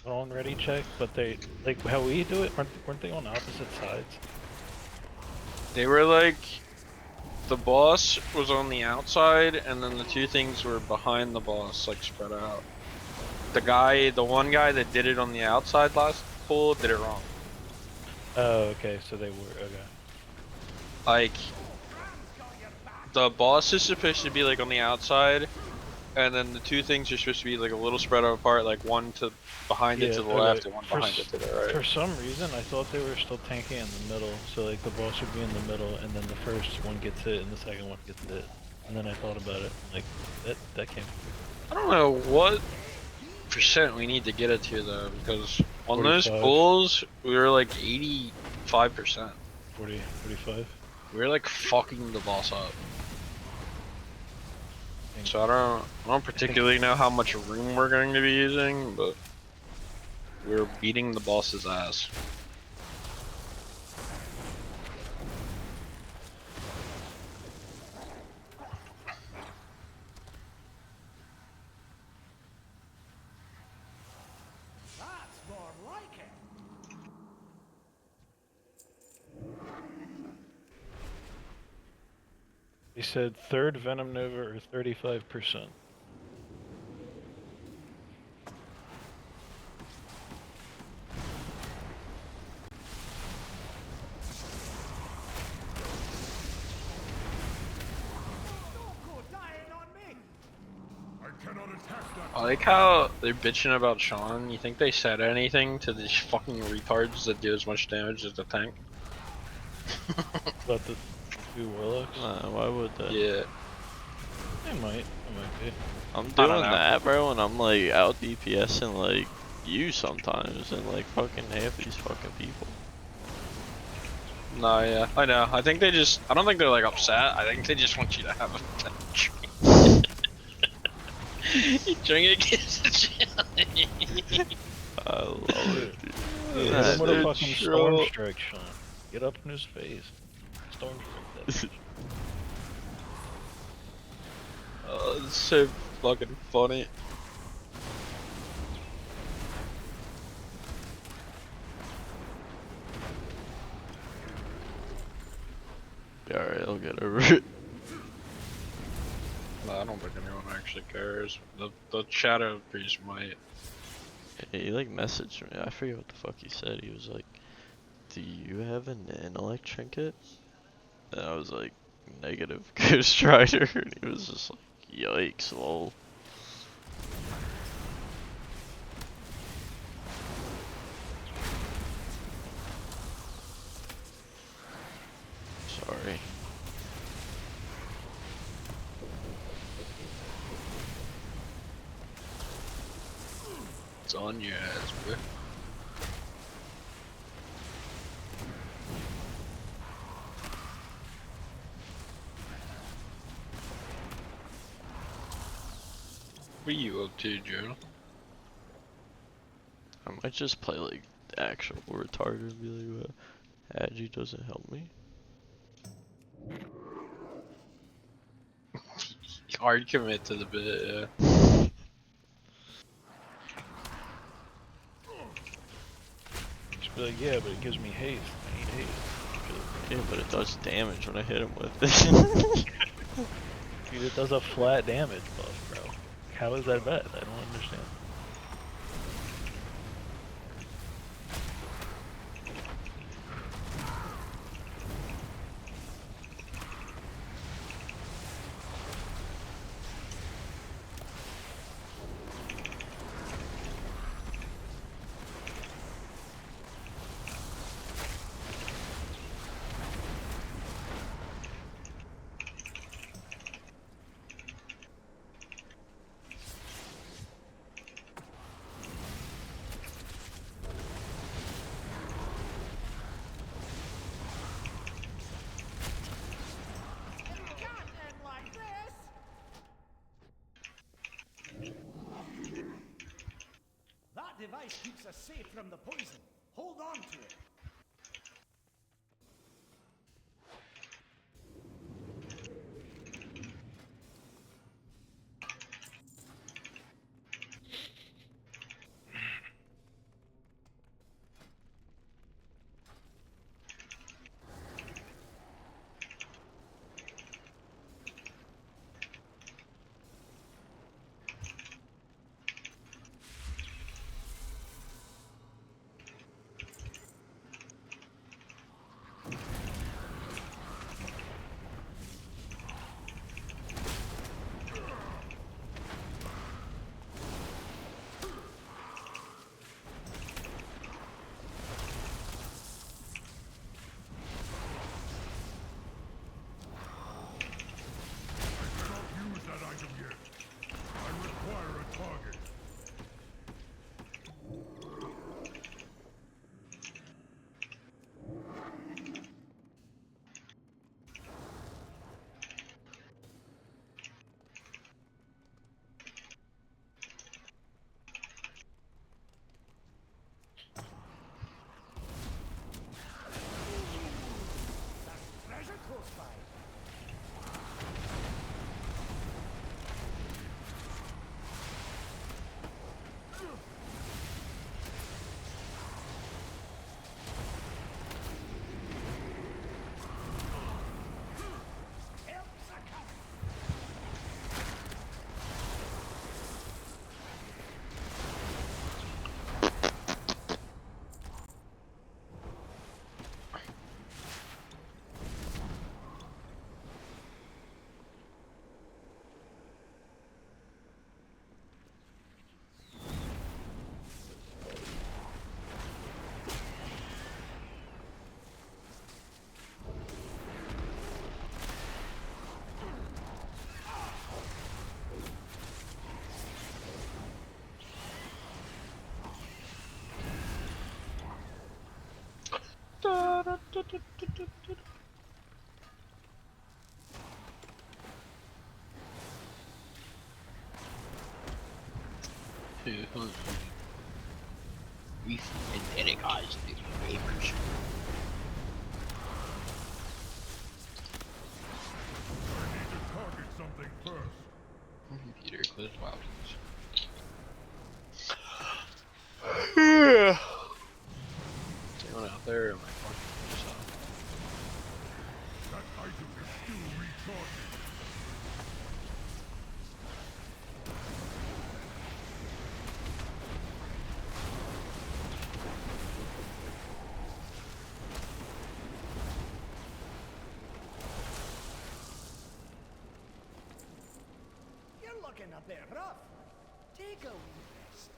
on ready check, but they like how we do it. Weren't they on opposite sides? They were like, the boss was on the outside, and then the 2 things were behind the boss, like spread out. The one guy that did it on the outside last pull did it wrong. Oh, okay, so they were okay. Like, the boss is supposed to be like on the outside, and then the 2 things are supposed to be like a little spread out apart, like one to behind it to the left and one behind it to the right. For some reason, I thought they were still tanking in the middle, so like the boss would be in the middle, and then the first one gets hit, and the second one gets hit. And then I thought about it, like that came. I don't know what percent we need to get it to though, because on 45. those pulls we were like 85%. 45. We were like fucking the boss up. So I don't particularly know how much room we're going to be using, but we're beating the boss's ass. That's more like it. They said third Venom Nova or 35%. I like how they're bitching about Sean. You think they said anything to these fucking retards that do as much damage as the tank? About the 2 Warlocks? Nah, why would that? Yeah. It might be. I'm doing that, bro, and I'm like out DPSing like you sometimes, and like fucking half these fucking people. No, yeah, I know. I think they just, I don't think they're like upset. I think they just want you to have a drink. You drink it against the chili. I love it, dude. Yeah, what a That's fucking true. storm strike, Sean. Get up in his face. Storm strike that bitch. Oh, it's so fucking funny. Alright, I'll get over it. Well, I don't think anyone actually cares. The shadow priest might. He like messaged me. I forget what the fuck he said. He was like, "Do you have an intellect trinket?" And I was like, "Negative, Ghost Rider." And he was just like, "Yikes, lol." Sorry. It's on your ass, bro. What are you up to, Joe? I might just play like actual retarded and be like, Agi doesn't help me. Hard commit to the bit, yeah. Just be like, yeah, but it gives me haste. I need haste. Yeah, but it does damage when I hit him with it. Dude, it does a flat damage buff, bro. How is that bad? I don't understand. That device keeps us safe from the poison. Hold on to it. Use that item yet. I require a target. Treasure close by. We and guys do favors. I need to target something first. Computer close wow. Anyone out there? Am I fucking myself? That item is still recharging. looking a bit rough. Take a wee rest.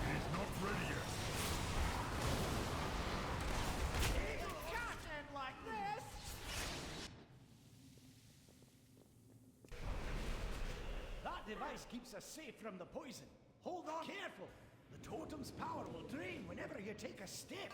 He's not ready yet. It can't end like this! That device keeps us safe from the poison. Hold on careful. The totem's power will drain whenever you take a step.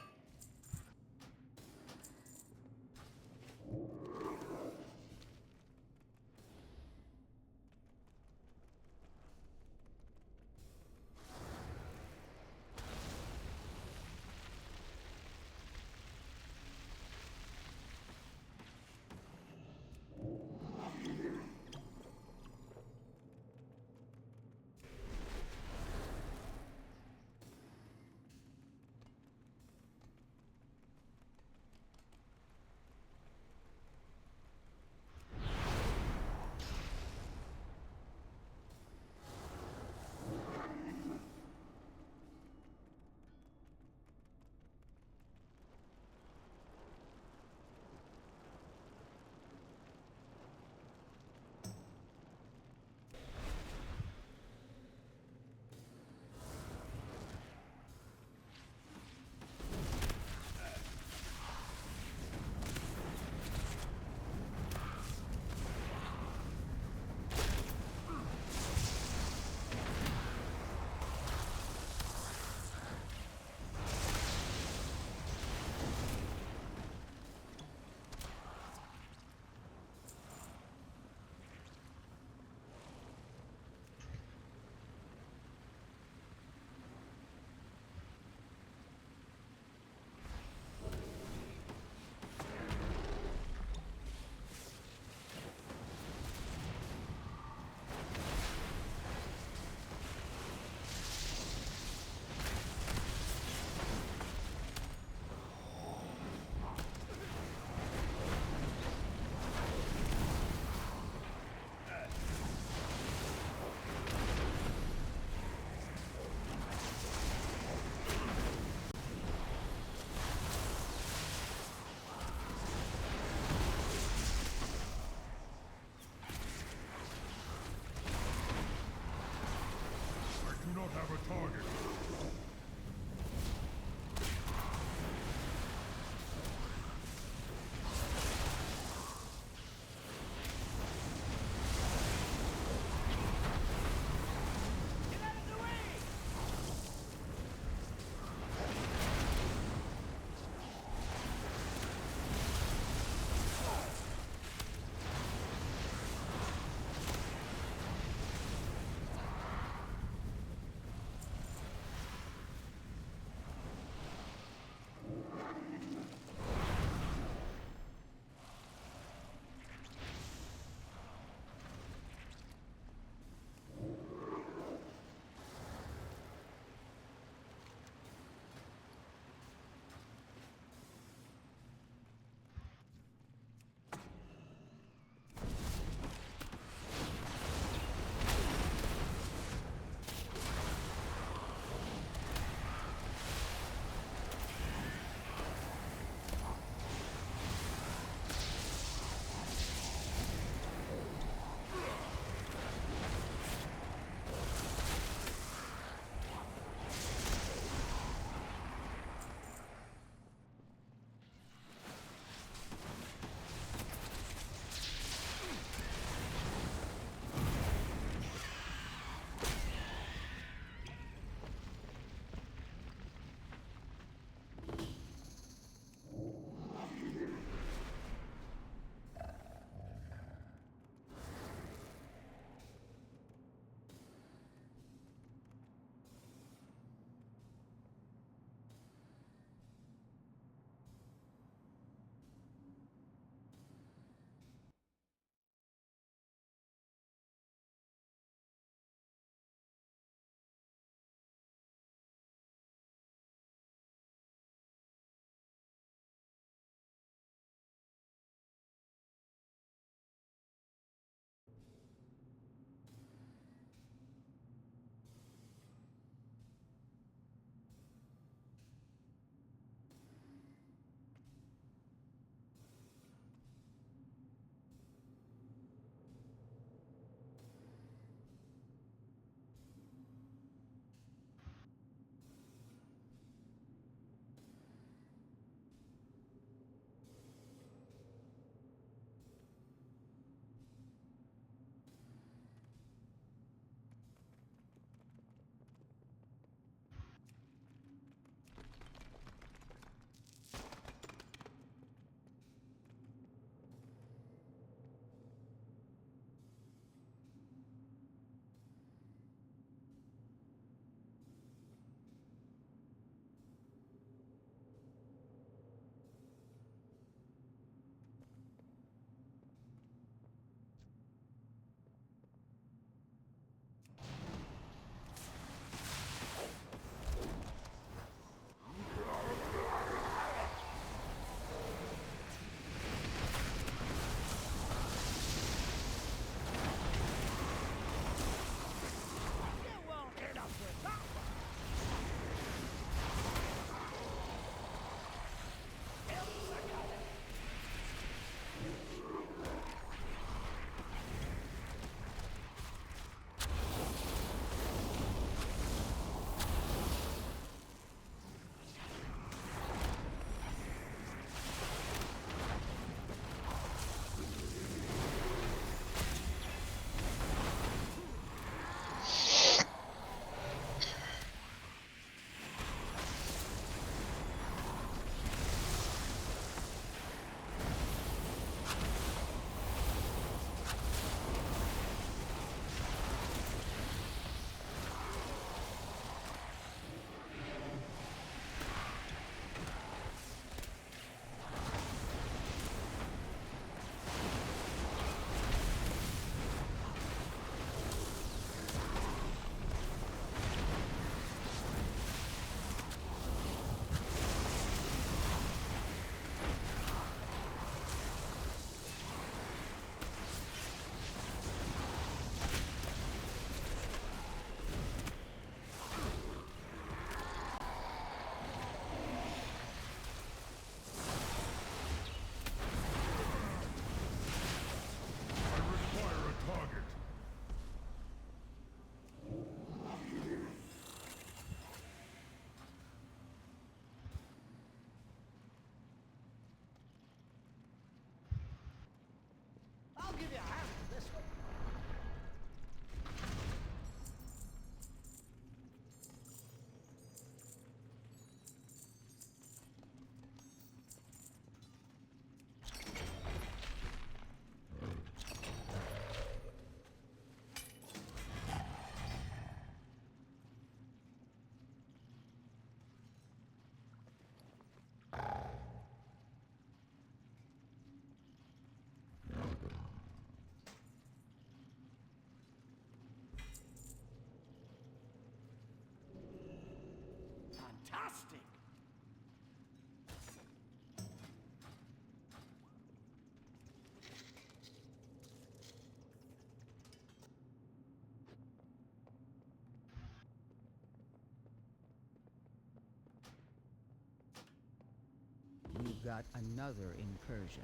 We've got another incursion,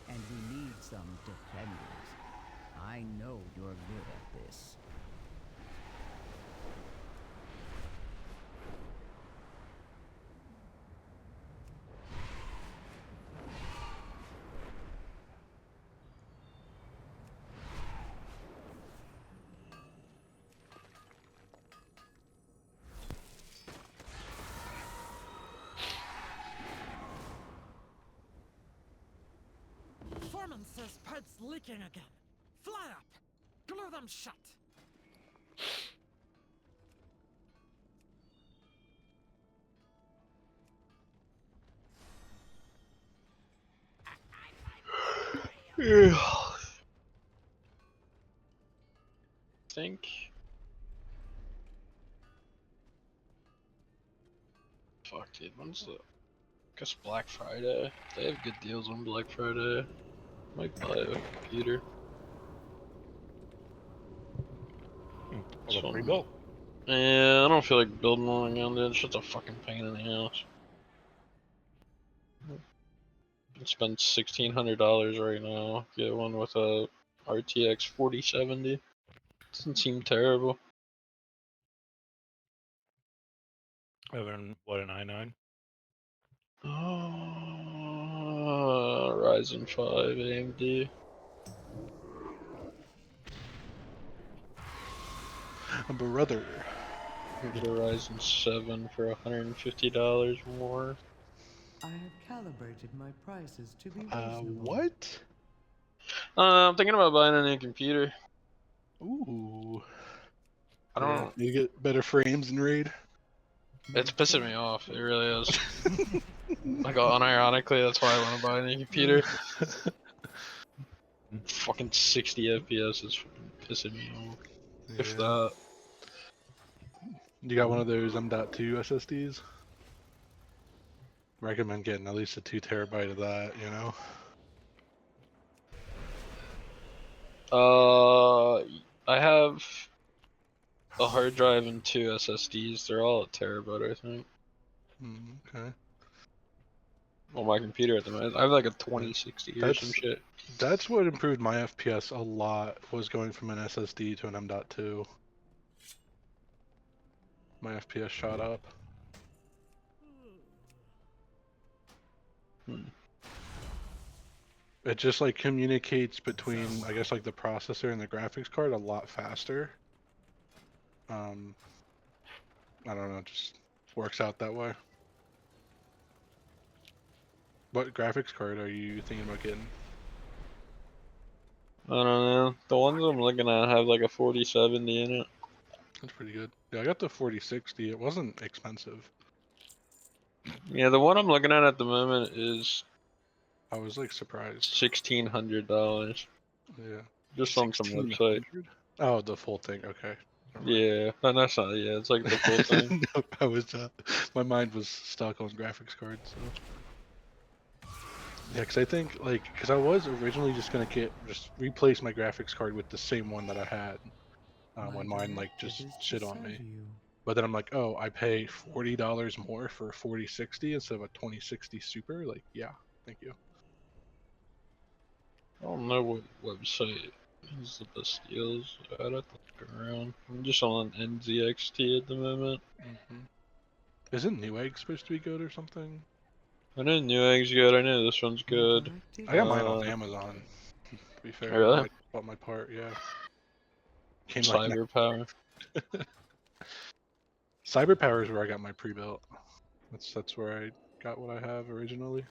and we need some defenders. I know you're good at this. Foreman says pipe's leaking again. Fly up. Glue them shut. Yeah. Think. Fuck, dude. When's the? Guess Black Friday. They have good deals on Black Friday. Might buy a computer. Well, the pre-built. Yeah, I don't feel like building one again, dude. It's just a fucking pain in the ass. Spend $1,600 right now. Get one with a RTX 4070. Doesn't seem terrible. Then what, an i9? Ryzen 5 AMD. Brother. Get a Ryzen 7 for $150 more. I have calibrated my prices to be reasonable. What? I'm thinking about buying a new computer. Ooh. I don't. You get better frames in Raid. It's pissing me off. It really is. Like, unironically, that's why I want to buy a new computer. Fucking 60 FPS is fucking pissing me off. If that. You got one of those M.2 SSDs? Recommend getting at least a 2 terabyte of that, you know? I have a hard drive and 2 SSDs. They're all a terabyte, I think. Okay. On my computer at the moment, I have like a 2060 or some shit. That's what improved my FPS a lot, was going from an SSD to an M.2. My FPS shot up. It just like communicates between, I guess, like the processor and the graphics card a lot faster. I don't know, it just works out that way. What graphics card are you thinking about getting? I don't know. The ones I'm looking at have like a 4070 in it. That's pretty good. Yeah, I got the 4060. It wasn't expensive. Yeah, the one I'm looking at the moment is. I was like surprised. $1,600. Yeah. Just on some website. Oh, the full thing. Okay. Yeah, no, that's not. Yeah, it's like the full thing. No, I was. My mind was stuck on graphics cards. So. Yeah, because I think because I was originally just gonna replace my graphics card with the same one that I had when mine just shit on me. But then I'm like, oh, I pay $40 more for a 4060 instead of a 2060 Super. Like, yeah, thank you. I don't know what website is the best deals. I'd have to look around. I'm just on NZXT at the moment. Isn't Newegg supposed to be good or something? I know Newegg's good. I know this one's good. I got mine off Amazon. To be fair, Really? bought my part. Yeah. Cyber Power. Cyber Power is where I got my pre-built. That's where I got what I have originally.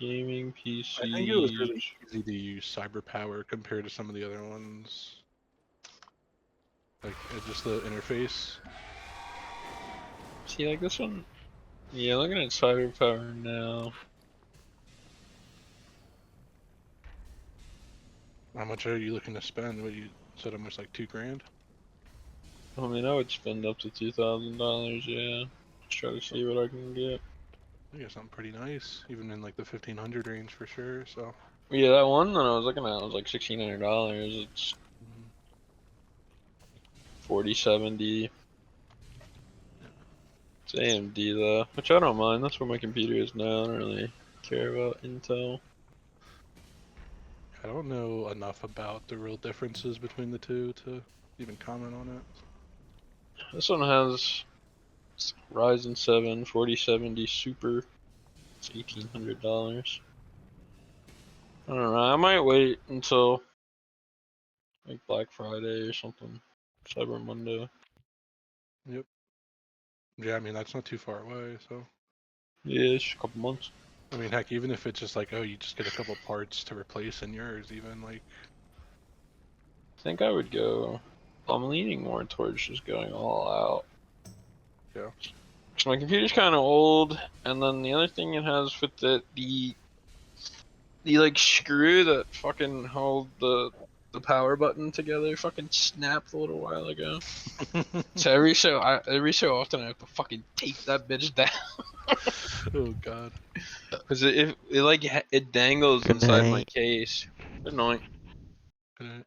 Gaming PC. I think it was really easy to use Cyber Power compared to some of the other ones. Like just the interface. See, like this one. Yeah, looking at Cyber Power now. How much are you looking to spend? What you said almost like $2,000? I mean, I would spend up to $2,000. Yeah. Try to see what I can get. I get something pretty nice, even in like the 1,500 range for sure. So. Yeah, that one that I was looking at was like $1,600. It's 4070. It's AMD though, which I don't mind. That's where my computer is now. I don't really care about Intel. I don't know enough about the real differences between the two to even comment on it. This one has Ryzen 7 4070 Super. It's $1,800. I don't know. I might wait until like Black Friday or something. Cyber Monday. Yep. Yeah, I mean that's not too far away, so. Yeah, it's a couple months. I mean, heck, even if it's just like, oh, you just get a couple parts to replace in yours, even like. I think I would go. I'm leaning more towards just going all out. Yeah. So my computer's kind of old, and then the other thing it has with it, the like screw that fucking held the power button together fucking snapped a little while ago. So every so often I have to fucking tape that bitch down. Oh god. Cause it like it dangles Good inside my night. case. Good night. Good night.